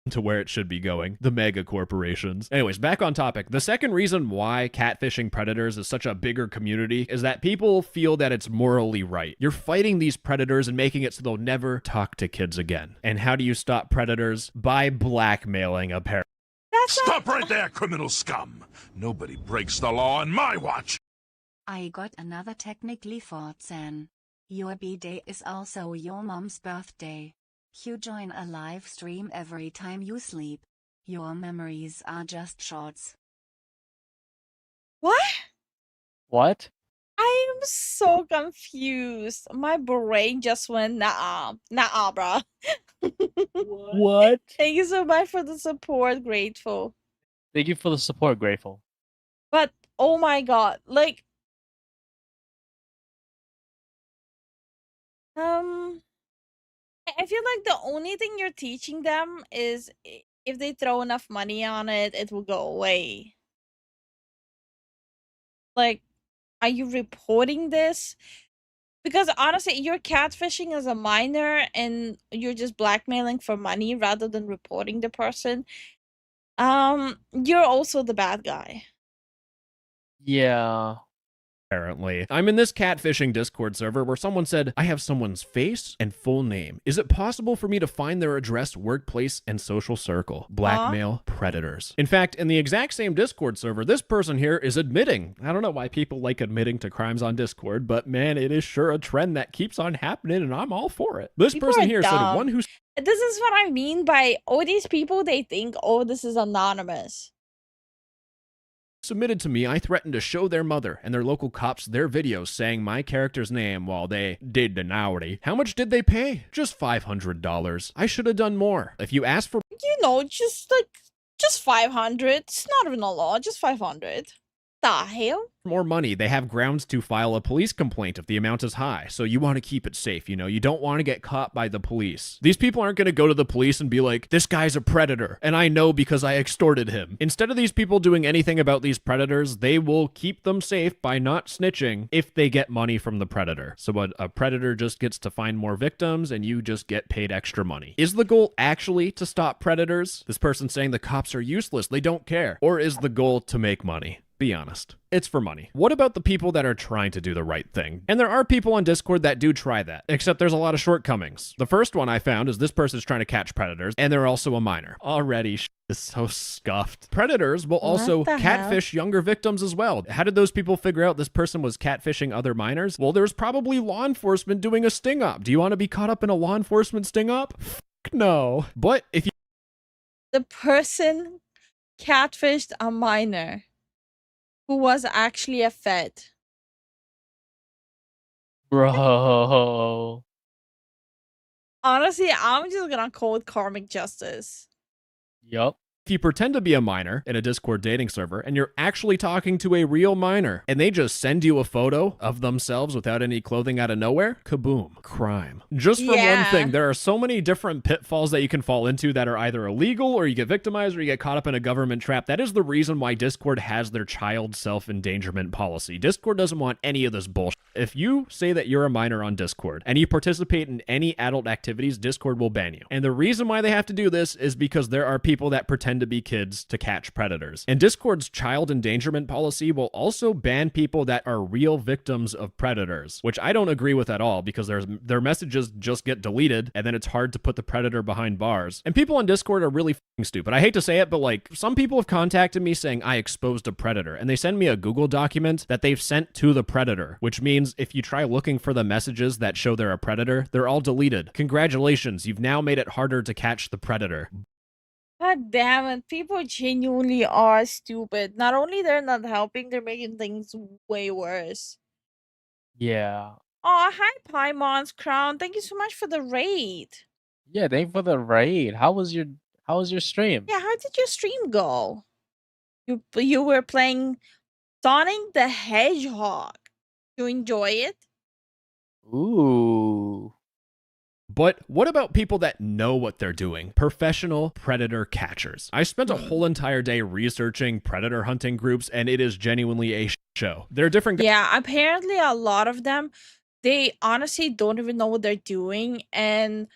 to where it should be going, the mega corporations. Anyways, back on topic. The second reason why catfishing predators is such a bigger community is that people feel that it's morally right. You're fighting these predators and making it so they'll never talk to kids again. And how do you stop predators? By blackmailing a parent. Stop right there, criminal scum! Nobody breaks the law on my watch! I got another technically for Zen. Your B-day is also your mom's birthday. You join a live stream every time you sleep. Your memories are just shorts. what? What? I am so confused. My brain just went nah, bruh. What? Thank you so much for the support, grateful. Thank you for the support, grateful. But oh my god, like I feel like the only thing you're teaching them is if they throw enough money on it, it will go away. Like, are you reporting this? Because honestly, you're catfishing as a minor and you're just blackmailing for money rather than reporting the person. You're also the bad guy. Yeah. Apparently. I'm in this catfishing Discord server where someone said, I have someone's face and full name. Is it possible for me to find their address, workplace, and social circle? Blackmail predators. In fact, in the exact same Discord server, this person here is admitting. I don't know why people like admitting to crimes on Discord, but man, it is sure a trend that keeps on happening and I'm all for it. This People person are here said dumb. one who This is what I mean by all these people, they think, oh, this is anonymous. submitted to me, I threatened to show their mother and their local cops their videos saying my character's name while they did the naughty. How much did they pay? Just $500. I should have done more. If you ask for, You know, just 500. It's not even a lot, just 500. The hell? more money, they have grounds to file a police complaint if the amount is high. So you want to keep it safe, you know? You don't want to get caught by the police. These people aren't going to go to the police and be like, this guy's a predator, and I know because I extorted him. Instead of these people doing anything about these predators, they will keep them safe by not snitching if they get money from the predator. So a predator just gets to find more victims and you just get paid extra money. Is the goal actually to stop predators? This person saying the cops are useless, they don't care. Or is the goal to make money? Be honest. It's for money. What about the people that are trying to do the right thing? And there are people on Discord that do try that, except there's a lot of shortcomings. The first one I found is this person's trying to catch predators, and they're also a minor. Already, is so scuffed. Predators will also catfish younger victims as well. How did those people figure out this person was catfishing other minors? Well, there's probably law enforcement doing a sting-up. Do you want to be caught up in a law enforcement sting-up? No. But if you... The person catfished a minor who was actually a fed. Bro. Honestly, I'm just gonna call it karmic justice. Yup. If you pretend to be a minor in a Discord dating server and you're actually talking to a real minor and they just send you a photo of themselves without any clothing out of nowhere, kaboom, crime. Just for one thing, there are so many different pitfalls that you can fall into that are either illegal or you get victimized or you get caught up in a government trap. That is the reason why Discord has their child self-endangerment policy. Discord doesn't want any of this bullshit. If you say that you're a minor on Discord and you participate in any adult activities, Discord will ban you. And the reason why they have to do this is because there are people that pretend to be kids to catch predators. And Discord's child endangerment policy will also ban people that are real victims of predators, which I don't agree with at all because their messages just get deleted and then it's hard to put the predator behind bars. And people on Discord are really fucking stupid. I hate to say it, but like some people have contacted me saying I exposed a predator and they send me a Google document that they've sent to the predator, which means if you try looking for the messages that show they're a predator, they're all deleted. Congratulations, you've now made it harder to catch the predator. God damn it, people genuinely are stupid. Not only they're not helping, they're making things way worse. Yeah. Oh, hi Paimon's Crown. Thank you so much for the raid. Yeah, thank you for the raid. How was your stream? Yeah, how did your stream go? You were playing Sonic the Hedgehog. You enjoy it? Ooh. But what about people that know what they're doing? Professional predator catchers. I spent a whole entire day researching predator hunting groups, and it is genuinely a show. There are different... Yeah, apparently a lot of them, they honestly don't even know what they're doing, and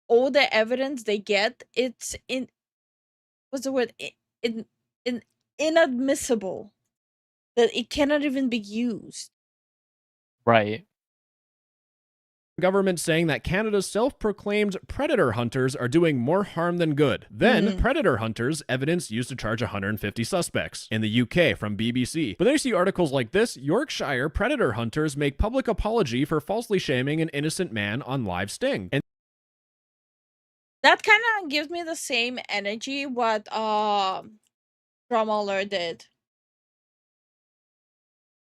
all the evidence they get, it's what's the word? Inadmissible. That it cannot even be used. Right. Government saying that Canada's self-proclaimed predator hunters are doing more harm than good. Then, predator hunters, evidence used to charge 150 suspects. In the UK, from BBC. But then you see articles like this, Yorkshire predator hunters make public apology for falsely shaming an innocent man on live sting. And that kind of gives me the same energy what Drama Alert did.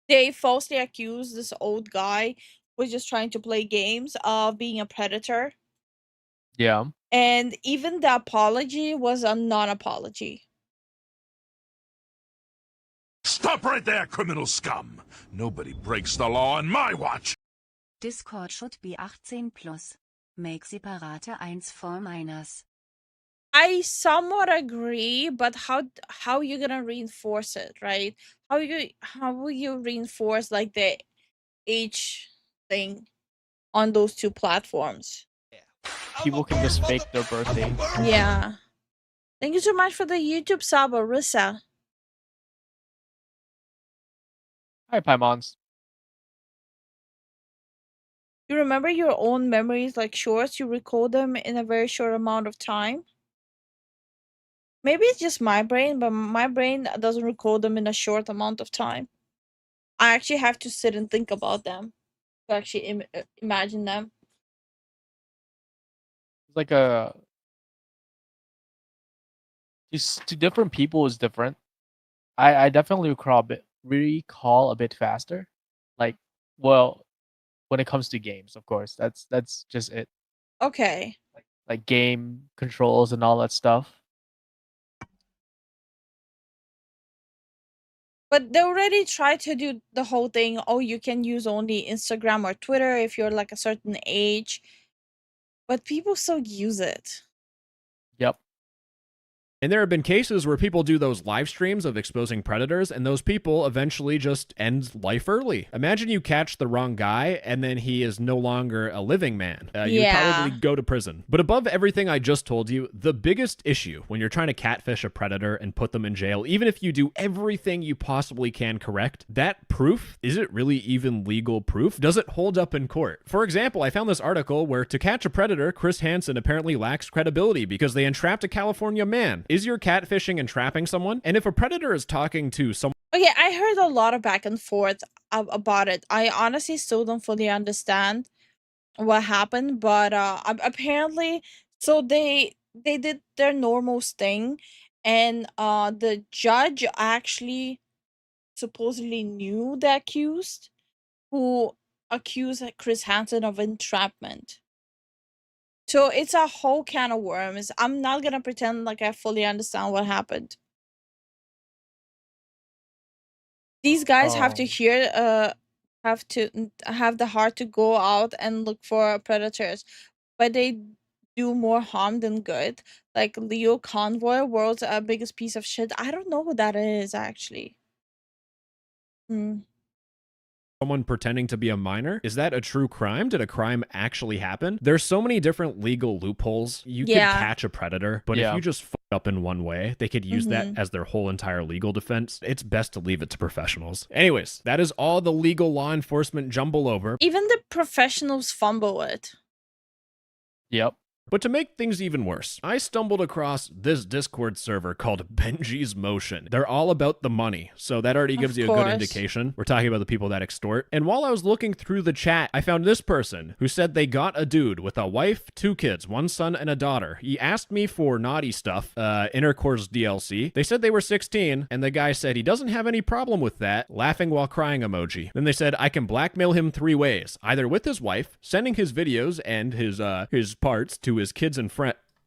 They falsely accused this old guy who was just trying to play games of being a predator. Yeah. And even the apology was a non-apology. Stop right there, criminal scum! Nobody breaks the law on my watch! Discord should be 18 plus. Make separate 1 for minors. I somewhat agree, but how are you gonna reinforce it, right? How will you reinforce like the age thing on those two platforms? People can just fake their birthday. Yeah. Thank you so much for the YouTube sub, Arissa. Hi, Paimons. You remember your own memories like shorts? You recall them in a very short amount of time? Maybe it's just my brain, but my brain doesn't recall them in a short amount of time. I actually have to sit and think about them to actually imagine them. It's like to different people is different. I definitely recall a bit faster. Like, well, when it comes to games, of course, that's just it. Okay. Like game controls and all that stuff. But they already tried to do the whole thing. Oh, you can use only Instagram or Twitter if you're like a certain age. But people still use it. Yep. And there have been cases where people do those live streams of exposing predators, and those people eventually just end life early. Imagine you catch the wrong guy, and then he is no longer a living man. You'd probably go to prison. But above everything I just told you, the biggest issue when you're trying to catfish a predator and put them in jail, even if you do everything you possibly can correct, that proof, is it really even legal proof? Does it hold up in court? For example, I found this article where to catch a predator, Chris Hansen apparently lacks credibility because they entrapped a California man. Is your catfishing and trapping someone? And if a predator is talking to someone... Okay, I heard a lot of back and forth about it. I honestly still don't fully understand what happened, but apparently, so they did their normal thing, and the judge actually supposedly knew the accused, who accused Chris Hansen of entrapment. So it's a whole can of worms. I'm not gonna pretend like I fully understand what happened. These guys have to have the heart to go out and look for predators, but they do more harm than good. Like Leo Convoy, world's biggest piece of shit. I don't know who that is actually. Someone pretending to be a minor? Is that a true crime? Did a crime actually happen? There's so many different legal loopholes. You could catch a predator, but if you just fuck up in one way, they could use that as their whole entire legal defense. It's best to leave it to professionals. Anyways, that is all the legal law enforcement jumble over. Even the professionals fumble it. Yep. But to make things even worse, I stumbled across this Discord server called Benji's Motion. They're all about the money, so that already gives you a good indication. We're talking about the people that extort. And while I was looking through the chat, I found this person who said they got a dude with a wife, 2 kids, 1 son, and a daughter. He asked me for naughty stuff, intercourse DLC. They said they were 16, and the guy said he doesn't have any problem with that, laughing while crying emoji. Then they said I can blackmail him 3 ways, either with his wife, sending his videos and his parts to his kids and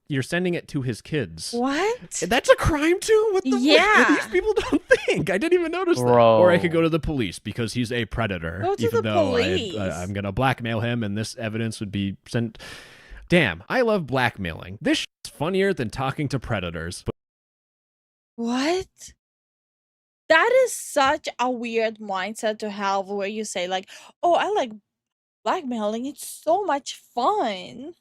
you're sending it to his kids. What? That's a crime too? What the Yeah. These people don't think. I didn't even notice that. Or I could go to the police because he's a predator. Go to even the though police. I'm going to blackmail him and this evidence would be sent. Damn, I love blackmailing. This shit's funnier than talking to predators. What? That is such a weird mindset to have where you say like, oh, I like blackmailing. It's so much fun.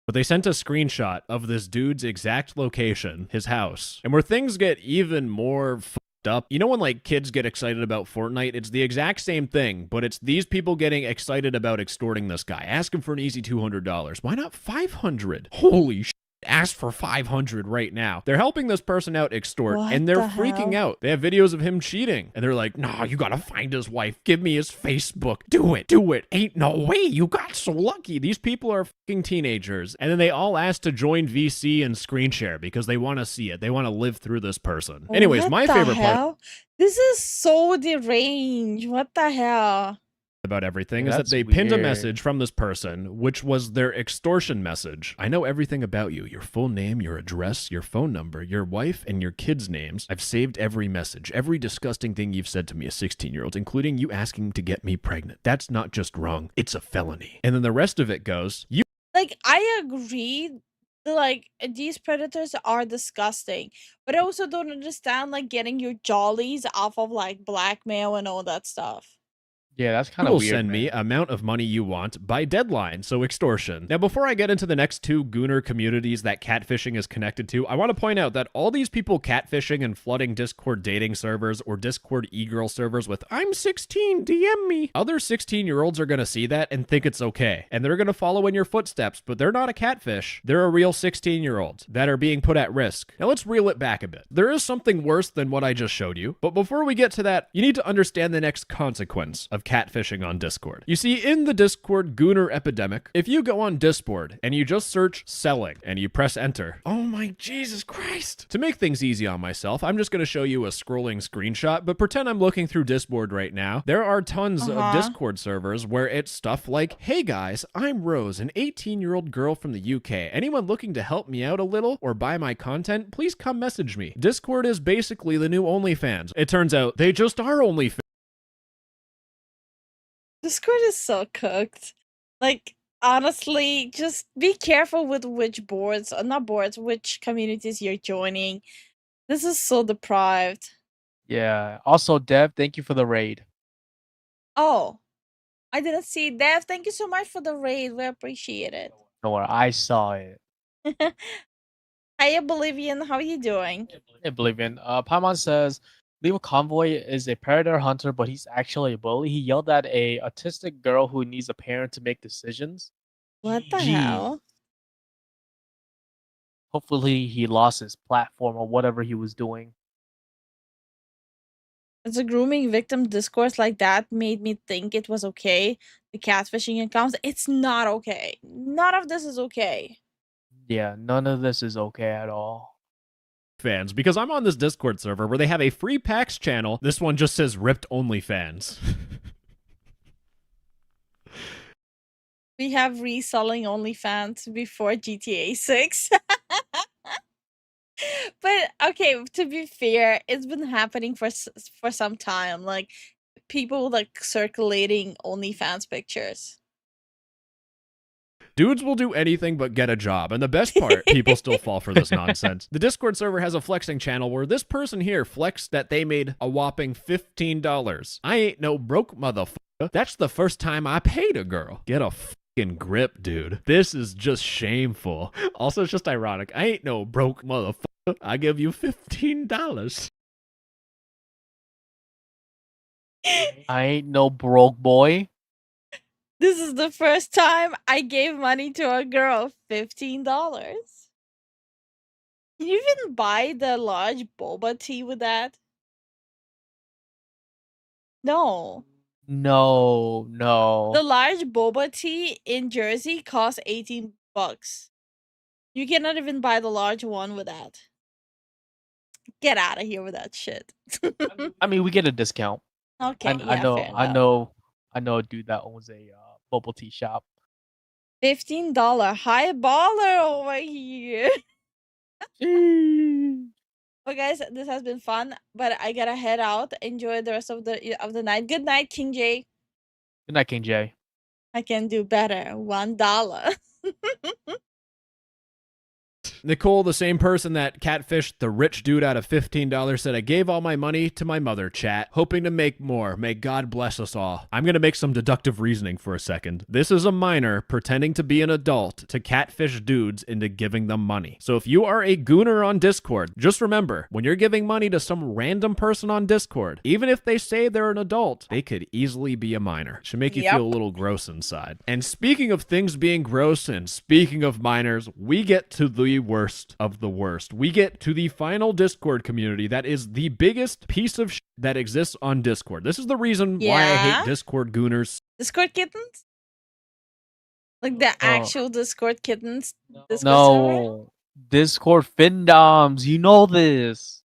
But they sent a screenshot of this dude's exact location, his house. And where things get even more fucked up, you know when like kids get excited about Fortnite? It's the exact same thing, but it's these people getting excited about extorting this guy. Ask him for an easy $200. Why not 500? Holy shit. Ask for 500 right now. They're helping this person out extort, and they're freaking out. They have videos of him cheating, and they're like, nah, you gotta find his wife. Give me his Facebook. Do it. Do it. Ain't no way. You got so lucky. These people are fucking teenagers. And then they all ask to join VC and screen share because they want to see it. They want to live through this person. Anyways, What my the favorite hell? part This is so deranged. What the hell? about everything Yeah, is that that's they pinned a weird. message from this person, which was their extortion message. I know everything about you, your full name, your address, your phone number, your wife, and your kids' names. I've saved every message, every disgusting thing you've said to me as 16-year-olds, including you asking to get me pregnant. That's not just wrong, it's a felony. And then the rest of it goes, you Like, I agree. Like, these predators are disgusting. But I also don't understand, like, getting your jollies off of, like, blackmail and all that stuff. Yeah, that's kind of will weird. send me amount of money you want by deadline, so extortion. Now, before I get into the next two Gooner communities that catfishing is connected to, I want to point out that all these people catfishing and flooding Discord dating servers or Discord e-girl servers with, I'm 16, DM me. Other 16-year-olds are going to see that and think it's okay, and they're going to follow in your footsteps, but they're not a catfish. They're a real 16-year-old that are being put at risk. Now, let's reel it back a bit. There is something worse than what I just showed you, but before we get to that, you need to understand the next consequence of catfishing on Discord. You see, in the Discord Gooner epidemic, if you go on Discord and you just search selling and you press enter, oh my Jesus Christ. To make things easy on myself, I'm just going to show you a scrolling screenshot, but pretend I'm looking through Discord right now. There are tons of Discord servers where it's stuff like, hey guys, I'm Rose, an 18-year-old girl from the UK. Anyone looking to help me out a little or buy my content, please come message me. Discord is basically the new OnlyFans. It turns out they just are OnlyFans. Discord is so cooked. Like, honestly, just be careful with which boards, not boards, which communities you're joining. This is so deprived. Yeah. Also, Dev, thank you for the raid. Oh, I didn't see Dev. Thank you so much for the raid. We appreciate it. Don't worry, I saw it. Hey, Bolivian, how are you doing? Hey, Oblivion. Paimon says, Leo Convoy is a predator hunter, but he's actually a bully. He yelled at a autistic girl who needs a parent to make decisions. What the Gee. hell? Hopefully he lost his platform or whatever he was doing. It's a grooming victim discourse like that made me think it was okay. The catfishing accounts, it's not okay. None of this is okay. Yeah, none of this is okay at all. Fans, because I'm on this Discord server where they have a free PAX channel. This one just says ripped OnlyFans. We have reselling OnlyFans before GTA 6. But okay, to be fair, it's been happening for some time. Like, people like circulating OnlyFans pictures. Dudes will do anything but get a job, and the best part, people still fall for this nonsense. The Discord server has a flexing channel where this person here flexed that they made a whopping $15. I ain't no broke motherfucker. That's the first time I paid a girl. Get a fucking grip, dude. This is just shameful. Also, it's just ironic. I ain't no broke motherfucker. I give you $15. I ain't no broke boy. This is the first time I gave money to a girl. $15. Can you even buy the large boba tea with that? No. No. The large boba tea in Jersey costs $18. You cannot even buy the large one with that. Get out of here with that shit. I mean, we get a discount. Okay, I know a dude that owns a bubble tea shop. $15 high baller over here. Well, guys, this has been fun, but I gotta head out. Enjoy the rest of the night. Good night, King J. Good night, King J. I can do better. $1. Nicole, the same person that catfished the rich dude out of $15, said, I gave all my money to my mother, chat, hoping to make more. May God bless us all. I'm going to make some deductive reasoning for a second. This is a minor pretending to be an adult to catfish dudes into giving them money. So if you are a gooner on Discord, just remember, when you're giving money to some random person on Discord, even if they say they're an adult, they could easily be a minor. Should make you feel a little gross inside. And speaking of things being gross and speaking of minors, we get to the worst of the worst. We get to the final Discord community that is the biggest piece of shit that exists on Discord. This is the reason why I hate Discord gooners. Discord kittens? Like the actual Discord kittens? Discord server? No. Discord findoms. You know this.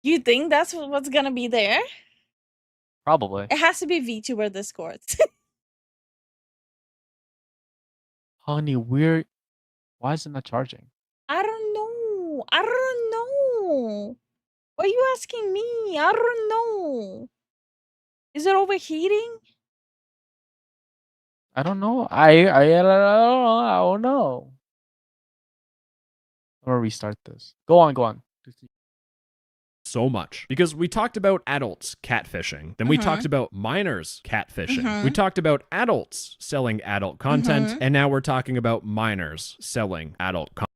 You think that's what's gonna be there? Probably. It has to be VTuber Discord. Honey, why is it not charging? I don't know. I don't know. Why are you asking me? I don't know. Is it overheating? I don't know. I don't know. I don't know. I'm gonna restart this. Go on. So much because we talked about adults catfishing, then we talked about minors catfishing, we talked about adults selling adult content, and now we're talking about minors selling adult content.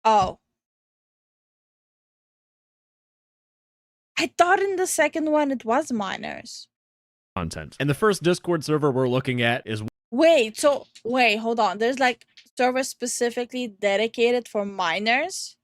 Oh, I thought in the second one it was minors. And the first Discord server we're looking at is wait, hold on, there's like servers specifically dedicated for minors.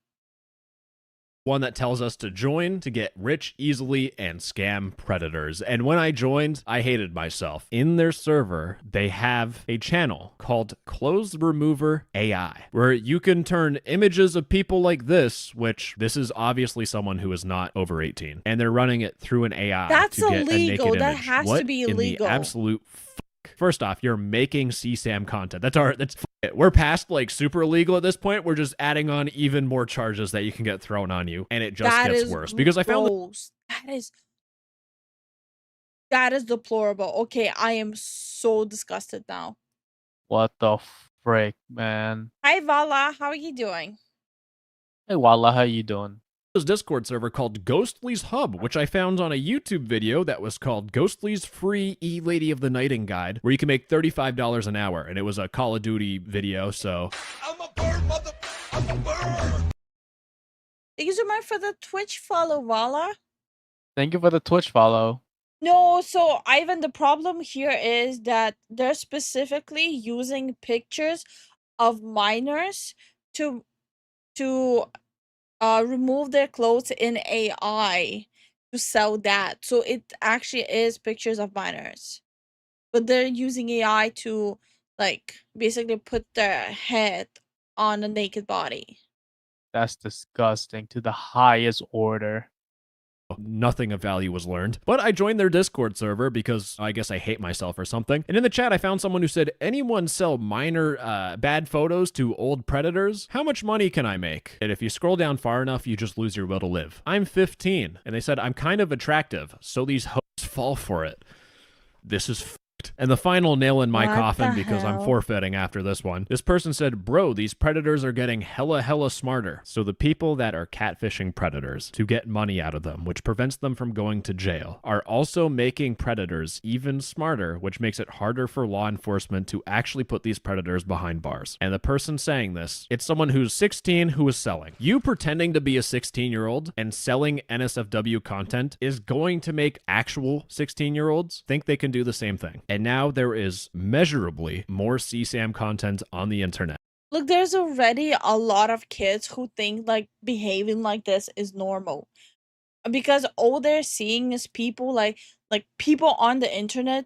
One that tells us to join to get rich easily and scam predators. And when I joined, I hated myself. In their server, they have a channel called Clothes Remover AI, where you can turn images of people like this, which this is obviously someone who is not over 18, and they're running it through an AI That's to get illegal. a naked image. That has what to be in illegal. the absolute First off, you're making CSAM content. We're past like super illegal at this point. We're just adding on even more charges that you can get thrown on you, and it just gets worse. Because I found that is deplorable. Okay, I am so disgusted now. What the frick, man? Hi Vala, how are you doing? Hey Walla, how you doing? Discord server called Ghostly's Hub, which I found on a YouTube video that was called Ghostly's Free E-Lady of the Nighting Guide, where you can make $35 an hour, and it was a Call of Duty video, so... Thank you so much for the Twitch follow, Vala. Thank you for the Twitch follow. No, so Ivan, the problem here is that they're specifically using pictures of minors to remove their clothes in AI to sell that. So it actually is pictures of minors, but they're using AI to like basically put their head on a naked body. That's disgusting to the highest order. Nothing of value was learned, but I joined their Discord server because I guess I hate myself or something. And in the chat, I found someone who said, anyone sell minor bad photos to old predators? How much money can I make? And if you scroll down far enough, you just lose your will to live. I'm 15. And they said, I'm kind of attractive, so these hoes fall for it. This is f***ed. And the final nail in my coffin, because I'm forfeiting after this one, this person said, bro, these predators are getting hella smarter. So the people that are catfishing predators to get money out of them, which prevents them from going to jail, are also making predators even smarter, which makes it harder for law enforcement to actually put these predators behind bars. And the person saying this, it's someone who's 16 who is selling. You pretending to be a 16-year-old and selling NSFW content is going to make actual 16-year-olds think they can do the same thing. And now there is measurably more CSAM content on the internet. Look, there's already a lot of kids who think like behaving like this is normal. Because all they're seeing is people like people on the internet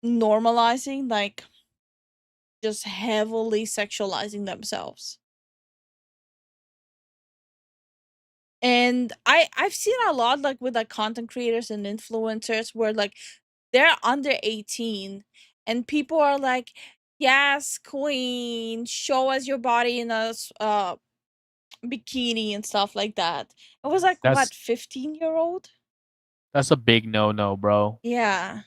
normalizing, like just heavily sexualizing themselves. And I've seen a lot like with like content creators and influencers where like they're under 18 and people are like, yes, queen, show us your body in a bikini and stuff like that. It was like, That's what, 15-year-old? a big no-no, bro. Yeah.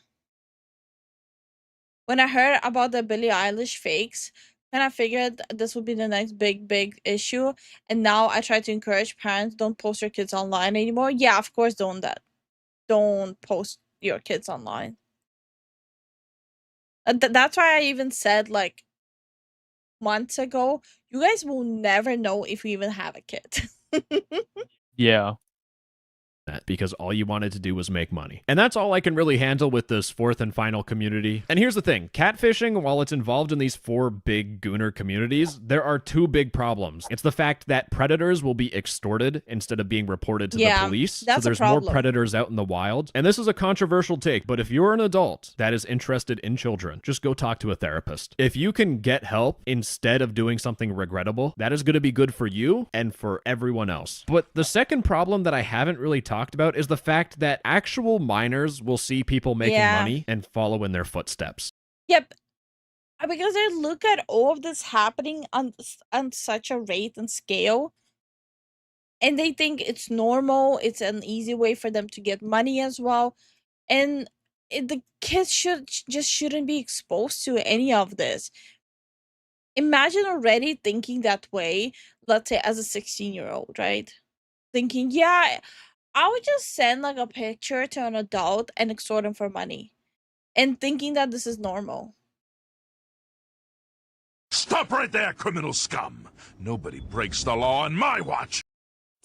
When I heard about the Billie Eilish fakes, then I figured this would be the next big issue. And now I try to encourage parents, don't post your kids online anymore. Yeah, of course, don't that. Don't post your kids online. That's why I even said, like, months ago, you guys will never know if you even have a kid. Yeah. That because all you wanted to do was make money. And that's all I can really handle with this fourth and final community. And here's the thing, catfishing, while it's involved in these 4 big gooner communities, there are 2 big problems. It's the fact that predators will be extorted instead of being reported to the police. So there's more predators out in the wild. And this is a controversial take, but if you're an adult that is interested in children, just go talk to a therapist. If you can get help instead of doing something regrettable, that is going to be good for you and for everyone else. But the second problem that I haven't really talked about is the fact that actual minors will see people making money and follow in their footsteps. Yep. Because they look at all of this happening on such a rate and scale, and they think it's normal, it's an easy way for them to get money as well, and the kids shouldn't be exposed to any of this. Imagine already thinking that way, let's say as a 16-year-old, right? Thinking, yeah, I would just send like a picture to an adult and extort them for money, and thinking that this is normal. Stop right there, criminal scum! Nobody breaks the law on my watch!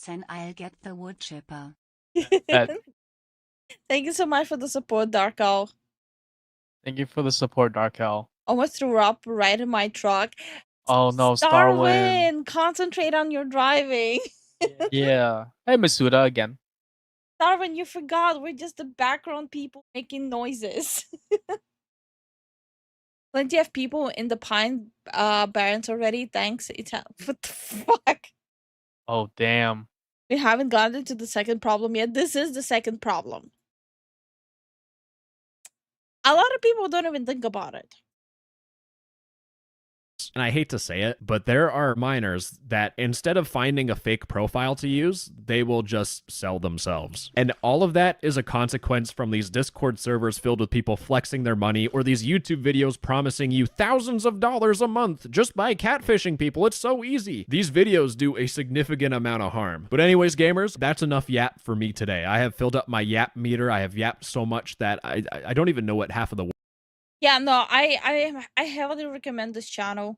Then I'll get the wood chipper. Thank you so much for the support, Dark Owl. Thank you for the support, Dark Owl. Almost threw up right in my truck. Oh no, Starwin. Concentrate on your driving. Yeah. Hey, Masuda again. Starwin, you forgot we're just the background people making noises. Plenty of people in the Pine Barrens already. Thanks. What the fuck? Oh damn. We haven't gotten to the second problem yet. This is the second problem. A lot of people don't even think about it. And I hate to say it, but there are minors that instead of finding a fake profile to use, they will just sell themselves. And all of that is a consequence from these Discord servers filled with people flexing their money, or these YouTube videos promising you thousands of dollars a month just by catfishing people. It's so easy. These videos do a significant amount of harm. But anyways, gamers, that's enough yap for me today. I have filled up my yap meter. I have yapped so much that I don't even know what half of the Yeah, no, I heavily recommend this channel.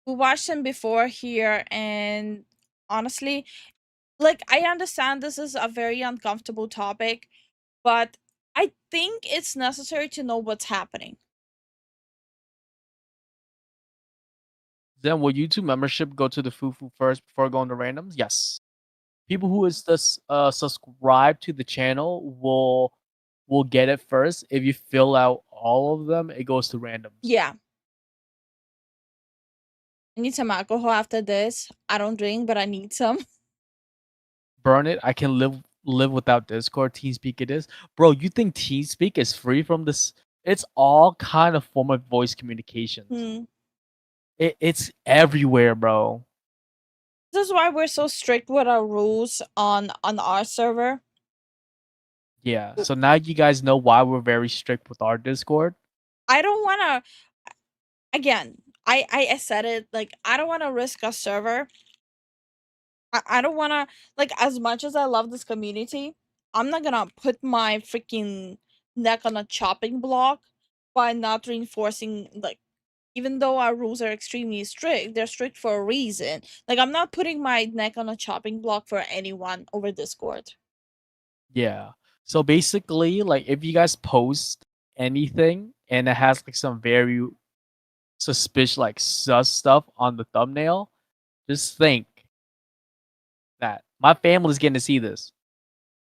We watched him before here, and honestly, like, I understand this is a very uncomfortable topic, but I think it's necessary to know what's happening. Then will YouTube membership go to the Fufu first before going to randoms? Yes. People who is this subscribe to the channel will get it first. If you fill out all of them, it goes to randoms. Yeah. I need some alcohol after this. I don't drink, but I need some. Burn it. I can live without Discord. TeamSpeak it is. Bro, you think TeamSpeak is free from this? It's all kind of form of voice communications. It's everywhere, bro. This is why we're so strict with our rules on our server. Yeah. So now you guys know why we're very strict with our Discord. I don't want to. Again, I said it, like, I don't want to risk a server. I don't want to, like, as much as I love this community, I'm not gonna put my freaking neck on a chopping block by not reinforcing, like, even though our rules are extremely strict, they're strict for a reason. Like, I'm not putting my neck on a chopping block for anyone over Discord. Yeah. So basically, like, if you guys post anything and it has like some very suspicious, like, sus stuff on the thumbnail, just think that my family's getting to see this.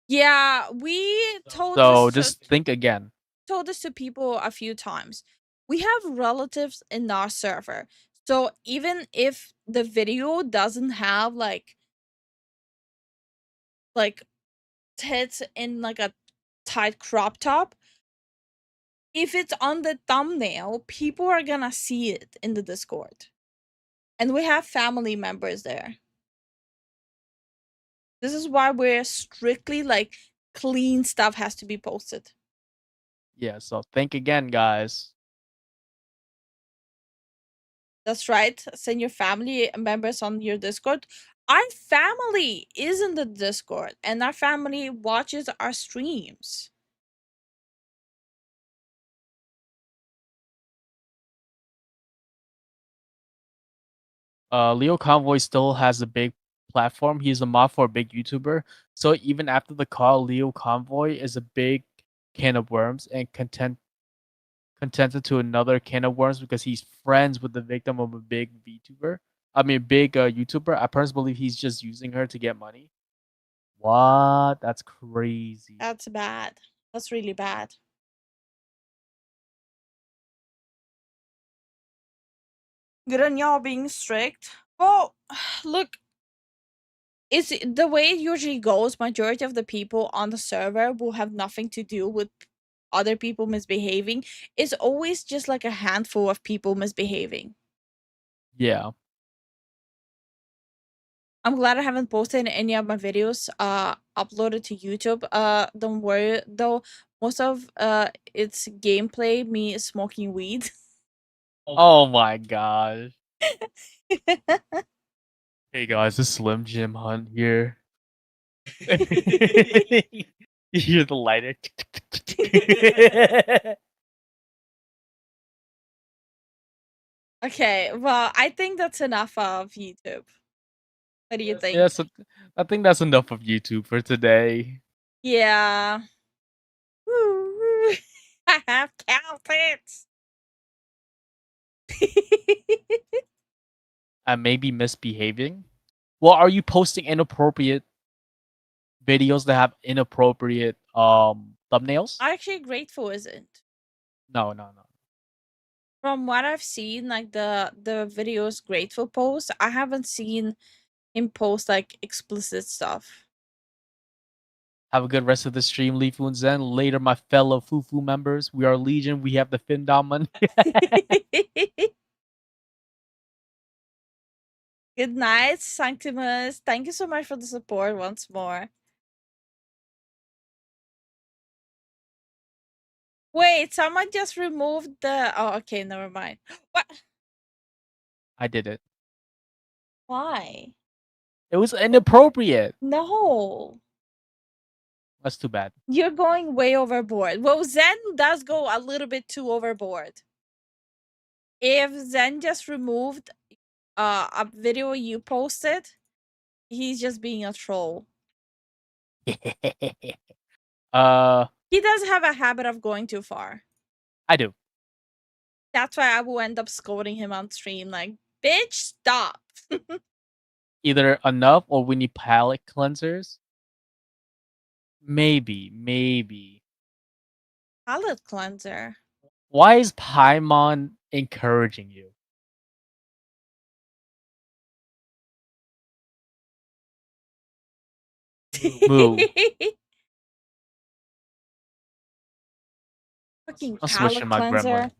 Yeah, we told So this just think again. told this to people a few times. We have relatives in our server. So even if the video doesn't have like tits in like a tight crop top, if it's on the thumbnail, people are gonna see it in the Discord. And we have family members there. This is why we're strictly like clean stuff has to be posted. Yeah, so think again, guys. That's right. Send your family members on your Discord. Our family is in the Discord and our family watches our streams. Leo Convoy still has a big platform. He's a mod for a big YouTuber. So even after the call, Leo Convoy is a big can of worms and contented to another can of worms because he's friends with the victim of a big VTuber. I mean, big YouTuber. I personally believe he's just using her to get money. What? That's crazy. That's bad. That's really bad. Good on y'all being strict. Well, look, it's the way it usually goes. Majority of the people on the server will have nothing to do with other people misbehaving. It's always just like a handful of people misbehaving. Yeah. I'm glad I haven't posted any of my videos uploaded to YouTube. Don't worry though, most of it's gameplay, me smoking weed. Oh my gosh. Hey guys, it's Slim Jim Hunt here. You hear the lighter. Okay, well, I think that's enough of YouTube. What do you think? Yeah, so I think that's enough of YouTube for today. Yeah. Woo, woo. I have counted. I may be misbehaving. Well, are you posting inappropriate videos that have inappropriate thumbnails? Actually, Grateful isn't. No. From what I've seen, like the videos Grateful posts, I haven't seen him post like explicit stuff. Have a good rest of the stream, Lifu and Zen. Later, my fellow Fufu members. We are Legion. We have the Findom money. Good night, Sanctimus. Thank you so much for the support once more. Wait, someone just removed the... Oh, okay, never mind. What? I did it. Why? It was inappropriate. No. That's too bad. You're going way overboard. Well, Zen does go a little bit too overboard. If Zen just removed a video you posted, he's just being a troll. He does have a habit of going too far. I do. That's why I will end up scolding him on stream like, bitch, stop. Either enough or we need palate cleansers. Maybe. Palette cleanser. Why is Paimon encouraging you? Moo. Fucking I'll switch to palette my cleanser. gremlin.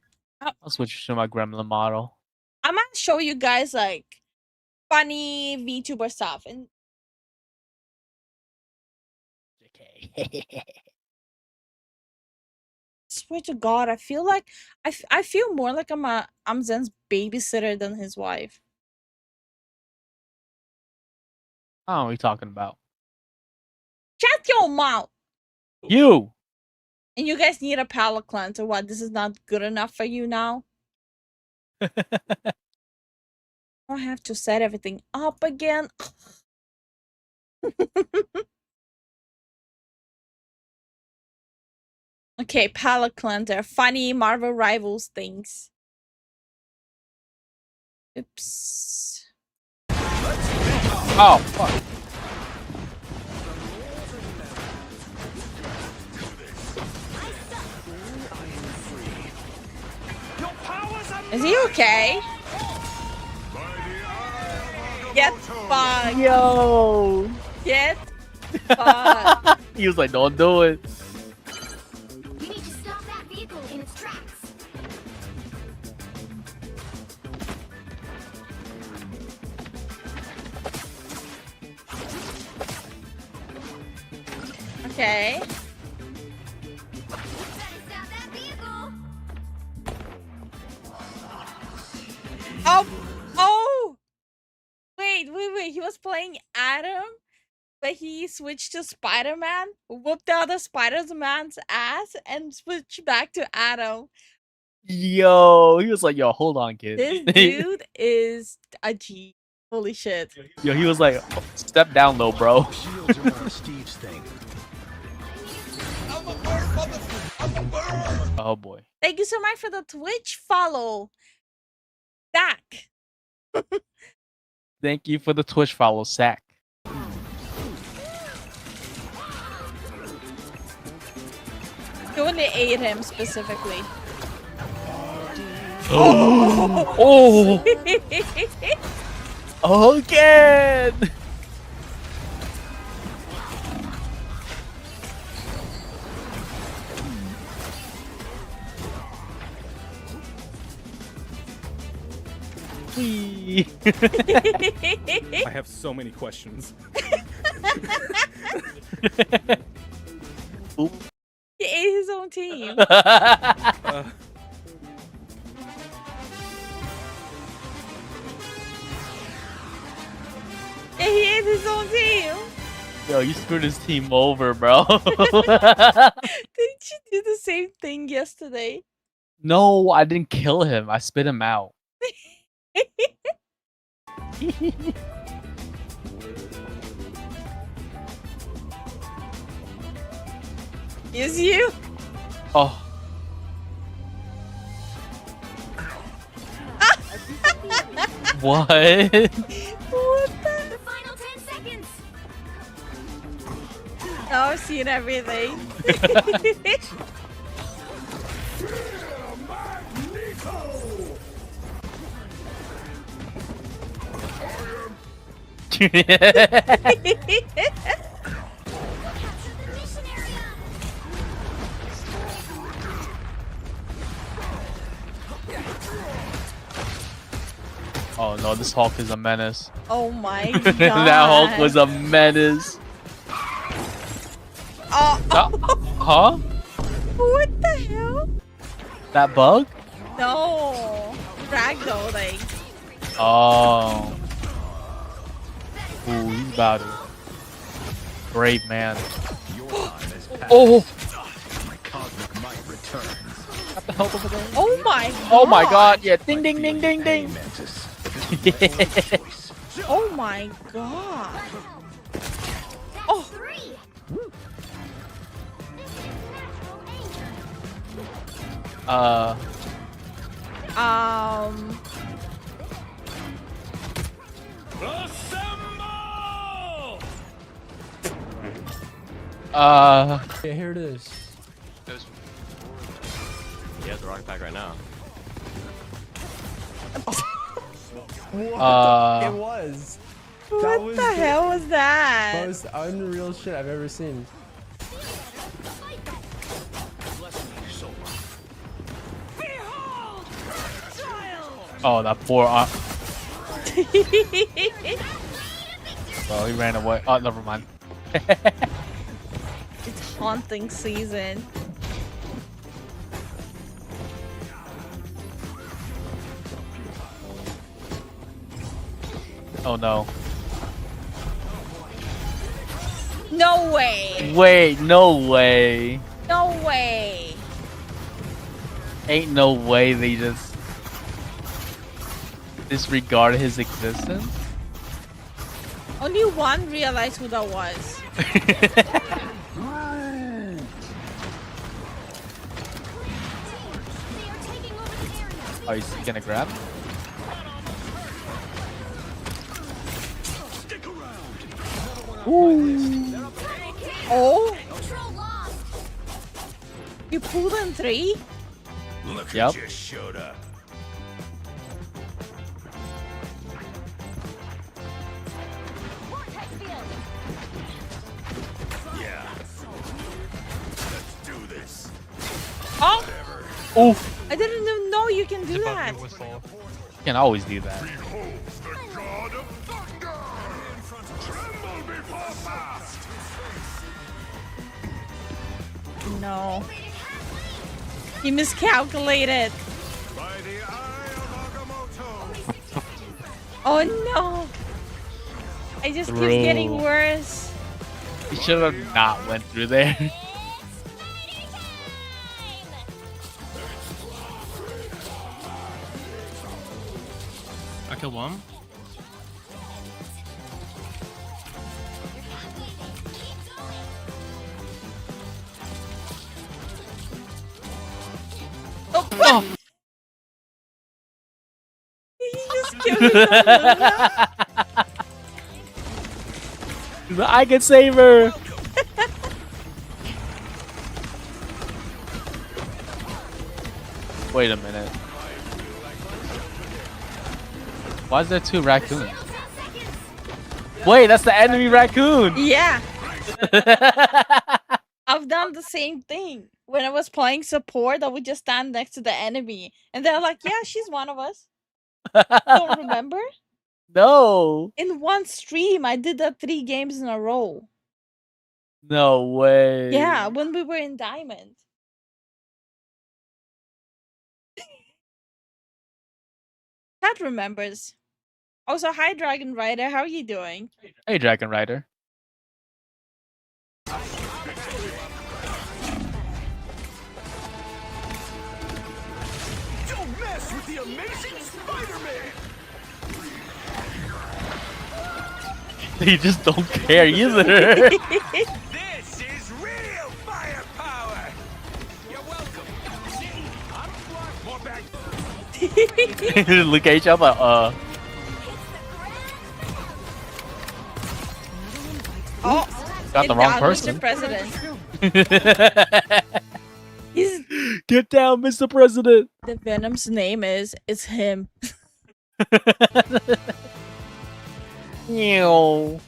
I'll switch to my gremlin model. I'm gonna show you guys like funny VTuber stuff and swear to God, I feel like I feel more like I'm Zen's babysitter than his wife. Oh, what are you talking about? Shut your mouth. You. And you guys need a palate cleanser. What? This is not good enough for you now? I have to set everything up again. Okay, palette cleanser. Funny Marvel Rivals things. Oops. Oh, fuck. Is he okay? Get fucked. Yo. Get fucked. He was like, don't do it. We need to stop that vehicle in its tracks. Okay. Oh! Wait. He was playing Adam, but he switched to Spider-Man, whooped the other Spider-Man's ass, and switched back to Adam. Yo, he was like, yo, hold on, kid. This dude is a G. Holy shit. Yo, he was like, oh, step down low, bro. Oh boy. Thank you so much for the Twitch follow. Zach. Thank you for the Twitch follow, Sack. You want to aid him specifically. Oh! Again! I have so many questions. He ate his own team. Yeah, he ate his own team. Yo, you screwed his team over, bro. Didn't you do the same thing yesterday? No, I didn't kill him. I spit him out. Is you? Oh. What? What the? Final 10 seconds. Oh, I've seen everything. Oh no, this Hulk is a menace. Oh my god. That Hulk was a menace. Huh? What the hell? That bug? No. Ragdolling. Oh. Ooh, he's about it. Brave man. Oh! Got the health over there? Oh my god. Oh my god, yeah. Ding ding ding ding ding. Oh my god. Oh. Yeah, here it is. He has the wrong pack right now. It was. What the hell was that? Most unreal shit I've ever seen. Oh, that poor well, he ran away. Oh, never mind. It's haunting season. Oh no. No way. Wait, no way. No way. Ain't no way they just disregard his existence. Only one realized who that was. Oh, he's gonna grab? Ooh. Oh. You pulled in 3? Look Yep. who just showed up. Yeah. Let's do this. Oh. Oh. I didn't even know you can do that. You can always do that. no. He miscalculated. Oh no. I just keep getting worse. He should have not went through there. I killed one. Oh. He just killed me. I can save her. Wait a minute. Why is there 2 raccoons? Wait, that's the enemy raccoon. Yeah. I've done the same thing. When I was playing support, I would just stand next to the enemy. And they're like, yeah, she's one of us. Don't remember? No. In one stream, I did that 3 games in a row. No way. Yeah, when we were in Diamond. Cat remembers. Also, hi, Dragon Rider. How are you doing? Hey, Dragon Rider. Don't mess with the amazing Spider-Man! They just don't care either. This is real firepower! You're welcome. I'm more back. Look at each other. Oh, got the wrong person. Mr. President. He's Get down, Mr. President. the Venom's name is him. Meow.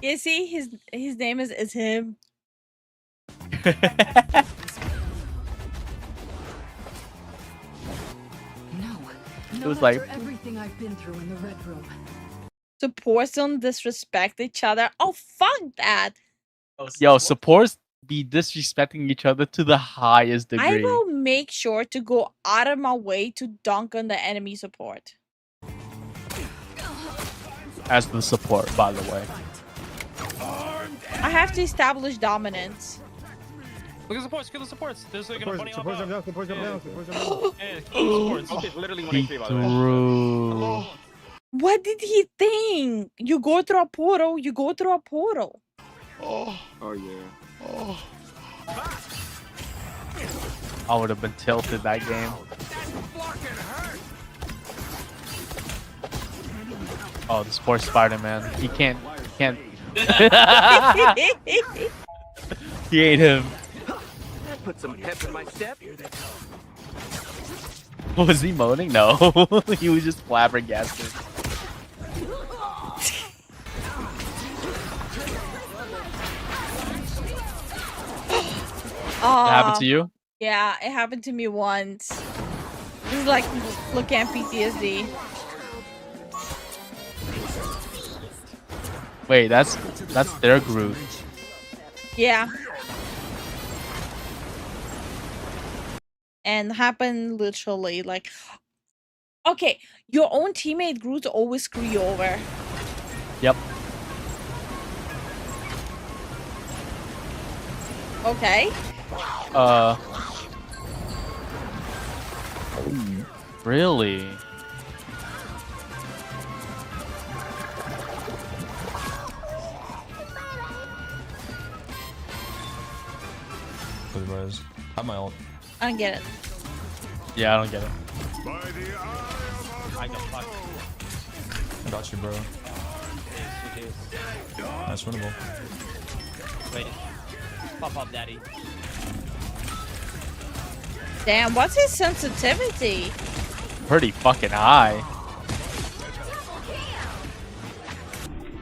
You see, his name is him. It was like everything I've been through in the Red Room. Supports don't disrespect each other. Oh, fuck that. yo, supports be disrespecting each other to the highest degree. I will make sure to go out of my way to dunk on the enemy support. As the support, by the way. I have to establish dominance. Look at the supports, kill the supports. There's like a bunny on Supports top. are down, supports are down, supports are down. Yeah, kill the supports. Okay, literally 1 He HP by the way. threw. What did he think? You go through a portal, you go through a portal. Oh yeah. Oh. I would have been tilted that game. Oh, the sports Spider-Man. He can't. He ate him. Put some pep in my step. Was he moaning? No. He was just flabbergasted. What happened to you? Yeah, it happened to me once. This is like look at PTSD. Wait, that's their group. Yeah. And happened literally like, okay, your own teammate Groot always screw you over. Yep. Okay. Really? Have my ult. I don't get it. Yeah, I don't get it. I got fucked. I got you, bro. Nice winnable. Wait. Pop up, daddy. Damn, what's his sensitivity? Pretty fucking high.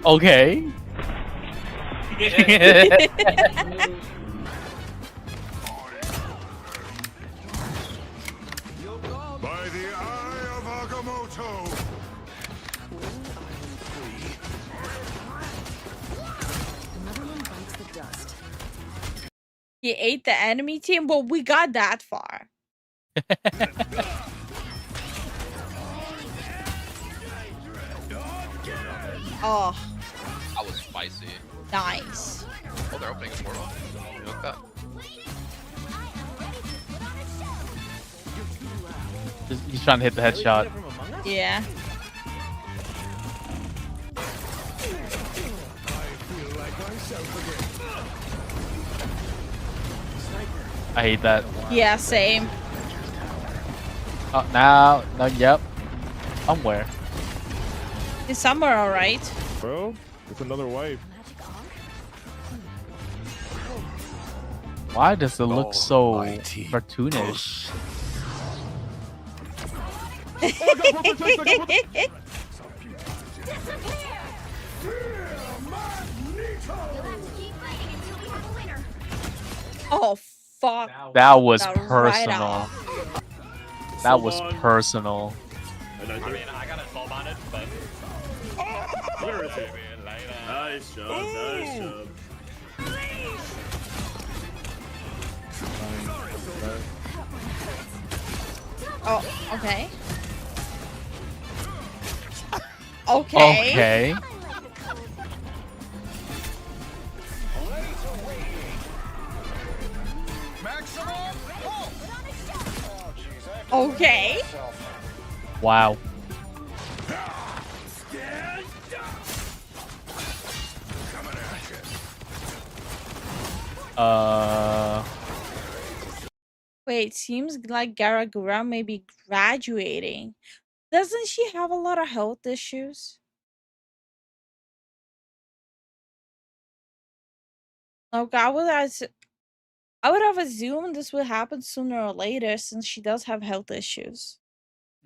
Okay. By the eye of Agamotto. He ate the enemy team. Well, we got that far. Oh, That was spicy. nice. Oh, they're opening a portal. Look that. He's trying to hit the headshot. Yeah. I hate that. Yeah, same. Oh, now, no, yep. Somewhere. It's somewhere, all right. Bro, it's another wife. Why does it look so cartoonish? Oh, fuck. That was That was right personal. off. That was personal. I mean, I got it soul bonded, but. Where is it? Nice job, nice job. Oh, okay. Okay. Okay. Okay. Wow. Wait, seems like Garagura may be graduating. Doesn't she have a lot of health issues? Okay, I would have assumed this would happen sooner or later since she does have health issues.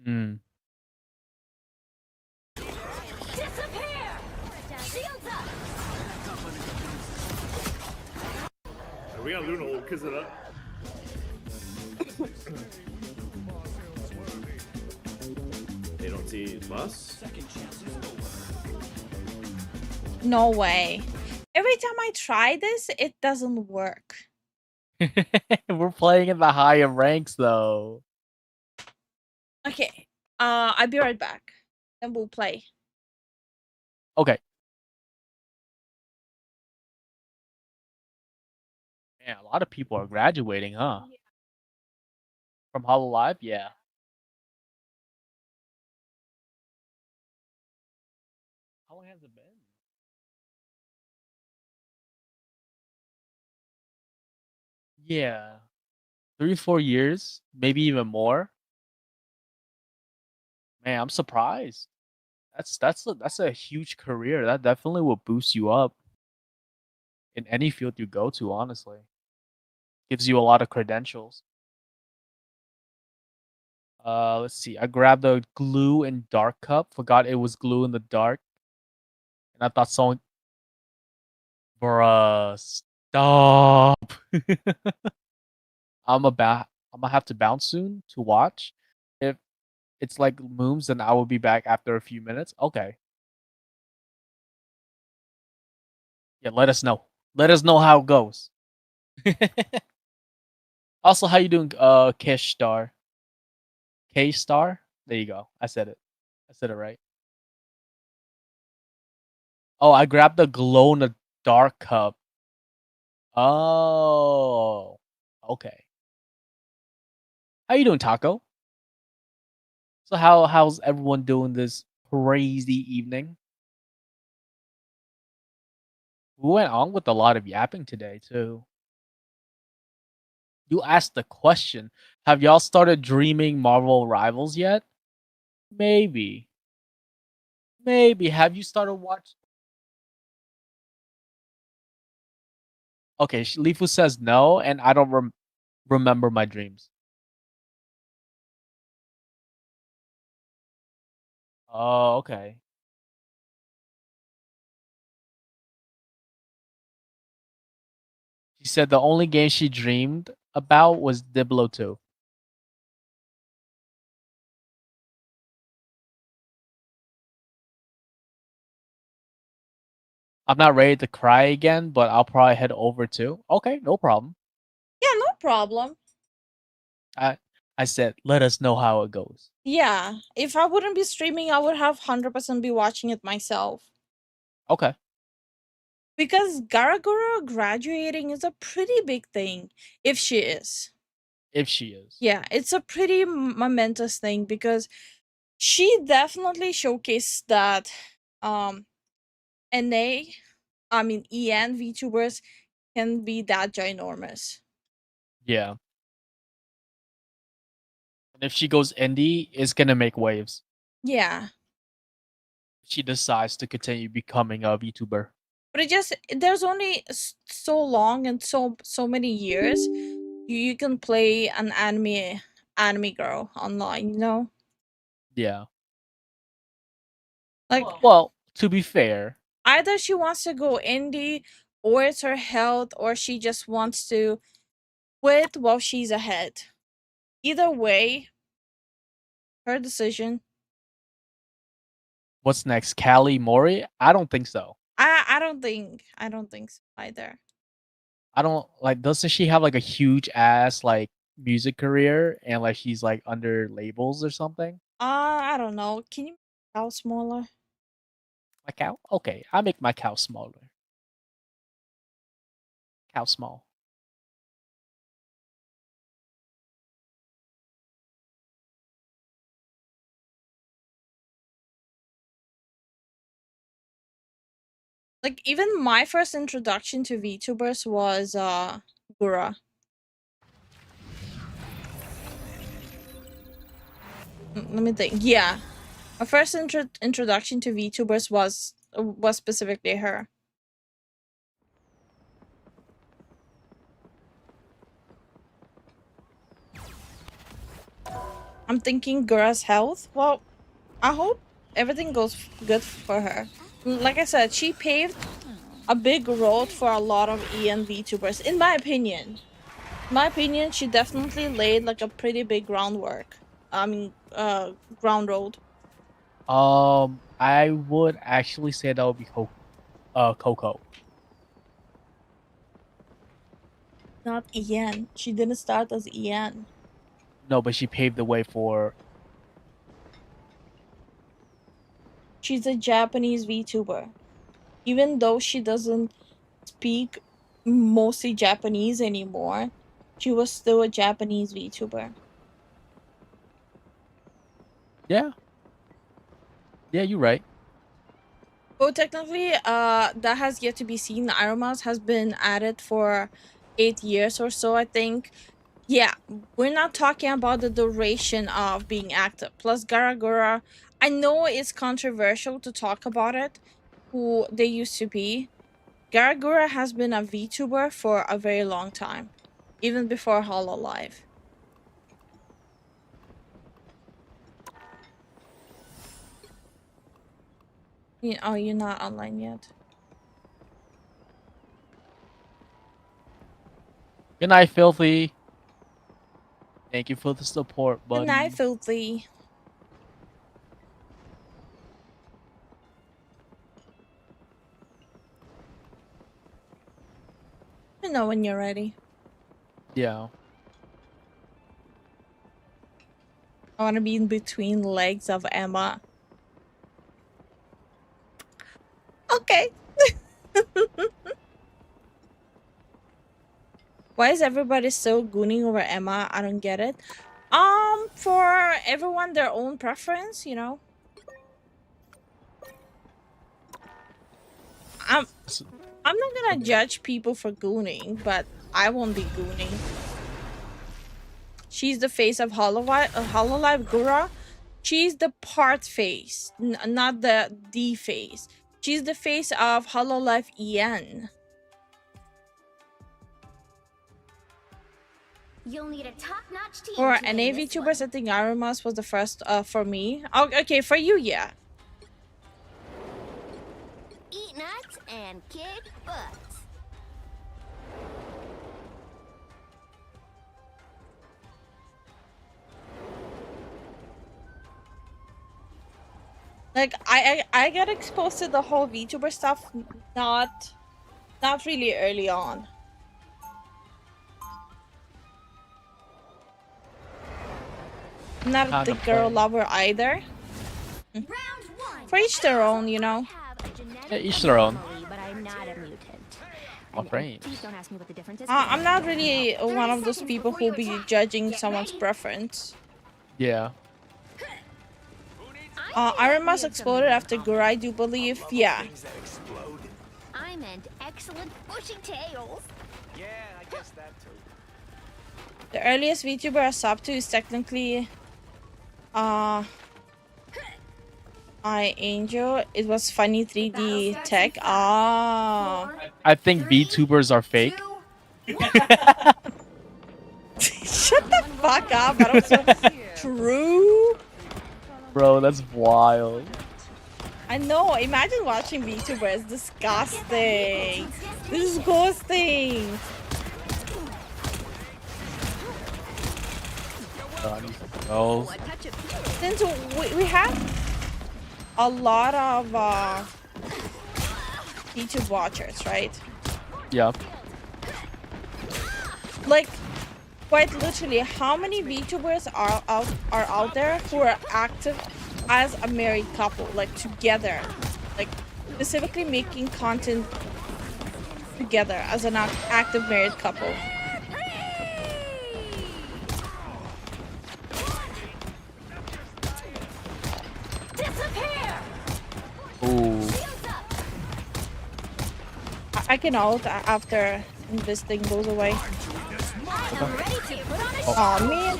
Hmm. We got Luna will kiss it up. They don't see us? No way. Every time I try this, it doesn't work. We're playing in the higher ranks though. Okay. I'll be right back. Then we'll play. Okay. Man, a lot of people are graduating, huh? From Hololive? Yeah. How long has it been? Yeah. 3-4 years, maybe even more. Man, I'm surprised. That's a huge career. That definitely will boost you up in any field you go to, honestly. Gives you a lot of credentials. Let's see. I grabbed the glue and dark cup. Forgot it was glue in the dark. And I thought someone Bruh, stop. I'm gonna have to bounce soon to watch. If it's like Mooms, then I will be back after a few minutes. Okay. Yeah, let us know. Let us know how it goes. Also, how you doing, Kish Star? K Star? There you go. I said it. I said it right. Oh, I grabbed the glow in the dark cup. Oh. Okay. How you doing, Taco? So how's everyone doing this crazy evening? We went on with a lot of yapping today too. You asked the question, have y'all started dreaming Marvel Rivals yet? Maybe. Maybe. Have you started watching? Okay, Lifu says no, and I don't remember my dreams. Oh, okay. She said the only game she dreamed about was Diblo 2. I'm not ready to cry again, but I'll probably head over too. Okay, no problem. problem. I said, let us know how it goes. Yeah, if I wouldn't be streaming, I would have 100% be watching it myself. Okay. Because Garagura graduating is a pretty big thing, if she is. If she is. Yeah, it's a pretty momentous thing because she definitely showcased that NA, I mean EN VTubers can be that ginormous. Yeah. And if she goes indie, it's gonna make waves. Yeah. She decides to continue becoming a VTuber. But it just there's only so long and so many years you can play an anime girl online, you know? Yeah. Like, well, to be fair, either she wants to go indie, or it's her health, or she just wants to quit while she's ahead. Either way, her decision. what's next? Callie Mori? I don't think so. I don't think so either. I don't like. Doesn't she have like a huge ass like music career and like she's like under labels or something? I don't know. Can you make the cow smaller? My cow? Okay, I make my cow smaller. Cow small. Like, even my first introduction to VTubers was Gura. Let me think. Yeah, my first introduction to VTubers was specifically her. I'm thinking Gura's health. Well, I hope everything goes good for her. Like I said, she paved a big road for a lot of EN VTubers, in my opinion. In my opinion, she definitely laid like a pretty big groundwork. I mean, ground road. I would actually say that would be Coco. Not EN. She didn't start as EN. No, but she paved the way for. She's a Japanese VTuber. Even though she doesn't speak mostly Japanese anymore, she was still a Japanese VTuber. Yeah. Yeah, you're right. Well, technically, that has yet to be seen. Iron Mouse has been at it for 8 years or so, I think. Yeah, we're not talking about the duration of being active. Plus, Garagura, I know it's controversial to talk about it, who they used to be. Garagura has been a VTuber for a very long time, even before Hololive. Oh, you're not online yet. Good night, Filthy. Thank you for the support, buddy. Good night, Filthy. Let me know when you're ready. Yeah. I want to be in between legs of Emma. Okay. Why is everybody still gooning over Emma? I don't get it. For everyone their own preference, you know. I'm not gonna judge people for gooning, but I won't be gooning. She's the face of Hololive Gura. She's the part face, not the face. She's the face of Hololive EN. You'll need a top-notch team. For to NA win this VTubers, I think Aramas was the first for me. Oh, okay, for you, yeah. Eat nuts and kick butts. Like I got exposed to the whole VTuber stuff not really early on. Not Kinda the girl plain. lover either. For each their own, you know. Yeah, each their own. But I'm not a mutant. My friend. Please don't ask me what the difference is. I'm not really one of those people who'll be judging someone's preference. Yeah. Iron Mask exploded after Gura, I do believe. Yeah. I meant excellent bushy tails. Yeah, I guess that too. The earliest VTuber I sub to is technically Angel. It was funny 3D tech. Ah. I think VTubers are fake. Shut the fuck up. But also true. Bro, that's wild. I know. Imagine watching VTuber. It's disgusting. Disgusting. Oh. Since we have a lot of YouTube watchers, right? Yeah. Like, quite literally, how many VTubers are out there who are active as a married couple, like together, like specifically making content together as an active married couple? Ooh. I can ult after this thing goes away. Oh man.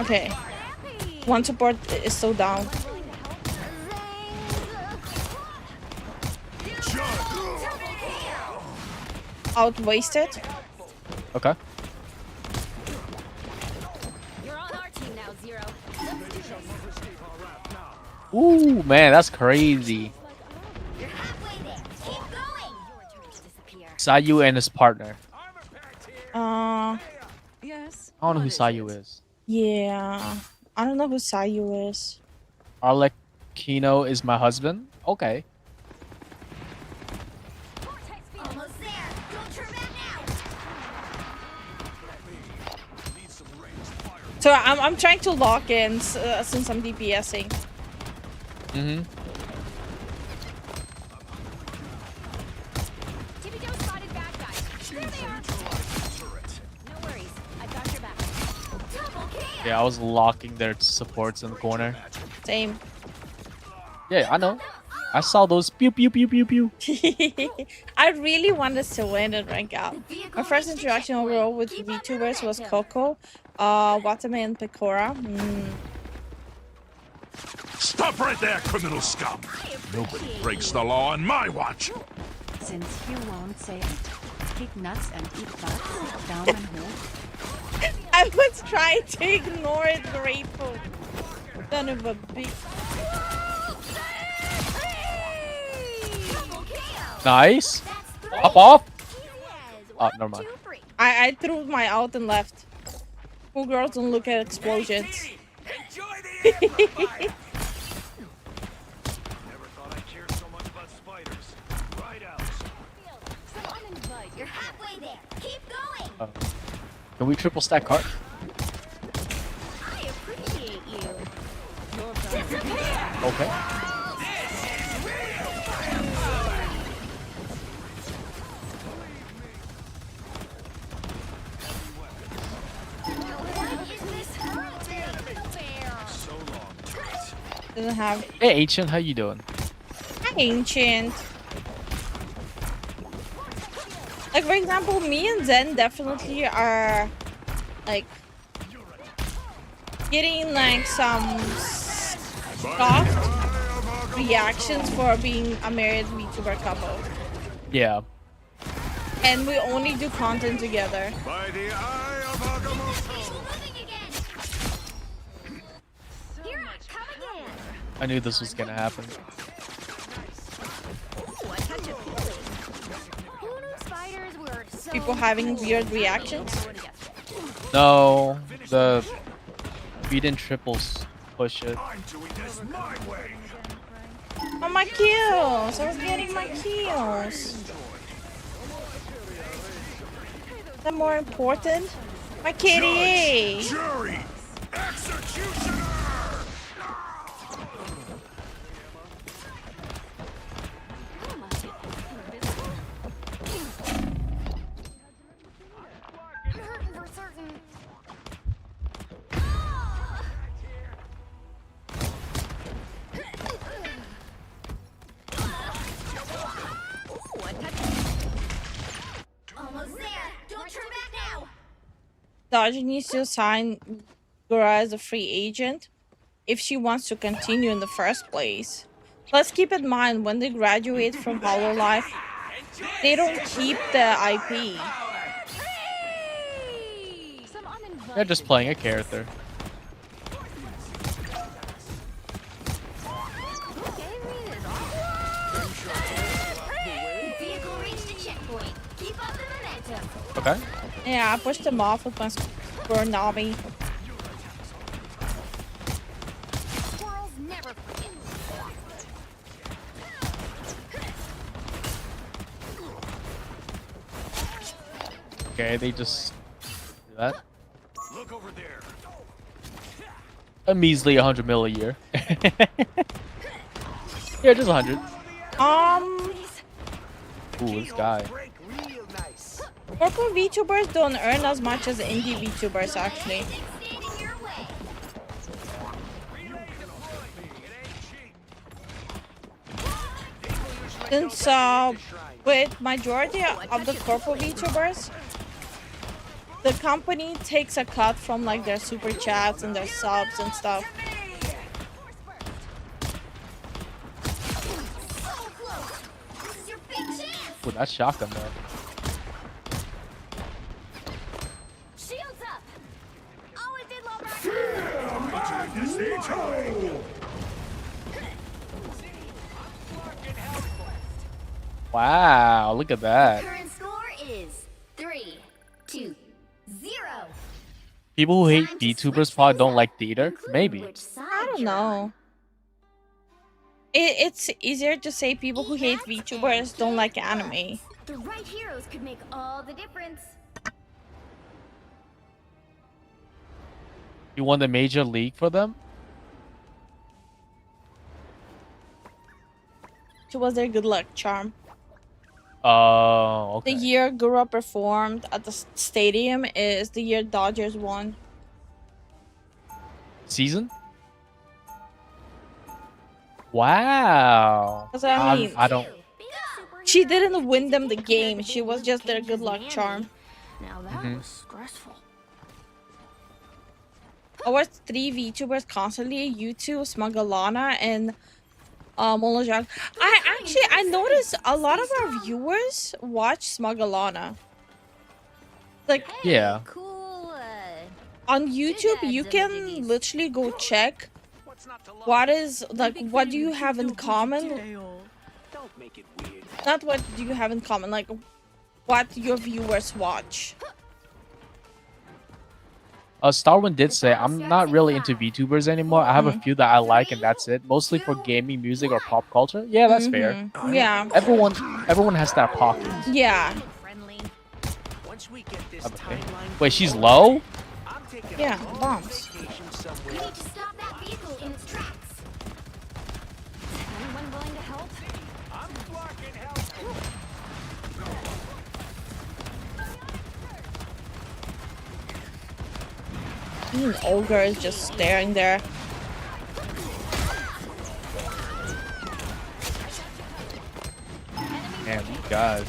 Okay. One support is so down. Out wasted. Okay. Ooh, man, that's crazy. Sayu and his partner. Yes. I don't know who Sayu is. Yeah. I don't know who Sayu is. Arlecchino is my husband? Okay. So I'm trying to lock in since I'm DPSing. Mm-hmm. Yeah, I was locking their supports in the corner. Same. Yeah, I know. I saw those pew pew pew pew pew. I really wanted to win and rank out. My first interaction overall with VTubers was Coco, Watame, and Pecora. Stop right there, criminal scum! Nobody breaks the law on my watch! Since you won't say it, kick nuts and eat butts, down and hold. I was trying to ignore it, grateful. Son of a bitch. Nice. Up off. Oh, never mind. I threw my out and left. Cool girls don't look at explosions. Can we triple stack cart? Okay. Doesn't have. Hey, Ancient, how you doing? Hi, Ancient. Like, for example, me and Zen definitely are, like, getting, like, some soft reactions for being a married VTuber couple. Yeah. And we only do content together. By the eye of Agamotto. I knew this was gonna happen. People having weird reactions. No, the we didn't triples push it. Oh, my kills! I was getting my kills. Is that more important? My kitty! Jury! Executioner! Almost there. Don't turn back now. Dodger needs to sign Gura as a free agent if she wants to continue in the first place. Let's keep in mind when they graduate from Hololive, they don't keep the IP. They're just playing a character. Vehicle reached the checkpoint. Keep up the momentum. Okay. Yeah, I pushed them off with my Squirnami. Squirrels never forget. Okay, they just do that. Look over there. A measly 100 mil a year. Yeah, just 100. Ooh, this guy. Corporate VTubers don't earn as much as indie VTubers actually. Since with majority of the corporate VTubers, the company takes a cut from like their super chats and their subs and stuff. Ooh, that's shotgun though. Shields up. Always did love Wow, look at that. Current score is 3-2-0. People who hate VTubers probably don't like theater. Maybe. I don't know. It's easier to say people who hate VTubers don't like anime. The right heroes could make all the difference. You won the major league for them? It was their good luck charm. Oh, okay. The year Gura performed at the stadium is the year Dodgers won. Season? Wow. That's what I mean. I don't. She didn't win them the game. She was just their good luck charm. Now that was stressful. I watched 3 VTubers constantly: you two, Smugalana, and Molojak. I noticed a lot of our viewers watch Smugalana. Like, yeah. Cool. On YouTube, you can literally go check what is like. What do you have in common? Don't make it weird. Not what do you have in common, like what your viewers watch. Starwind did say, I'm not really into VTubers anymore. I have a few that I like and that's it. Mostly for gaming, music, or pop culture. Yeah, that's fair. Yeah. Everyone has that pocket. Yeah. Once we get this timeline. Wait, she's low? Yeah, bombs. We need to stop that vehicle in its tracks. Anyone willing to help? I'm blocking help. An ogre is just staring there. Man, you guys.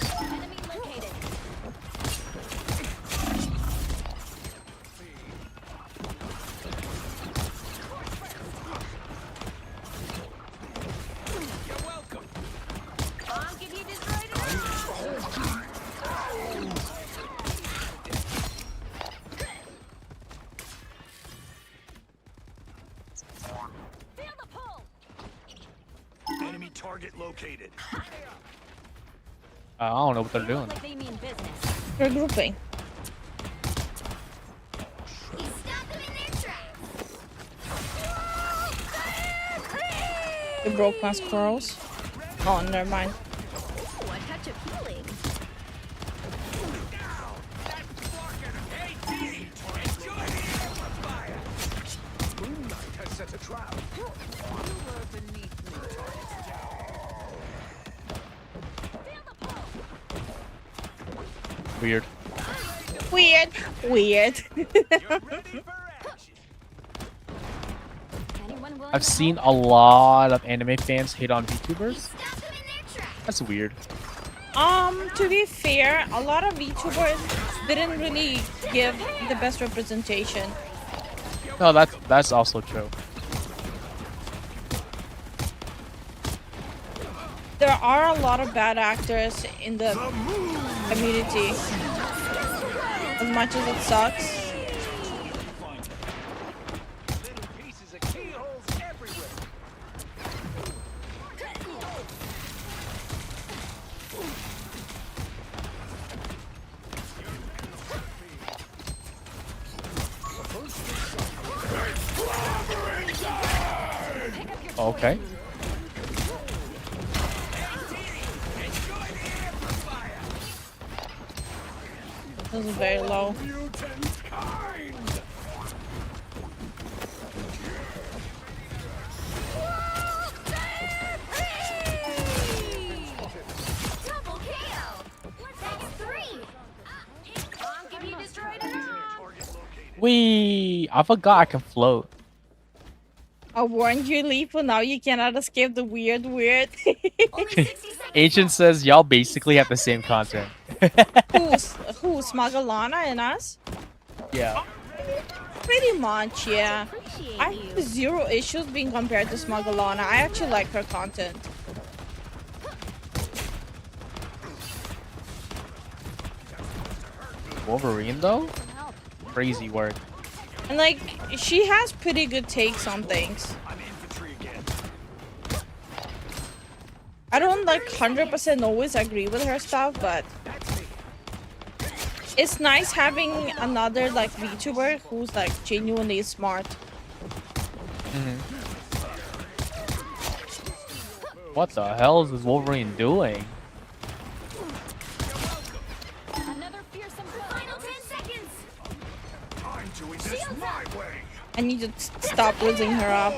Enemy target located. I don't know what they're doing. Like they mean business. They're grouping. We stop them in their tracks. They broke my squirrels. Oh, never mind. Ooh, a touch of healing. Weird. Weird. Weird. I've seen a lot of anime fans hate on VTubers. That's weird. To be fair, a lot of VTubers didn't really give the best representation. No, that's also true. There are a lot of bad actors in the community. As much as it sucks. Okay. This is very low. I forgot I can float. I warned you, Lifu. Now you cannot escape the weird. Agent says y'all basically have the same content. Who? Smuggleana and us? Yeah. Pretty much, yeah. I have zero issues being compared to Smuggleana. I actually like her content. Wolverine though? Crazy work. And like, she has pretty good takes on things. I don't like 100% always agree with her stuff, but it's nice having another like VTuber who's like genuinely smart. What the hell is this Wolverine doing? I need to stop losing her up.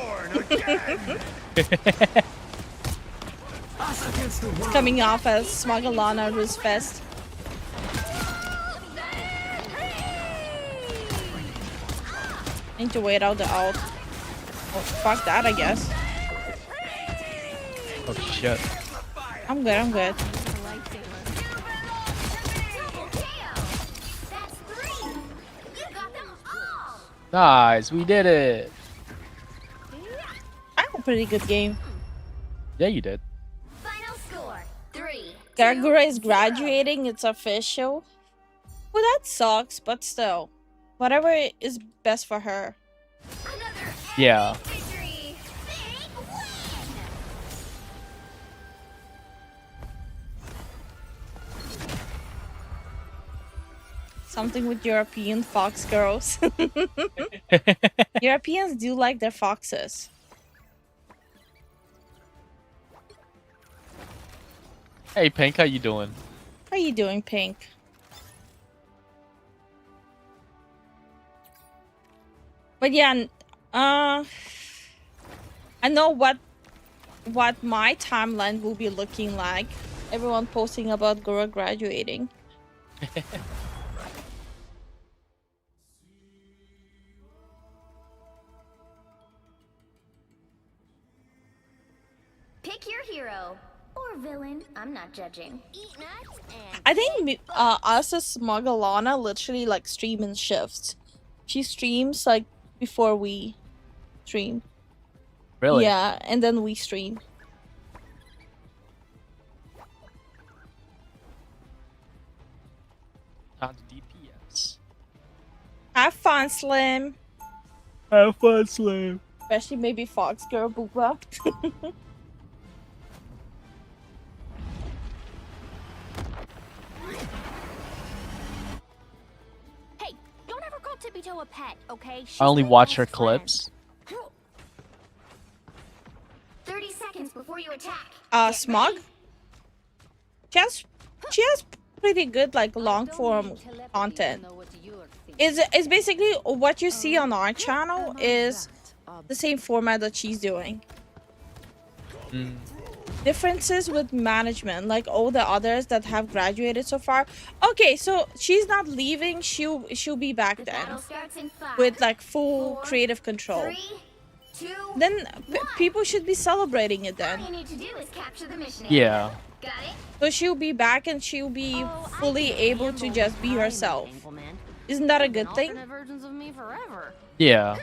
It's coming off as Smuggleana Rusfest. Need to wait out the ult. Oh, fuck that, I guess. Oh shit. I'm good. Nice, we did it. I had a pretty good game. Yeah, you did. Final score 3. Gargura is graduating, it's official. Well, that sucks, but still. Whatever is best for her. Yeah. Something with European fox girls. Europeans do like their foxes. Hey Pink, how you doing? How you doing, Pink? But yeah, I know what my timeline will be looking like. Everyone posting about Gura graduating. Pick your hero or villain. I'm not judging. Eat nuts and I think us as Smuggleana literally like stream in shifts. She streams like before we stream. Really? Yeah, and then we stream. Time to DPS. Have fun, Slim. Have fun, Slim. Especially maybe Fox Girl Booba. hey, don't ever call Tippy Toe a pet, okay? I only watch her clips. 30 seconds before you attack. Smug? She has pretty good like long form content. It's basically what you see on our channel is the same format that she's doing. differences with management, like all the others that have graduated so far. Okay, so she's not leaving. She'll be back then with like full creative control. Then people should be celebrating it then. All you need to do is capture the mission. Yeah. Got it? So she'll be back and she'll be fully able to just be herself. Isn't that a good thing? Yeah.